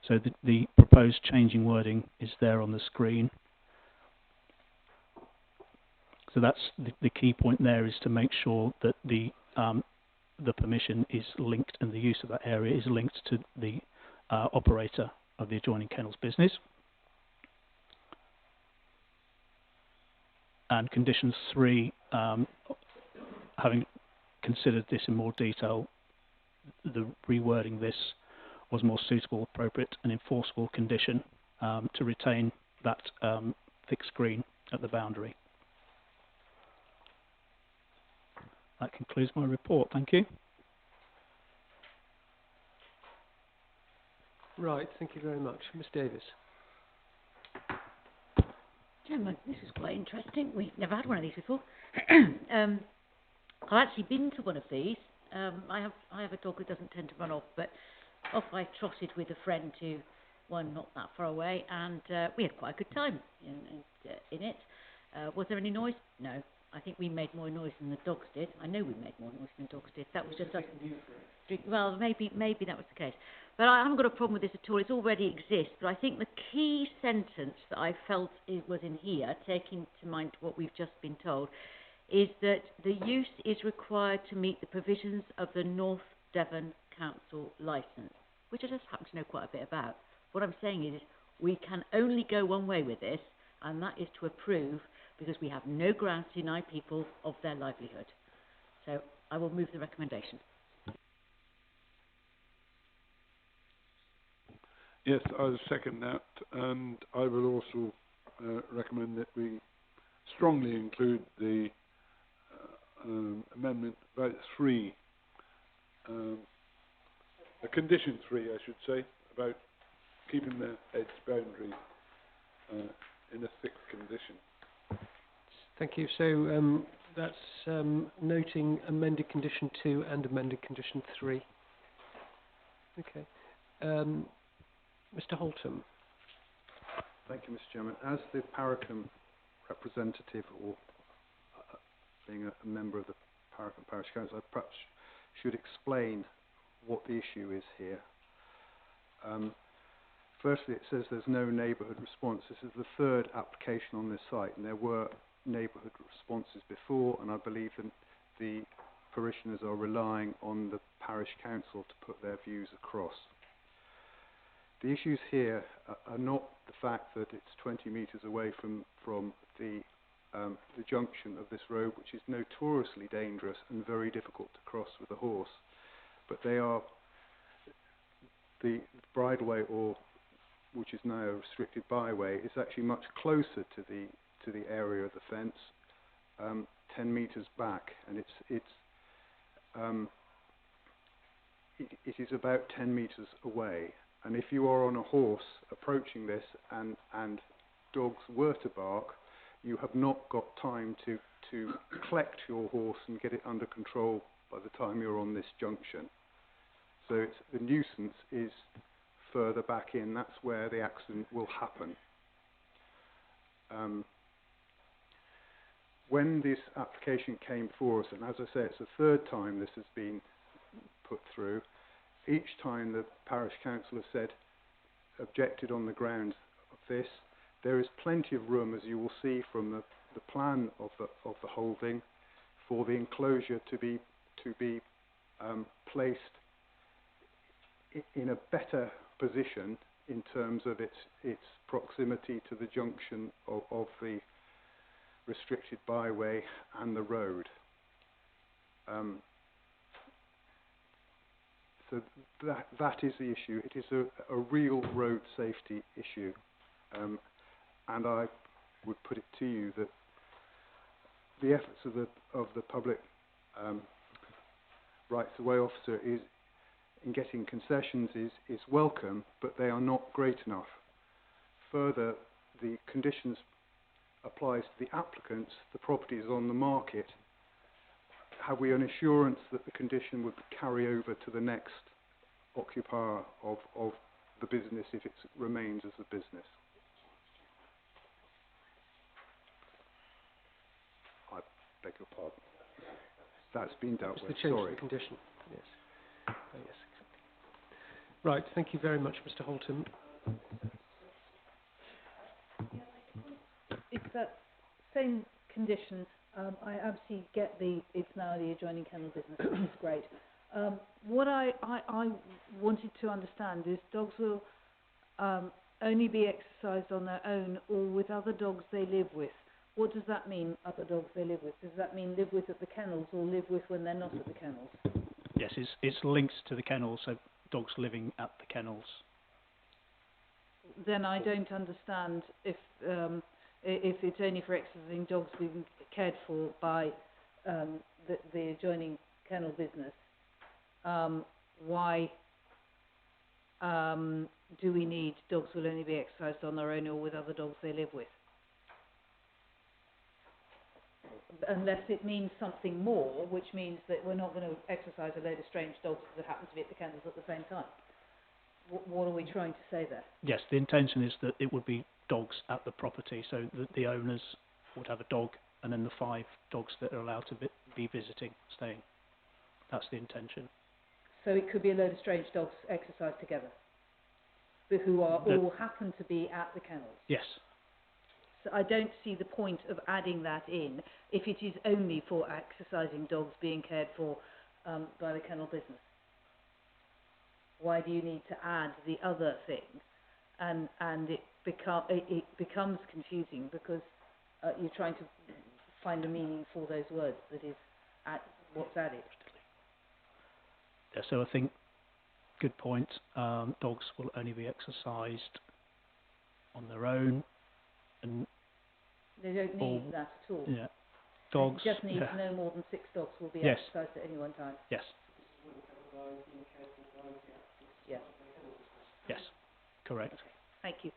So the proposed changing wording is there on the screen. So that's the key point there, is to make sure that the permission is linked and the use of that area is linked to the operator of the adjoining kennels business. And condition 3, having considered this in more detail, the rewording this was more suitable, appropriate and enforceable condition to retain that thick screen at the boundary. That concludes my report. Thank you. Right, thank you very much. Ms Davis. Chairman, this is quite interesting. We've never had one of these before. I've actually been to one of these. I have a dog who doesn't tend to run off, but off I trotted with a friend to one not that far away, and we had quite a good time in it. Was there any noise? No. I think we made more noise than the dogs did. I know we made more noise than the dogs did. That was just us. Well, maybe that was the case. But I haven't got a problem with this at all. It already exists. But I think the key sentence that I felt was in here, taking to mind what we've just been told, is that the use is required to meet the provisions of the North Devon Council licence, which I just happen to know quite a bit about. What I'm saying is we can only go one way with this, and that is to approve, because we have no grounds to deny people of their livelihood. So I will move the recommendation. Yes, I will second that, and I will also recommend that we strongly include the amendment about 3, condition 3, I should say, about keeping the edge boundary in a thick condition. Thank you. So that's noting amended condition 2 and amended condition 3. Okay. Mr. Holtham. Thank you, Mr. Chairman. As the Paracombe representative, or being a member of the Paracombe Parish Council, I perhaps should explain what the issue is here. Firstly, it says there's no neighbourhood response. This is the 3rd application on this site, and there were neighbourhood responses before, and I believe that the parishioners are relying on the parish council to put their views across. The issues here are not the fact that it's 20 metres away from the junction of this road, which is notoriously dangerous and very difficult to cross with a horse, but they are the bridleway, or which is now a restricted byway, is actually much closer to the area of the fence, 10 metres back, and it is about 10 metres away. And if you are on a horse approaching this and dogs were to bark, you have not got time to collect your horse and get it under control by the time you're on this junction. So the nuisance is further back in. That's where the accident will happen. When this application came for us, and as I say, it's the third time this has been put through, each time the parish council has said, objected on the grounds of this. There is plenty of room, as you will see from the plan of the holding, for the enclosure to be placed in a better position in terms of its proximity to the junction of the restricted byway and the road. So that is the issue. It is a real road safety issue, and I would put it to you that the efforts of the public rights of way officer in getting concessions is welcome, but they are not great enough. Further, the conditions applies to the applicants. The property is on the market. Have we an assurance that the condition would carry over to the next occupier of the business if it remains as a business? I beg your pardon. That's been dealt with. The change Sorry. of the condition. Yes. Oh, yes. Right. Thank you very much, Mr. Holton. It's that same condition. I absolutely get it's now the adjoining kennel business, which is great. What I wanted to understand is dogs will only be exercised on their own or with other dogs they live with. What does that mean, other dogs they live with? Does that mean live with at the kennels or live with when they're not at the kennels? Yes, it's linked to the kennels, so dogs living at the kennels. Then I don't understand if it's only for exercising dogs being cared for by the adjoining kennel business. Why do we need dogs will only be exercised on their own or with other dogs they live with? Unless it means something more, which means that we're not going to exercise a load of strange dogs that happen to be at the kennels at the same time. What are we trying to say there? Yes, the intention is that it would be dogs at the property, so the owners would have a dog, and then the 5 dogs that are allowed to be visiting, staying. That's the intention. So it could be a load of strange dogs exercised together, but who are all happen to be at the kennels. Yes. So I don't see the point of adding that in if it is only for exercising dogs being cared for by the kennel business. Why do you need to add the other thing? And it becomes confusing because you're trying to find a meaning for those words that is what's added. Yeah, so I think, good point, dogs will only be exercised on their own. And they don't need that at all. Yeah. Dogs. It just needs no more than 6 dogs will be Yes. exercised at any one time. Yes. Yes. Yes. Correct. Okay. Thank you.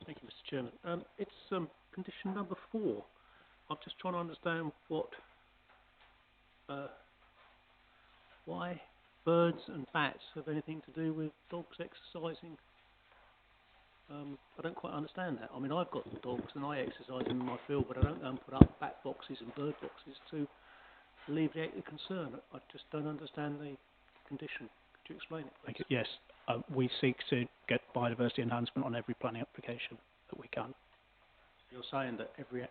Thank you, Mr. Chairman. It's condition number 4. I'm just trying to understand why birds and bats have anything to do with dogs exercising. I don't quite understand that. I mean, I've got dogs and I exercise them in my field, but I don't go and put up bat boxes and bird boxes to alleviate the concern. I just don't understand the condition. Could you explain it, please? Thank you. Yes, we seek to get biodiversity enhancement on every planning application that we can. You're saying that every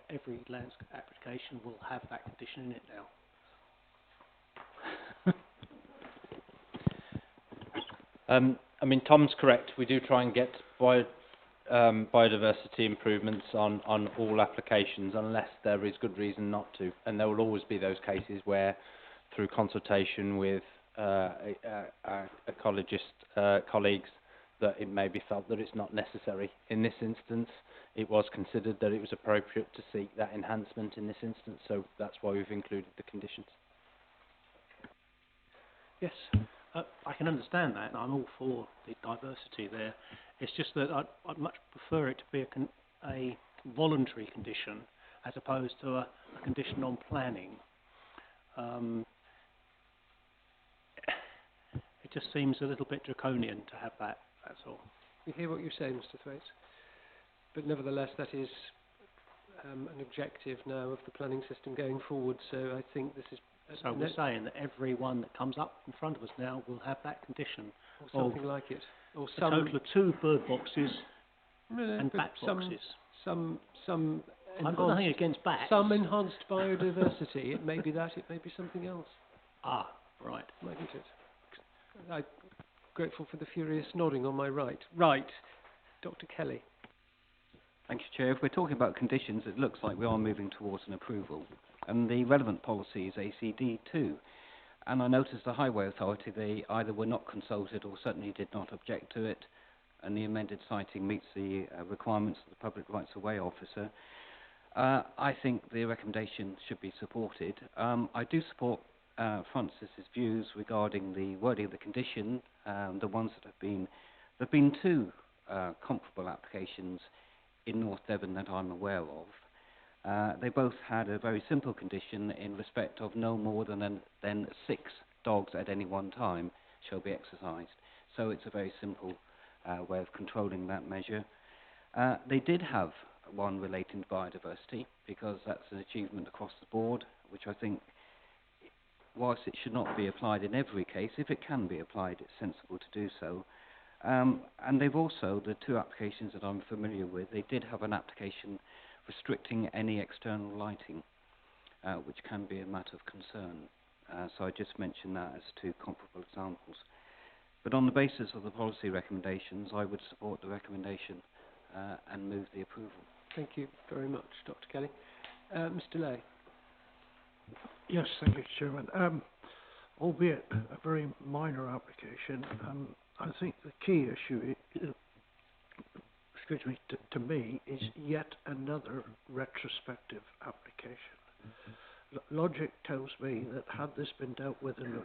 landscape application will have that condition in it now? I mean, Tom's correct. We do try and get biodiversity improvements on all applications unless there is good reason not to. And there will always be those cases where, through consultation with ecologist colleagues, that it may be felt that it's not necessary. In this instance, it was considered that it was appropriate to seek that enhancement in this instance, so that's why we've included the conditions. Yes, I can understand that, and I'm all for the diversity there. It's just that I'd much prefer it to be a voluntary condition as opposed to a condition on planning. It just seems a little bit draconian to have that, that's all. We hear what you say, Mr. Thwaites, but nevertheless that is an objective now of the planning system going forward, so I think this is... So we're saying that every one that comes up in front of us now will have that condition. Or something like it. Or a total of 2 bird boxes and bat some, boxes. Some I've got nothing against bats. Some enhanced biodiversity. It may be that, it may be something else. Ah, right. Mightn't it? I'm grateful for the furious nodding on my right. Right. Dr. Kelly. Thank you, Chair. If we're talking about conditions, it looks like we are moving towards an approval. And the relevant policy is ACD2. And I noticed the Highway Authority, they either were not consulted or certainly did not object to it. And the amended citing meets the requirements of the Public Rights of Way officer. I think the recommendation should be supported. I do support Francis's views regarding the wording of the condition, the ones that have been... There have been 2 comparable applications in North Devon that I'm aware of. They both had a very simple condition in respect of no more than 6 dogs at any one time shall be exercised. So it's a very simple way of controlling that measure. They did have one relating to biodiversity, because that's an achievement across the board, which I think, whilst it should not be applied in every case, if it can be applied, it's sensible to do so. And they've also, the 2 applications that I'm familiar with, they did have an application restricting any external lighting, which can be a matter of concern. So I just mentioned that as 2 comparable examples. But on the basis of the policy recommendations, I would support the recommendation and move the approval. Thank you very much, Dr. Kelly. Mr. Lay. Yes, thank you, Chairman. Albeit a very minor application, I think the key issue, to me, is yet another retrospective application. Logic tells me that had this been dealt with in a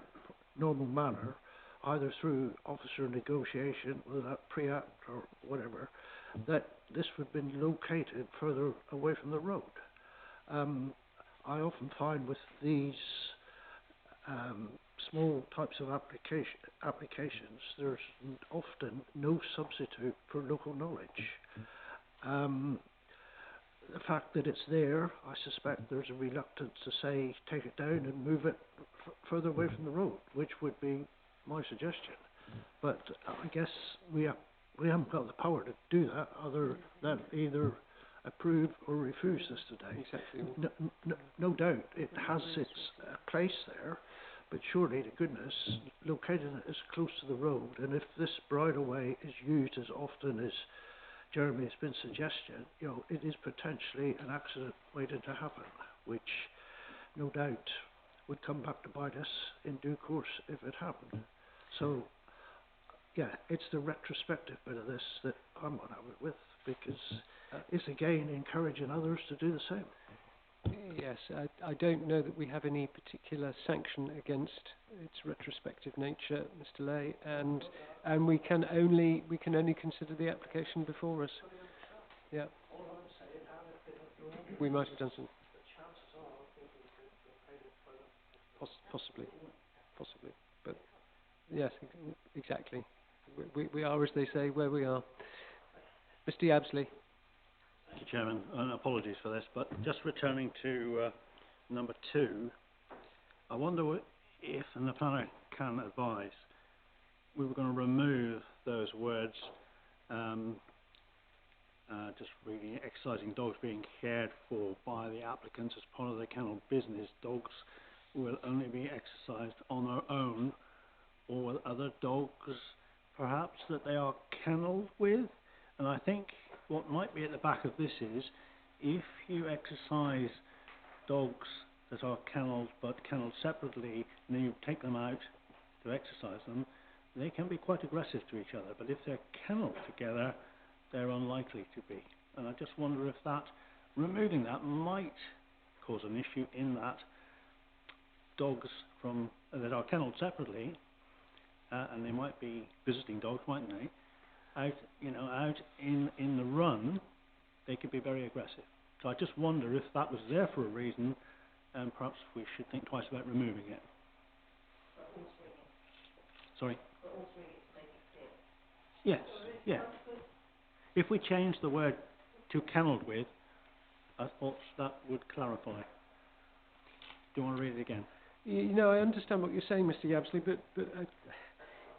normal manner, either through officer negotiation, without pre-act or whatever, that this would have been located further away from the road. I often find with these small types of applications, there's often no substitute for local knowledge. The fact that it's there, I suspect there's a reluctance to say take it down and move it further away from the road, which would be my suggestion. But I guess we haven't got the power to do that other than either approve or refuse this today. Exactly. No doubt it has its place there, but surely to goodness, locating it as close to the road, and if this bridleway is used as often as Jeremy has been suggesting, it is potentially an accident waiting to happen, which no doubt would come back to bite us in due course if it happened. So, yeah, it's the retrospective bit of this that I'm not happy with, because it's again encouraging others to do the same. Yes, I don't know that we have any particular sanction against its retrospective nature, Mr. Lay, and we can only consider the application before us. Yeah. We might have done some. Possibly, but yes, exactly. We are, as they say, where we are. Mr. Yabsley. Thank you, Chairman, and apologies for this, but just returning to number 2, I wonder if, and the planner can advise, we were going to remove those words, just reading, exercising dogs being cared for by the applicants as part of their kennel business. Dogs will only be exercised on their own or with other dogs perhaps, that they are kennelled with. And I think what might be at the back of this is, if you exercise dogs that are kennelled but kennelled separately, and then you take them out to exercise them, they can be quite aggressive to each other. But if they're kennelled together, they're unlikely to be. And I just wonder if that, removing that might cause an issue in that dogs from that are kennelled separately, and they might be visiting dogs, mightn't they? Out in the run, they could be very aggressive. So I just wonder if that was there for a reason, and perhaps we should think twice about removing it. Sorry? Yes, yeah. If we change the word to kennelled with, I thought that would clarify. Do you want to read it again? I understand what you're saying, Mr. Yabsley, but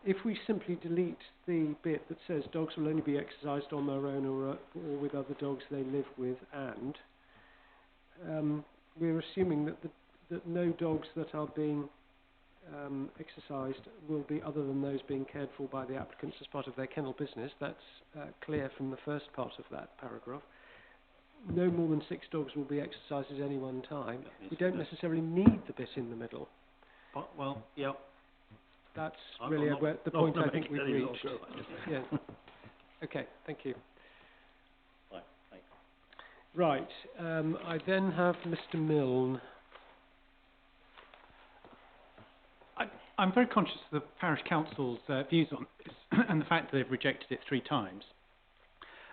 if we simply delete the bit that says dogs will only be exercised on their own or with other dogs they live with, and we're assuming that no dogs that are being exercised will be other than those being cared for by the applicants as part of their kennel business. That's clear from the first part of that paragraph. No more than 6 dogs will be exercised at any one time. We don't necessarily need the bit in the middle. Well, yeah. That's really the point I think we've reached. Yeah. Okay, thank you. Right, I then have Mr. Milne. I'm very conscious of the parish council's views on this and the fact that they've rejected it 3 times.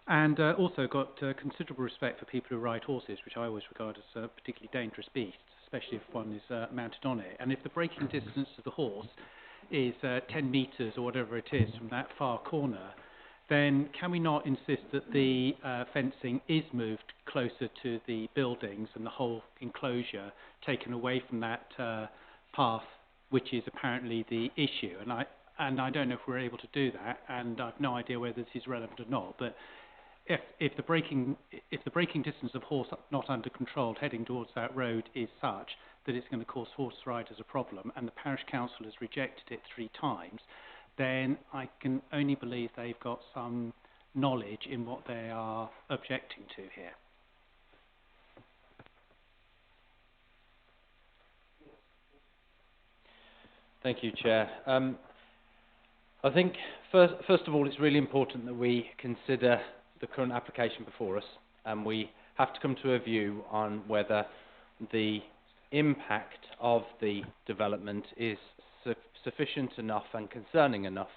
And also got considerable respect for people who ride horses, which I always regard as a particularly dangerous beast, especially if one is mounted on it. And if the braking distance of the horse is 10 metres or whatever it is from that far corner, then can we not insist that the fencing is moved closer to the buildings and the whole enclosure taken away from that path, which is apparently the issue? And I don't know if we're able to do that, and I've no idea whether this is relevant or not, but if the braking distance of horse not under control heading towards that road is such that it's going to cause horse riders a problem, and the parish council has rejected it 3 times, then I can only believe they've got some knowledge in what they are objecting to here. Thank you, Chair. I think, first of all, it's really important that we consider the current application before us, and we have to come to a view on whether the impact of the development is sufficient enough and concerning enough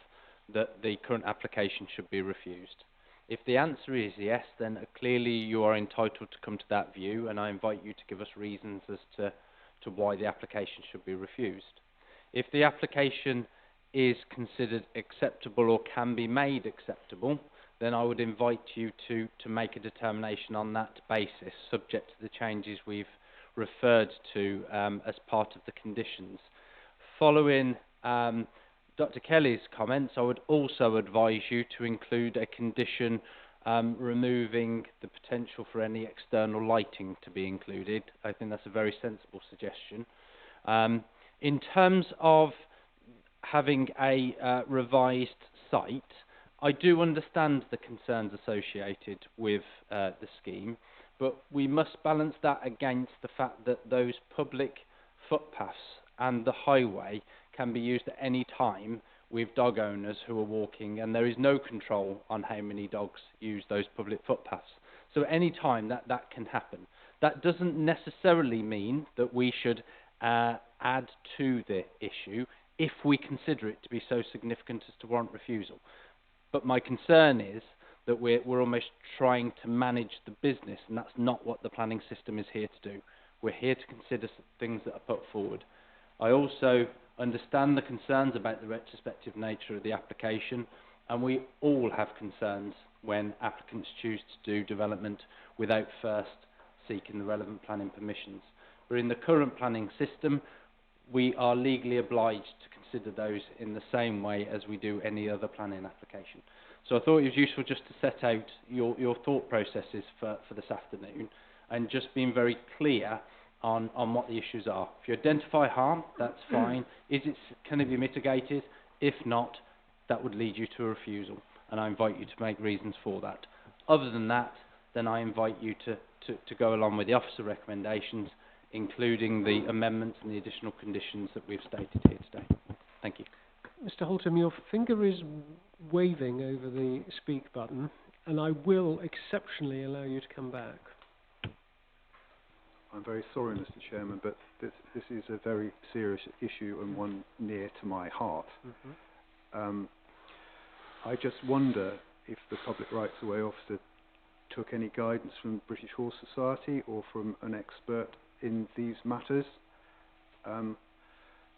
that the current application should be refused. If the answer is yes, then clearly you are entitled to come to that view, and I invite you to give us reasons as to why the application should be refused. If the application is considered acceptable or can be made acceptable, then I would invite you to make a determination on that basis, subject to the changes we've referred to as part of the conditions. Following Dr. Kelly's comments, I would also advise you to include a condition removing the potential for any external lighting to be included. I think that's a very sensible suggestion. In terms of having a revised site, I do understand the concerns associated with the scheme, but we must balance that against the fact that those public footpaths and the highway can be used at any time with dog owners who are walking, and there is no control on how many dogs use those public footpaths. So at any time that can happen. That doesn't necessarily mean that we should add to the issue if we consider it to be so significant as to warrant refusal. But my concern is that we're almost trying to manage the business, and that's not what the planning system is here to do. We're here to consider things that are put forward. I also understand the concerns about the retrospective nature of the application, and we all have concerns when applicants choose to do development without first seeking the relevant planning permissions. But in the current planning system, we are legally obliged to consider those in the same way as we do any other planning application. So I thought it was useful just to set out your thought processes for this afternoon, and just being very clear on what the issues are. If you identify harm, that's fine. Can it be mitigated? If not, that would lead you to a refusal, and I invite you to make reasons for that. Other than that, then I invite you to go along with the officer recommendations, including the amendments and the additional conditions that we've stated here today. Thank you. Mr. Holtam, your finger is waving over the speak button, and I will exceptionally allow you to come back. I'm very sorry, Mr. Chairman, but this is a very serious issue and one near to my heart. I just wonder if the Public Rights Away officer took any guidance from British Horse Society or from an expert in these matters.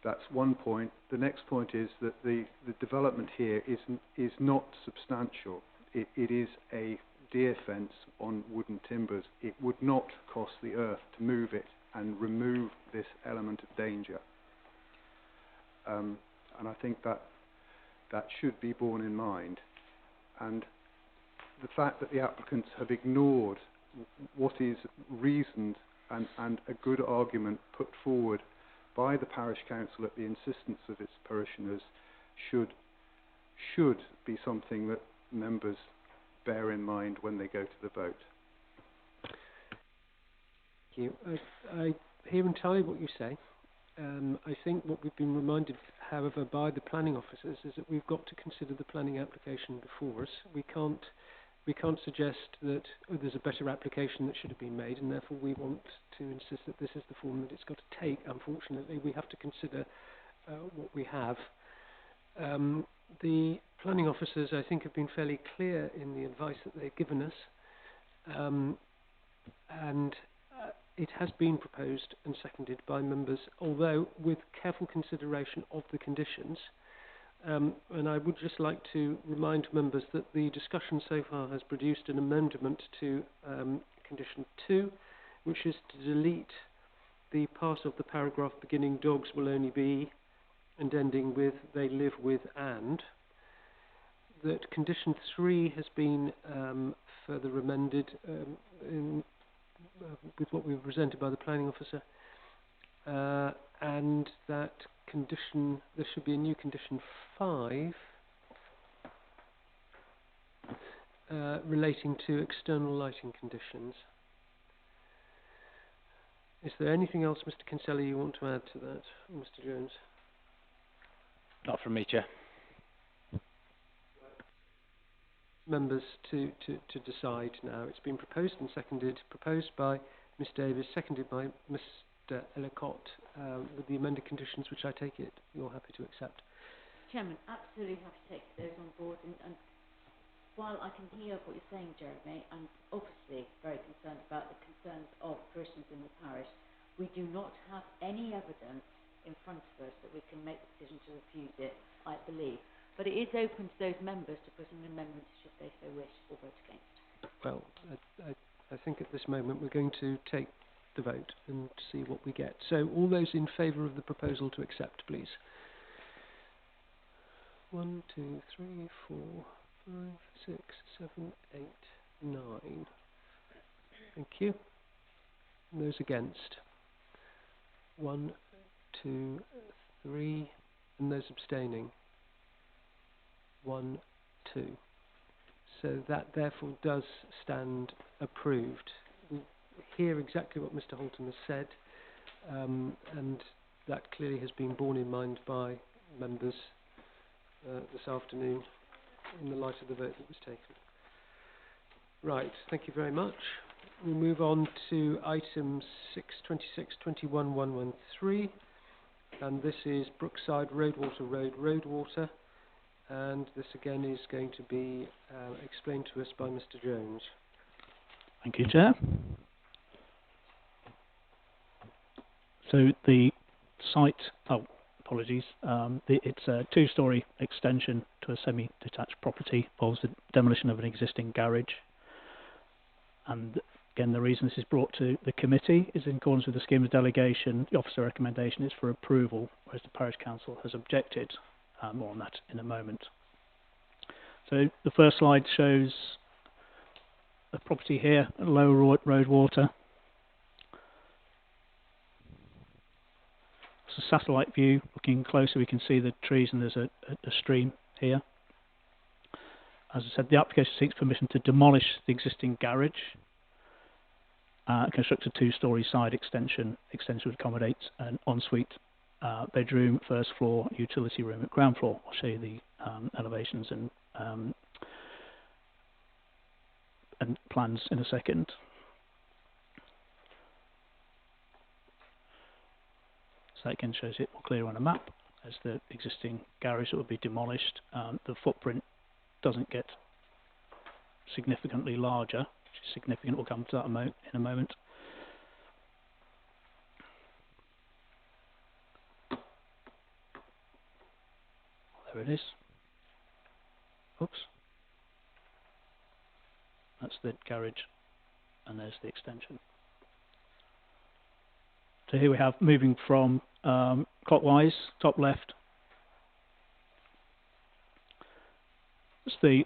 That's one point. The next point is that the development here is not substantial. It is a deer fence on wooden timbers. It would not cost the earth to move it and remove this element of danger. And I think that should be borne in mind. And the fact that the applicants have ignored what is reasoned and a good argument put forward by the parish council at the insistence of its parishioners should be something that members bear in mind when they go to the vote. Thank you. I hear entirely what you say. I think what we've been reminded, however, by the planning officers is that we've got to consider the planning application before us. We can't suggest that there's a better application that should have been made, and therefore we want to insist that this is the form that it's got to take. Unfortunately, we have to consider what we have. The planning officers, I think, have been fairly clear in the advice that they've given us, and it has been proposed and seconded by members, although with careful consideration of the conditions. And I would just like to remind members that the discussion so far has produced an amendment to condition 2, which is to delete the part of the paragraph beginning dogs will only be and ending with they live with and. That condition 3 has been further amended with what we were presented by the planning officer, and that condition, there should be a new condition 5 relating to external lighting conditions. Is there anything else, Mr. Kinsella, you want to add to that, Mr. Jones? Not from me, Chair. Members to decide now. It's been proposed and seconded. Proposed by Ms Davis, seconded by Mr Ellicott, with the amended conditions, which I take it you're happy to accept. Chairman, absolutely have to take those on board, and while I can hear what you're saying, Jeremy, I'm obviously very concerned about the concerns of parishioners in the parish. We do not have any evidence in front of us that we can make the decision to refuse it, I believe. But it is open to those members to put an amendment should they so wish or vote against. Well, I think at this moment we're going to take the vote and see what we get. So all those in favour of the proposal to accept, please. 1, 2, 3, 4, 5, 6, 7, 8, 9. Thank you. And those against. 1, 2, 3, and those abstaining. 1, 2. So that therefore does stand approved. We hear exactly what Mr Holtam has said, and that clearly has been borne in mind by members this afternoon in the light of the vote that was taken. Right, thank you very much. We'll move on to item 626-21-113, and this is Brookside Roadwater Road Roadwater, and this again is going to be explained to us by Mr Jones. Thank you, Chair. So the site, apologies, it's a two-storey extension to a semi-detached property, involves the demolition of an existing garage. And again, the reason this is brought to the committee is in accordance with the scheme of delegation. The officer recommendation is for approval, whereas the parish council has objected. More on that in a moment. So the first slide shows a property here at Lower Roadwater. It's a satellite view. Looking closer, we can see the trees, and there's a stream here. as I said, the application seeks permission to demolish the existing garage, construct a 2-storey side extension. Extension would accommodate an ensuite bedroom, first floor, utility room at ground floor. I'll show you the elevations and plans in a second. So that again shows it more clear on a map as the existing garage that would be demolished. The footprint doesn't get significantly larger, which is significant. We'll come to that in a moment. There it is. Oops. That's the garage, and there's the extension. So here we have, moving from clockwise, top left. It's the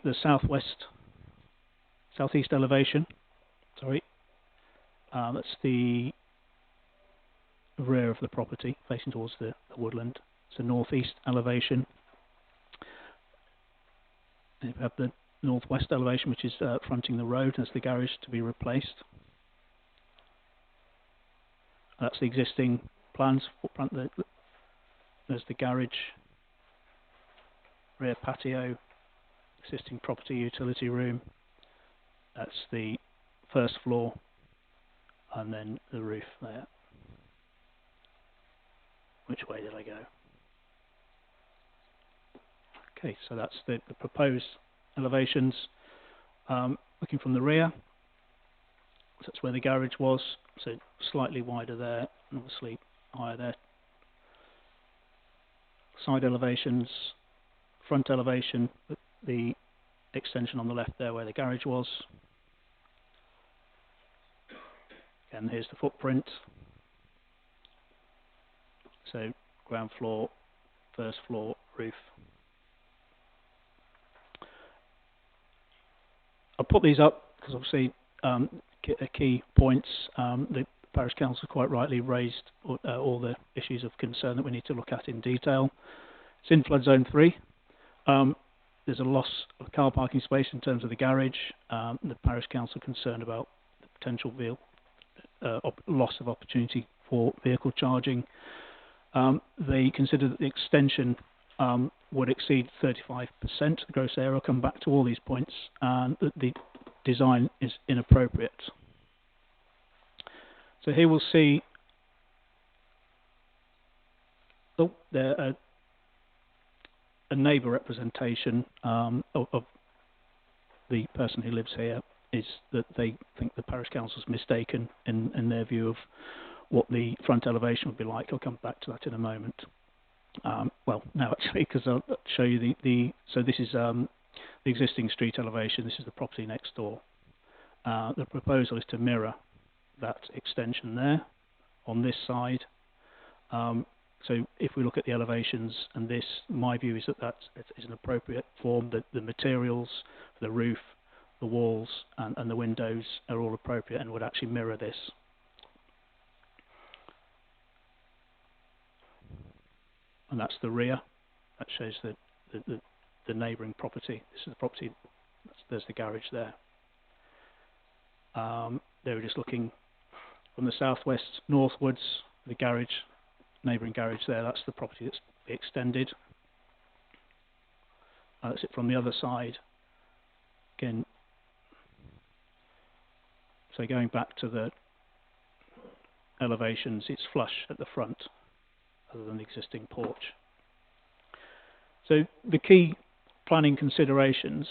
southeast elevation. Sorry, that's the rear of the property, facing towards the woodland. It's the northeast elevation. And we have the northwest elevation, which is fronting the road. That's the garage to be replaced. That's the existing plans. There's the garage, rear patio, existing property utility room. That's the first floor, and then the roof there. Which way did I go? Okay, so that's the proposed elevations. Looking from the rear, so that's where the garage was, so slightly wider there, and obviously higher there. Side elevations, front elevation, the extension on the left there where the garage was. Again, here's the footprint. So ground floor, first floor, roof. I'll put these up because obviously key points. The Parish Council quite rightly raised all the issues of concern that we need to look at in detail. It's in flood zone 3. There's a loss of car parking space in terms of the garage. The Parish Council concerned about the potential loss of opportunity for vehicle charging. They consider that the extension would exceed 35% of the gross area. I'll come back to all these points, and that the design is inappropriate. So here we'll see a neighbour representation of the person who lives here, is that they think the Parish Council's mistaken in their view of what the front elevation would be like. I'll come back to that in a moment. Well, now actually, because I'll show you so this is the existing street elevation. This is the property next door. The proposal is to mirror that extension there on this side. So if we look at the elevations and this, my view is that is an appropriate form. The materials, the roof, the walls and the windows are all appropriate and would actually mirror this. And that's the rear. That shows the neighbouring property. This is the property. There's the garage there. They were just looking from the southwest northwards. The garage, neighbouring garage there. That's the property that's extended. That's it from the other side. Again. So going back to the elevations, it's flush at the front, other than the existing porch. So the key planning considerations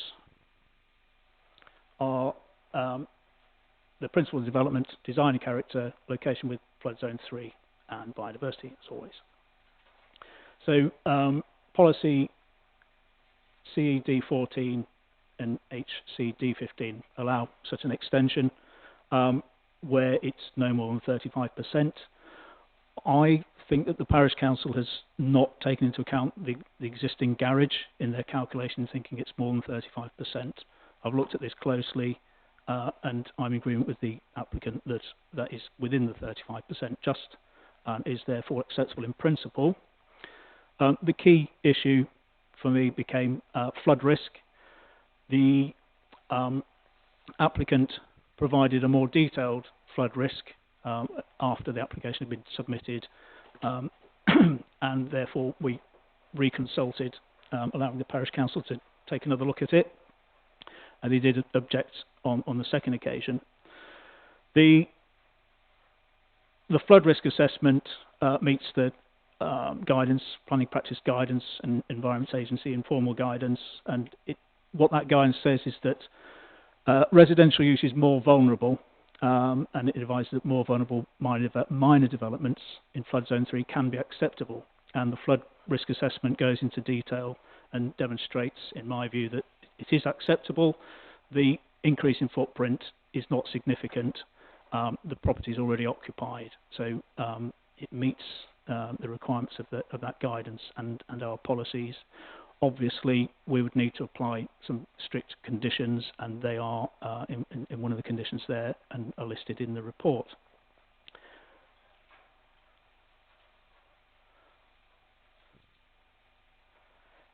are the principal development, design and character, location with flood zone 3, and biodiversity, as always. So policy CED 14 and HCD 15 allow such an extension where it's no more than 35%. I think that the Parish Council has not taken into account the existing garage in their calculation, thinking it's more than 35%. I've looked at this closely, and I'm in agreement with the applicant that that is within the 35% just, and is therefore acceptable in principle. The key issue for me became flood risk. The applicant provided a more detailed flood risk after the application had been submitted, and therefore we reconsulted, allowing the parish council to take another look at it, and they did object on the second occasion. The flood risk assessment meets the guidance, planning practice guidance, and Environment Agency informal guidance, and what that guidance says is that residential use is more vulnerable, and it advises that more vulnerable minor developments in flood zone 3 can be acceptable, and the flood risk assessment goes into detail and demonstrates, in my view, that it is acceptable. The increase in footprint is not significant. The property is already occupied, so it meets the requirements of that guidance and our policies. Obviously, we would need to apply some strict conditions, and they are in one of the conditions there and are listed in the report.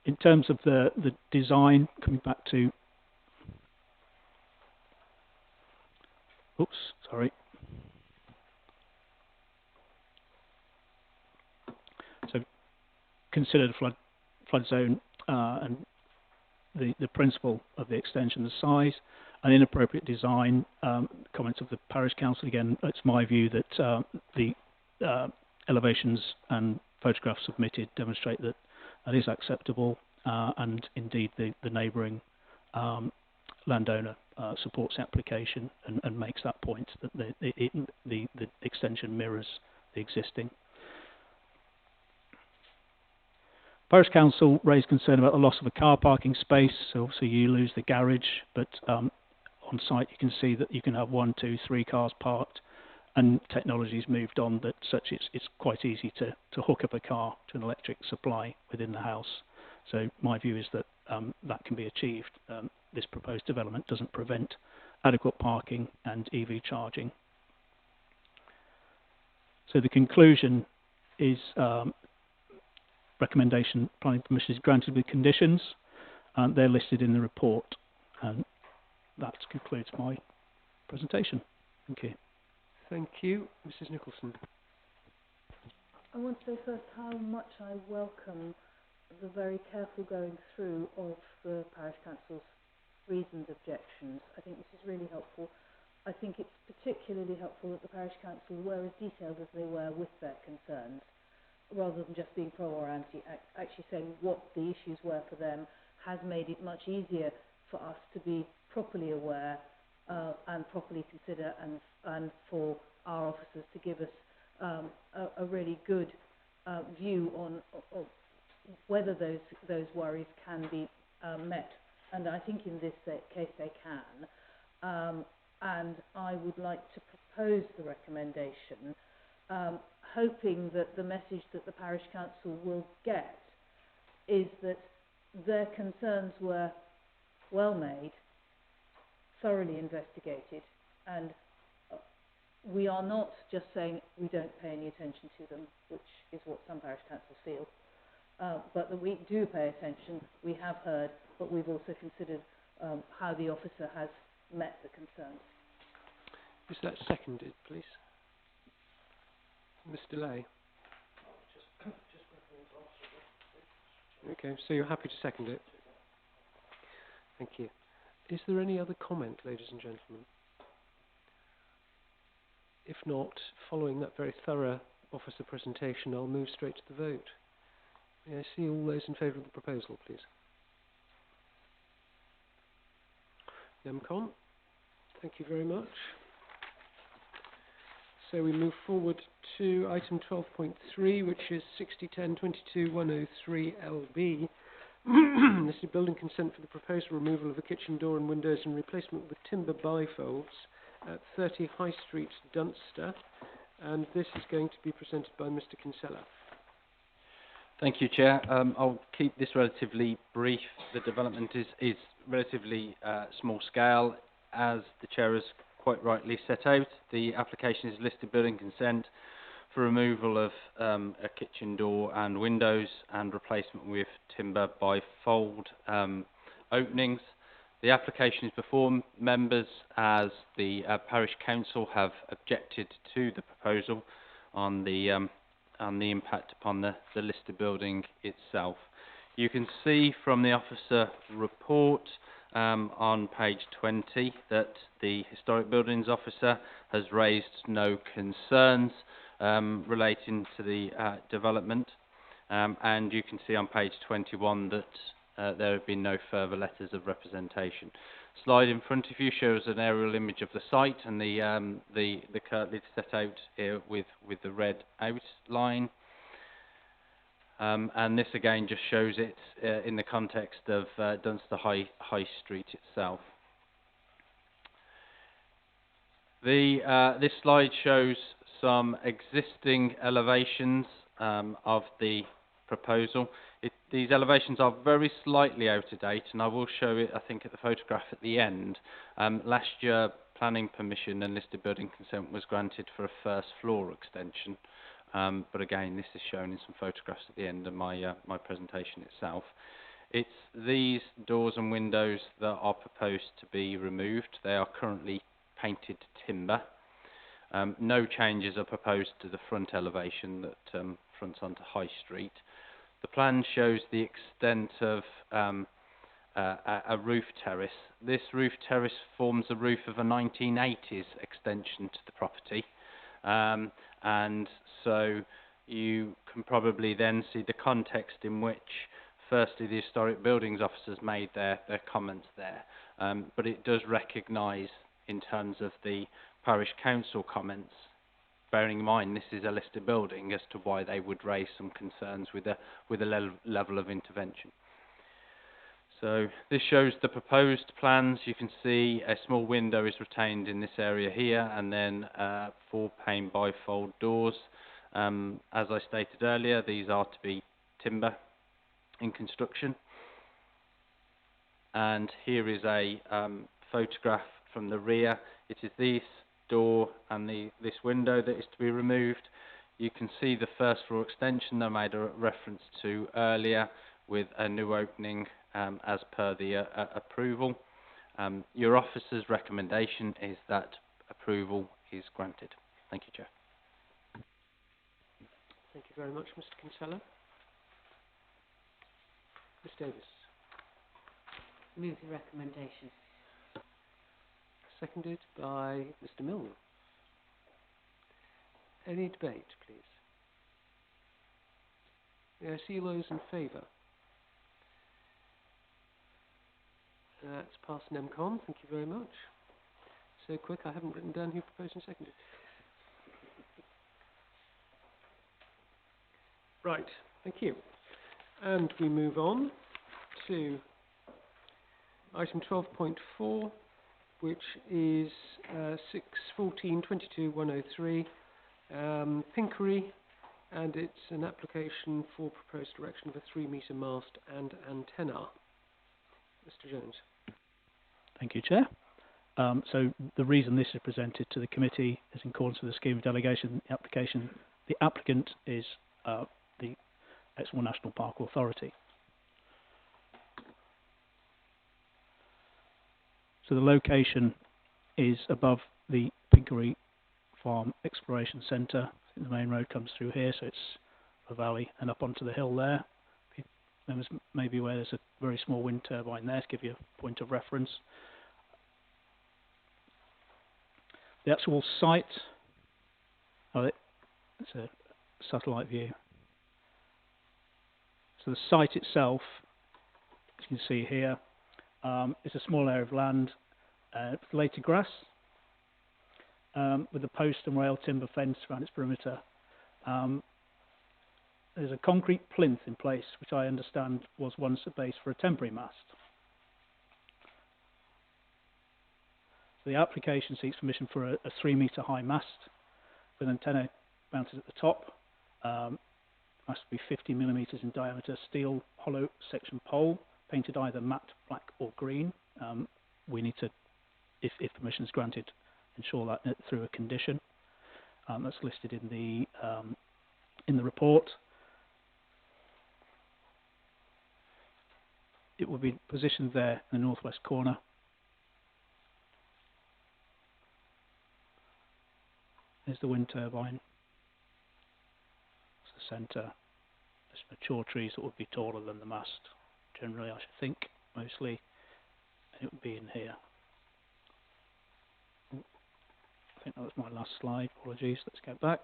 In terms of the design, coming back to, oops, sorry. So consider the flood zone and the principle of the extension, the size, and inappropriate design. Comments of the parish council. Again, it's my view that the elevations and photographs submitted demonstrate that that is acceptable, and indeed the neighbouring landowner supports the application and makes that point that the extension mirrors the existing. Parish Council raised concern about the loss of a car parking space, so obviously you lose the garage, but on site you can see that you can have 1, 2, 3 cars parked, and technology's moved on that such it's quite easy to hook up a car to an electric supply within the house. So my view is that that can be achieved. This proposed development doesn't prevent adequate parking and EV charging. So the conclusion is recommendation planning permission is granted with conditions, and they're listed in the report. And that concludes my presentation. Thank you. Thank you. Mrs. Nicholson. I want to say first how much I welcome the very careful going through of the Parish Council's reasoned objections. I think this is really helpful. I think it's particularly helpful that the Parish Council were as detailed as they were with their concerns, rather than just being pro or anti. Actually saying what the issues were for them has made it much easier for us to be properly aware and properly consider, and for our officers to give us a really good view on whether those worries can be met. And I think in this case they can. And I would like to propose the recommendation, hoping that the message that the Parish Council will get is that their concerns were well made, thoroughly investigated, and we are not just saying we don't pay any attention to them, which is what some parish councils feel, but that we do pay attention, we have heard, but we've also considered how the officer has met the concerns. Is that seconded, please? Mr. Lay? Okay, so you're happy to second it? Thank you. Is there any other comment, ladies and gentlemen? If not, following that very thorough officer presentation, I'll move straight to the vote. May I see all those in favour of the proposal, please? NEMCON, thank you very much. So we move forward to item 12.3, which is 6010-22-103 LB. This is building consent for the proposed removal of a kitchen door and windows and replacement with timber bifolds at 30 High Street, Dunster. And this is going to be presented by Mr. Kinsella. Thank you, Chair. I'll keep this relatively brief. The development is relatively small scale, as the Chair has quite rightly set out. The application is listed building consent for removal of a kitchen door and windows and replacement with timber bifold openings. The application is before members as the parish council have objected to the proposal on the impact upon the listed building itself. You can see from the officer report on page 20 that the Historic Buildings Officer has raised no concerns relating to the development, and you can see on page 21 that there have been no further letters of representation. Slide in front of you shows an aerial image of the site and the currently set out here with the red outline. And this again just shows it in the context of Dunster High Street itself. This slide shows some existing elevations of the proposal. These elevations are very slightly out of date, and I will show it, I think, at the photograph at the end. Last year, planning permission and listed building consent was granted for a first floor extension. But again, this is shown in some photographs at the end of my presentation itself. It's these doors and windows that are proposed to be removed. They are currently painted timber. No changes are proposed to the front elevation that fronts onto High Street. The plan shows the extent of a roof terrace. This roof terrace forms the roof of a 1980s extension to the property. And so you can probably then see the context in which firstly the Historic Buildings Officers made their comments there, but it does recognise in terms of the Parish Council comments, bearing in mind this is a listed building, as to why they would raise some concerns with a level of intervention. So this shows the proposed plans. You can see a small window is retained in this area here, and then 4 pane bifold doors. As I stated earlier, these are to be timber in construction. And here is a photograph from the rear. It is this door and this window that is to be removed. You can see the first floor extension I made a reference to earlier, with a new opening as per the approval. Your officer's recommendation is that approval is granted. Thank you, Chair. Thank you very much, Mr. Kinsella. Ms. Davis. Move the recommendation. Seconded by Mr. Milner. Any debate, please? May I see those in favour? That's passed an MCON. Thank you very much. So quick, I haven't written down who proposed and seconded. Right, thank you. And we move on to item 12.4, which is 6/14/22/103, Pinkery, and it's an application for proposed erection of a 3-metre mast and antenna. Mr. Jones. Thank you, Chair. So the reason this is presented to the committee is in accordance with the scheme of delegation application. The applicant is the Exmoor National Park Authority. So the location is above the Pinkery Farm Exploration Centre. The main road comes through here, so it's a valley and up onto the hill there. Members may be aware there's a very small wind turbine there to give you a point of reference. The actual site, it's a satellite view. So the site itself, as you can see here, is a small area of land, later grass, with a post and rail timber fence around its perimeter. There's a concrete plinth in place, which I understand was once a base for a temporary mast. So the application seeks permission for a 3-metre high mast with an antenna mounted at the top. Must be 50 millimetres in diameter, steel hollow section pole, painted either matte black or green. We need to, if permission is granted, ensure that through a condition. That's listed in the report. It will be positioned there in the northwest corner is the wind turbine. It's the centre. There's mature trees that would be taller than the mast, generally, I should think, mostly. And it would be in here. I think that was my last slide. Apologies. Let's get back.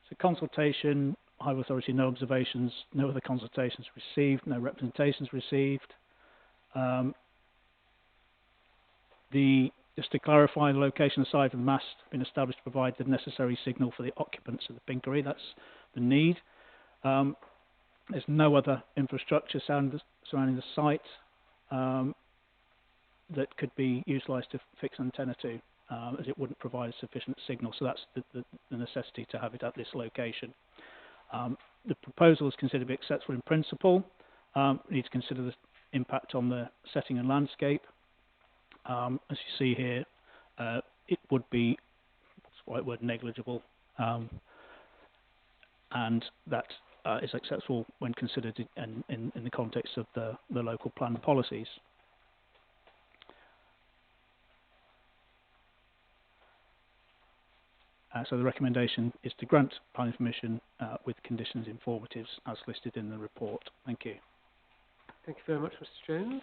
So consultation, Hive Authority, no observations, no other consultations received, no representations received. Just to clarify, the location aside from the mast has been established to provide the necessary signal for the occupants of the pinkery. That's the need. There's no other infrastructure surrounding the site that could be utilised to fix an antenna to, as it wouldn't provide a sufficient signal. So that's the necessity to have it at this location. The proposal is considered to be acceptable in principle. We need to consider the impact on the setting and landscape. As you see here, it would be, what's the right word, negligible, and that is acceptable when considered in the context of the local plan policies. So the recommendation is to grant planning permission with conditions informatives as listed in the report. Thank you. Thank you very much, Mr. Jones.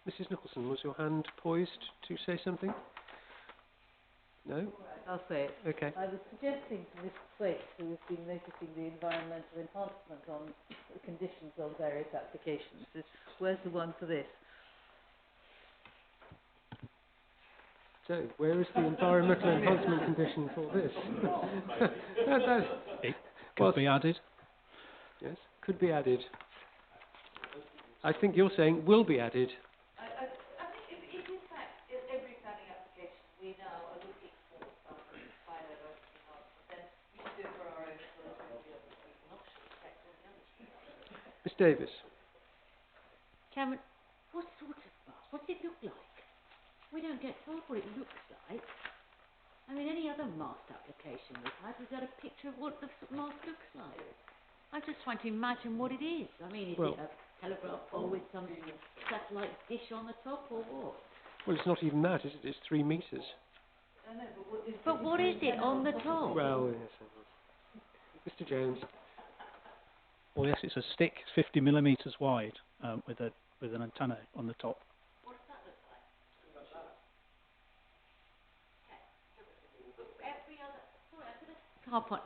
Mrs. Nicholson, was your hand poised to say something? No? I'll say it. Okay. I was suggesting to Mr. Thwaites, who has been noticing the environmental enhancement on the conditions on various applications, is where's the one for this? So, where is the environmental enhancement condition for this? It could be added. Yes, could be added. I think you're saying will be added. I think if in fact, in every planning application we now are looking for biodiversity enhancement, then we should do it for our own as well as all the others. We can obviously protect all the others. Ms. Davis. Chairman, what sort of mast? What does it look like? We don't get told what it looks like. I mean, any other mast application we've had, we've got a picture of what the mast looks like. I'm just trying to imagine what it is. I mean, is it a telegraph pole with some satellite dish on the top, or what? Well, it's not even that, is it? It's 3 metres. But what is it on the top? Well, yes. Mr. Jones. Well, yes, it's a stick, 50 millimetres wide, with an antenna on the top. What does that look like?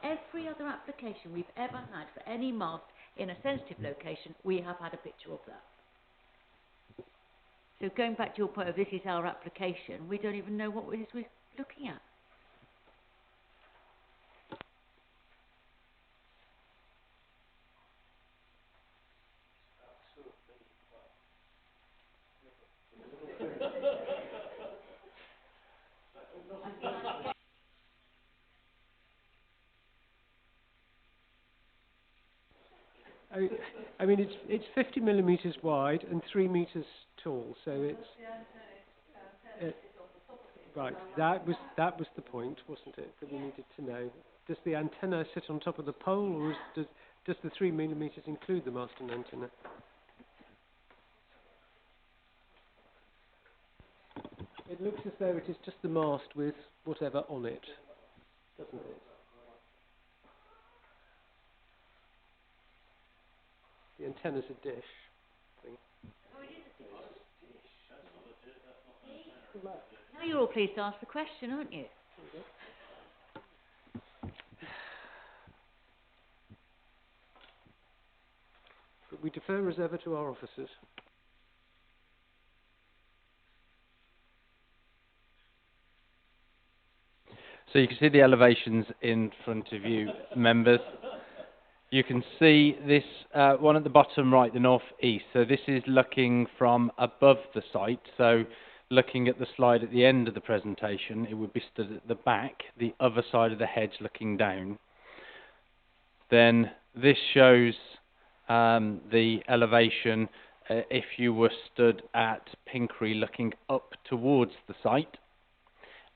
Every other application we've ever had for any mast in a sensitive location, we have had a picture of that. So going back to your point of this is our application, we don't even know what it is we're looking at. I mean, it's 50 millimetres wide and 3 metres tall, so it's right. That was the point, wasn't it? That we needed to know. Does the antenna sit on top of the pole, or does the 3 millimetres include the mast and antenna? It looks as though it is just the mast with whatever on it, doesn't it? The antenna's a dish thing. Now you're all pleased to ask the question, aren't you? But we defer as ever to our officers. So you can see the elevations in front of you, members. You can see this one at the bottom right, the north-east. So this is looking from above the site. So looking at the slide at the end of the presentation, it would be stood at the back, the other side of the hedge looking down. Then this shows the elevation if you were stood at Pinkery looking up towards the site.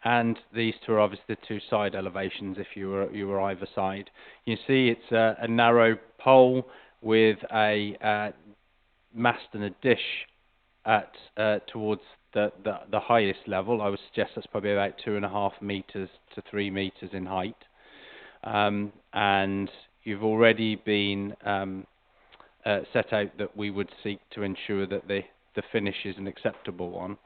And these two are obviously the two side elevations if you were either side. You see it's a narrow pole with a mast and a dish at towards the highest level. I would suggest that's probably about 2.5 metres to 3 metres in height. And you've already been set out that we would seek to ensure that the finish is an acceptable one.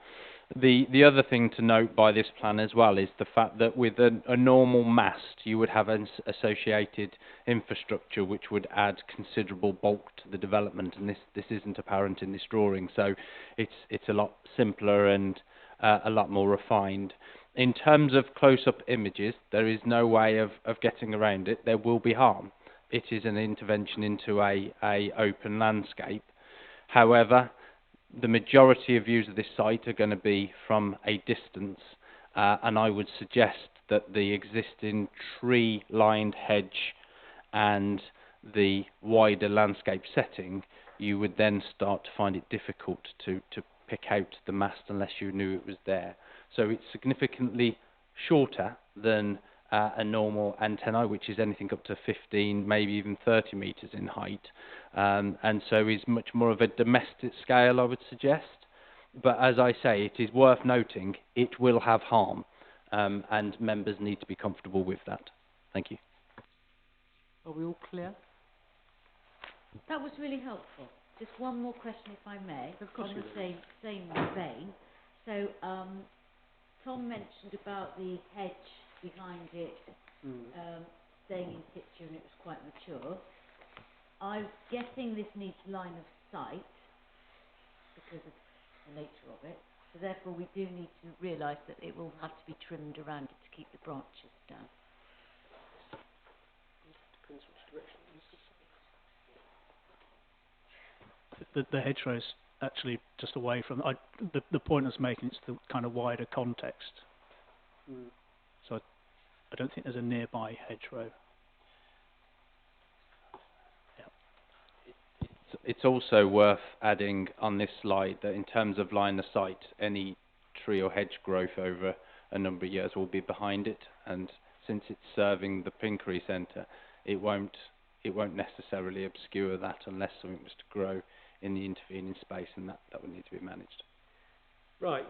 The other thing to note by this plan as well is the fact that with a normal mast you would have an associated infrastructure which would add considerable bulk to the development, and this isn't apparent in this drawing, so it's a lot simpler and a lot more refined. In terms of close-up images, there is no way of getting around it. There will be harm. It is an intervention into a open landscape. However, the majority of views of this site are going to be from a distance, and I would suggest that the existing tree-lined hedge and the wider landscape setting, you would then start to find it difficult to pick out the mast unless you knew it was there. So it's significantly shorter than a normal antenna, which is anything up to 15, maybe even 30 metres in height, and so is much more of a domestic scale, I would suggest. But as I say, it is worth noting it will have harm, and members need to be comfortable with that. Thank you. Are we all clear? That was really helpful. Just one more question, if I may, Of course on you the may. same vein. So, Tom mentioned about the hedge behind it staying in situ, and it was quite mature. I'm guessing this needs line of sight because of the nature of it. So therefore, we do need to realise that it will have to be trimmed around it to keep the branches down. Depends which direction it is. The hedgerow is actually just away from. The point I was making, it's the kind of wider context. So I don't think there's a nearby hedgerow. It's also worth adding on this slide that in terms of line of sight, any tree or hedge growth over a number of years will be behind it, and since it's serving the Pinkery Centre, it won't necessarily obscure that unless something was to grow in the intervening space, and that would need to be managed. Right.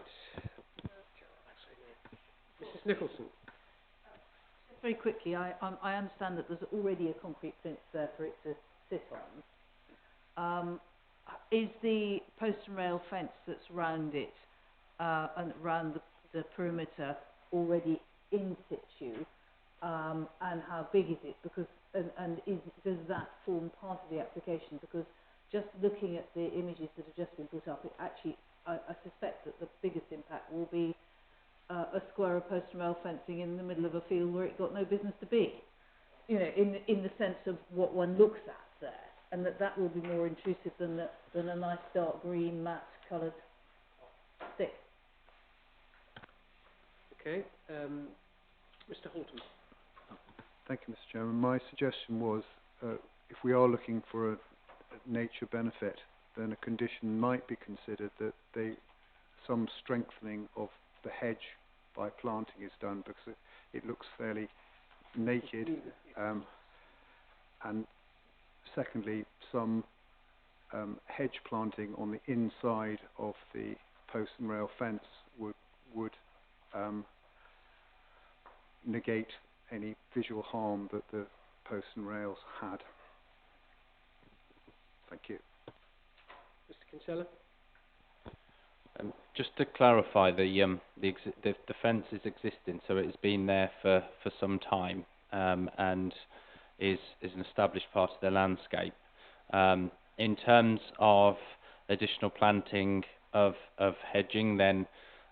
Mrs. Nicholson. Very quickly, I understand that there's already a concrete fence there for it to sit on. Is the post and rail fence that's round it and around the perimeter already in situ? And how big is it? Because does that form part of the application? Because just looking at the images that have just been put up, I suspect that the biggest impact will be a square of post and rail fencing in the middle of a field where it got no business to be. You know, in the sense of what one looks at there, and that will be more intrusive than a nice dark green matte coloured stick. Okay. Mr. Horton. Thank you, Mr. Chairman. My suggestion was, if we are looking for a nature benefit, then a condition might be considered that some strengthening of the hedge by planting is done, because it looks fairly naked. And secondly, some hedge planting on the inside of the post and rail fence would negate any visual harm that the posts and rails had. Thank you. Mr. Kinsella. Just to clarify, the fence is existing, so it has been there for some time, and is an established part of the landscape. In terms of additional planting of hedging, then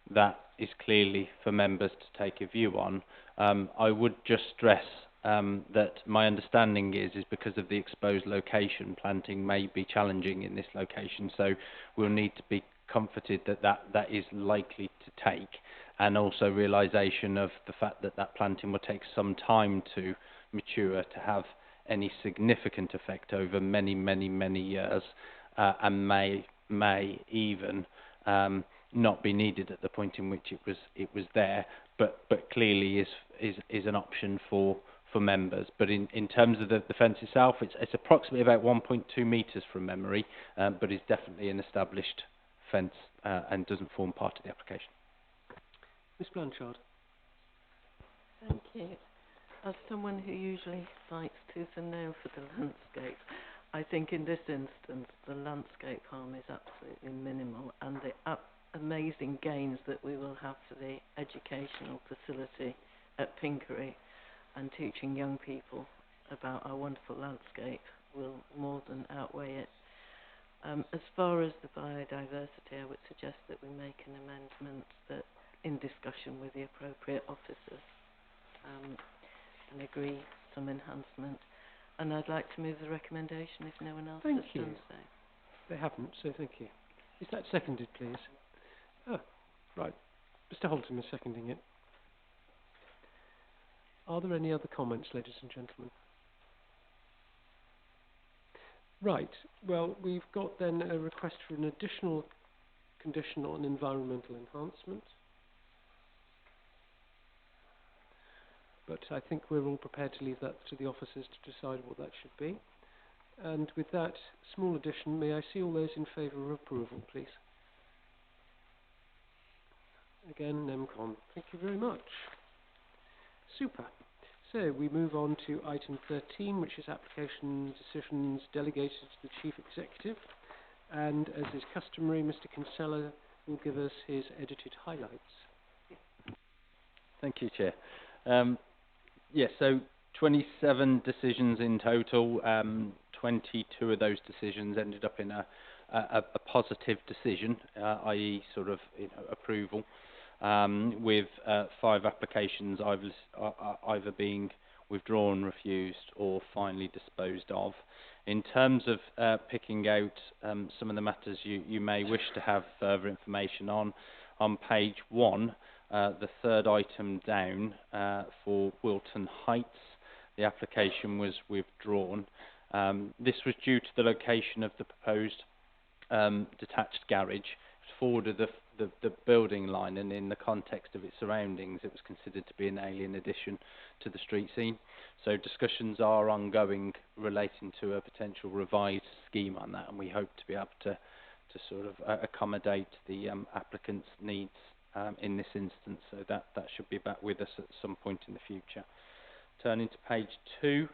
that is clearly for members to take a view on. I would just stress that my understanding is because of the exposed location, planting may be challenging in this location, so we'll need to be comforted that is likely to take, and also realisation of the fact that planting will take some time to mature to have any significant effect over many years, and may even not be needed at the point in which it was there, but clearly is an option for members. But in terms of the fence itself, it's approximately about 1.2 metres from memory, but is definitely an established fence and doesn't form part of the application. Ms Blanchard. Thank you. As someone who usually fights tooth and nail for the landscape, I think in this instance the landscape harm is absolutely minimal, and the amazing gains that we will have for the educational facility at Pinkery and teaching young people about our wonderful landscape will more than outweigh it. As far as the biodiversity, I would suggest that we make an amendment that, in discussion with the appropriate officers, and agree some enhancement. And I'd like to move the recommendation if no one else has done so. They haven't, so thank you. Is that seconded, please? Oh, right. Mr Holton is seconding it. Are there any other comments, ladies and gentlemen? Right. Well, we've got then a request for an additional condition on environmental enhancement. But I think we're all prepared to leave that to the officers to decide what that should be. And with that small addition, may I see all those in favour of approval, please? Again, NEMCON. Thank you very much. Super. So we move on to item 13, which is application decisions delegated to the Chief Executive. And as is customary, Mr Kinsella will give us his edited highlights. Thank you, Chair. Yes, so 27 decisions in total. 22 of those decisions ended up in a positive decision, i.e. sort of approval, with 5 applications either being withdrawn, refused, or finally disposed of. In terms of picking out some of the matters you may wish to have further information on page 1, the third item down for Wilton Heights, the application was withdrawn. This was due to the location of the proposed detached garage. It was forward of the building line, and in the context of its surroundings, it was considered to be an alien addition to the street scene. So discussions are ongoing relating to a potential revised scheme on that, and we hope to be able to sort of accommodate the applicant's needs in this instance. So that should be back with us at some point in the future. Turning to page 2,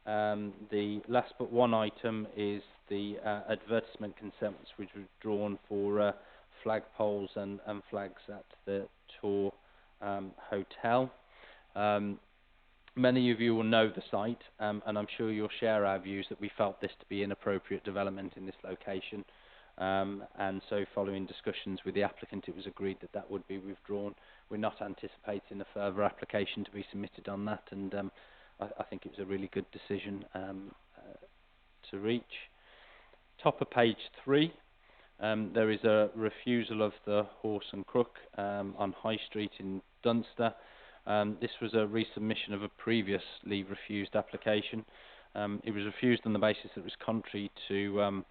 the last but one item is the advertisement consent, which was drawn for flagpoles and flags at the Tor Hotel. Many of you will know the site, and I'm sure you'll share our views that we felt this to be an appropriate development in this location. And so following discussions with the applicant, it was agreed that that would be withdrawn. We're not anticipating a further application to be submitted on that, and I think it was a really good decision to reach. Top of page 3, there is a refusal of the Horse and Crook on High Street in Dunster. This was a resubmission of a previously refused application. It was refused on the basis that it was contrary to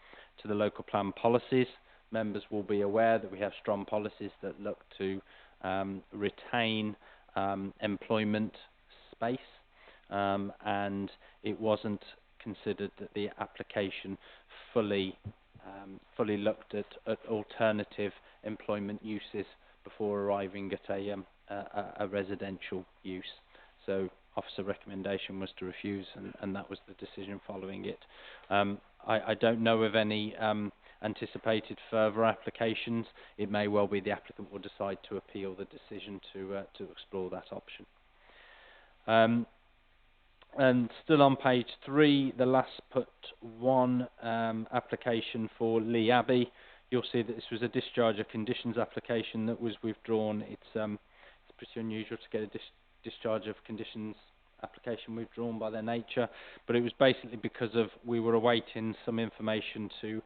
the local plan policies. Members will be aware that we have strong policies that look to retain employment space, and it wasn't considered that the application fully looked at alternative employment uses before arriving at a residential use. So officer recommendation was to refuse, and that was the decision following it. I don't know of any anticipated further applications. It may well be the applicant will decide to appeal the decision to explore that option. And still on page 3, the last but one application for Lee Abbey. You'll see that this was a discharge of conditions application that was withdrawn. It's pretty unusual to get a discharge of conditions application withdrawn by their nature, but it was basically because of we were awaiting some information to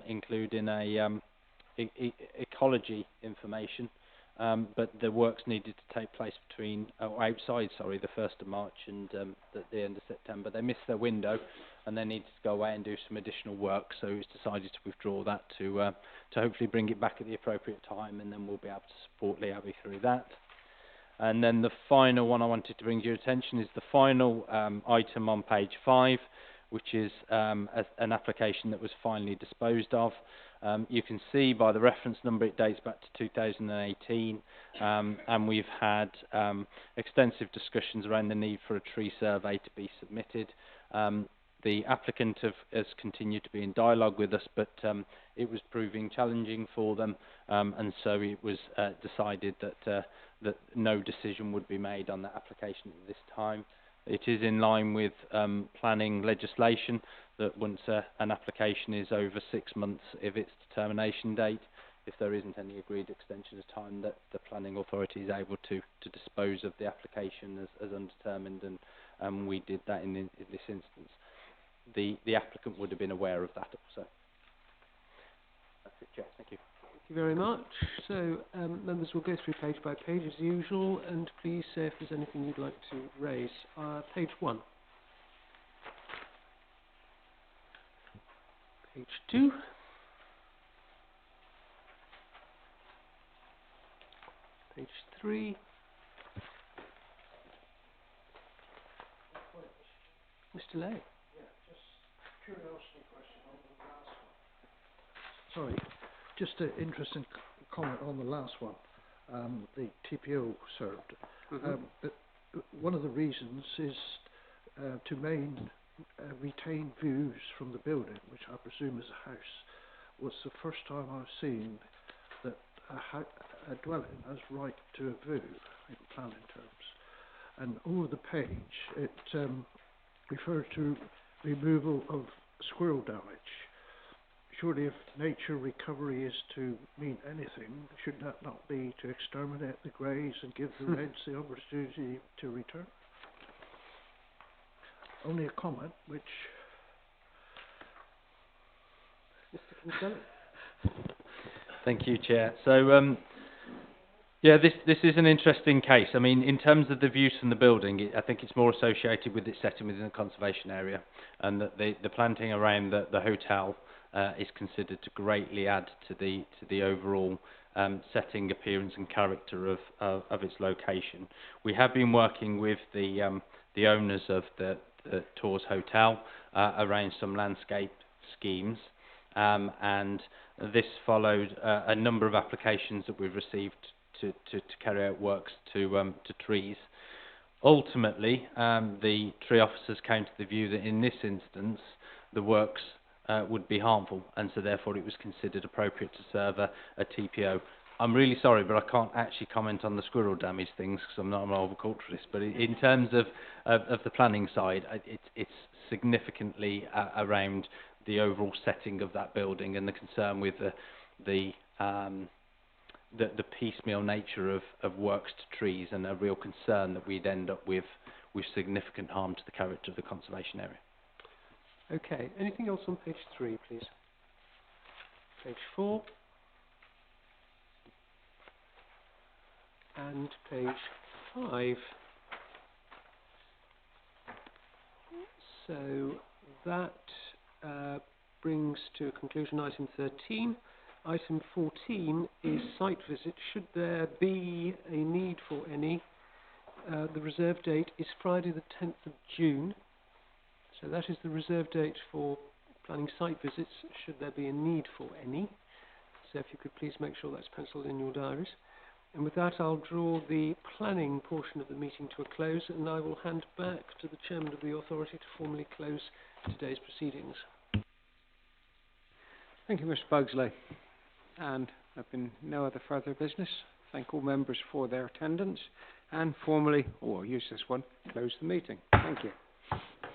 include in a ecology information, but the works needed to take place outside the 1st of March and the end of September. They missed their window and they needed to go away and do some additional work, so it was decided to withdraw that to hopefully bring it back at the appropriate time, and then we'll be able to support Lee Abbey through that. And then the final one I wanted to bring to your attention is the final item on page 5, which is an application that was finally disposed of. You can see by the reference number it dates back to 2018, and we've had extensive discussions around the need for a tree survey to be submitted. The applicant has continued to be in dialogue with us, but it was proving challenging for them, and so it was decided that no decision would be made on that application at this time. It is in line with planning legislation that once an application is over 6 months of its determination date, if there isn't any agreed extension of time, that the planning authority is able to dispose of the application as undetermined, and we did that in this instance. The applicant would have been aware of that also. That's it, Chair. Thank you. Thank you very much. So, members will go through page by page as usual, and please say if there's anything you'd like to raise. Page 1. Page 2. Page 3. Mr. Lay. Curiosity question on the last one. Sorry, just an interesting comment on the last one. The TPO served. But one of the reasons is to retain views from the building, which I presume is a house. Was the first time I've seen that a dwelling has right to a view in planning terms. And over the page, it referred to removal of squirrel damage. Surely if nature recovery is to mean anything, should that not be to exterminate the greys and give the reds the opportunity to return? Only a comment, which... Mr. Kinsella. Thank you, Chair. So, yeah, this is an interesting case. I mean, in terms of the views from the building, I think it's more associated with its setting within the conservation area, and that the planting around the hotel is considered to greatly add to the overall setting, appearance, and character of its location. We have been working with the owners of the Tours Hotel around some landscape schemes, and this followed a number of applications that we've received to carry out works to trees. Ultimately, the tree officers came to the view that in this instance the works would be harmful, and so therefore it was considered appropriate to serve a TPO. I'm really sorry, but I can't actually comment on the squirrel damage things because I'm not an horticulturist. But in terms of the planning side, it's significantly around the overall setting of that building and the concern with the piecemeal nature of works to trees, and a real concern that we'd end up with significant harm to the character of the conservation area. Okay, anything else on page 3, please? Page 4. And page 5. So that brings to a conclusion item 13. Item 14 is site visit. Should there be a need for any, the reserve date is Friday the 10th of June. So that is the reserve date for planning site visits, should there be a need for any. So if you could please make sure that's penciled in your diaries. And with that, I'll draw the planning portion of the meeting to a close, and I will hand back to the Chairman of the Authority to formally close today's proceedings. Thank you, Mr. Bugsley. And there have been no other further business. Thank all members for their attendance, and formally, or use this one, close the meeting. Thank you.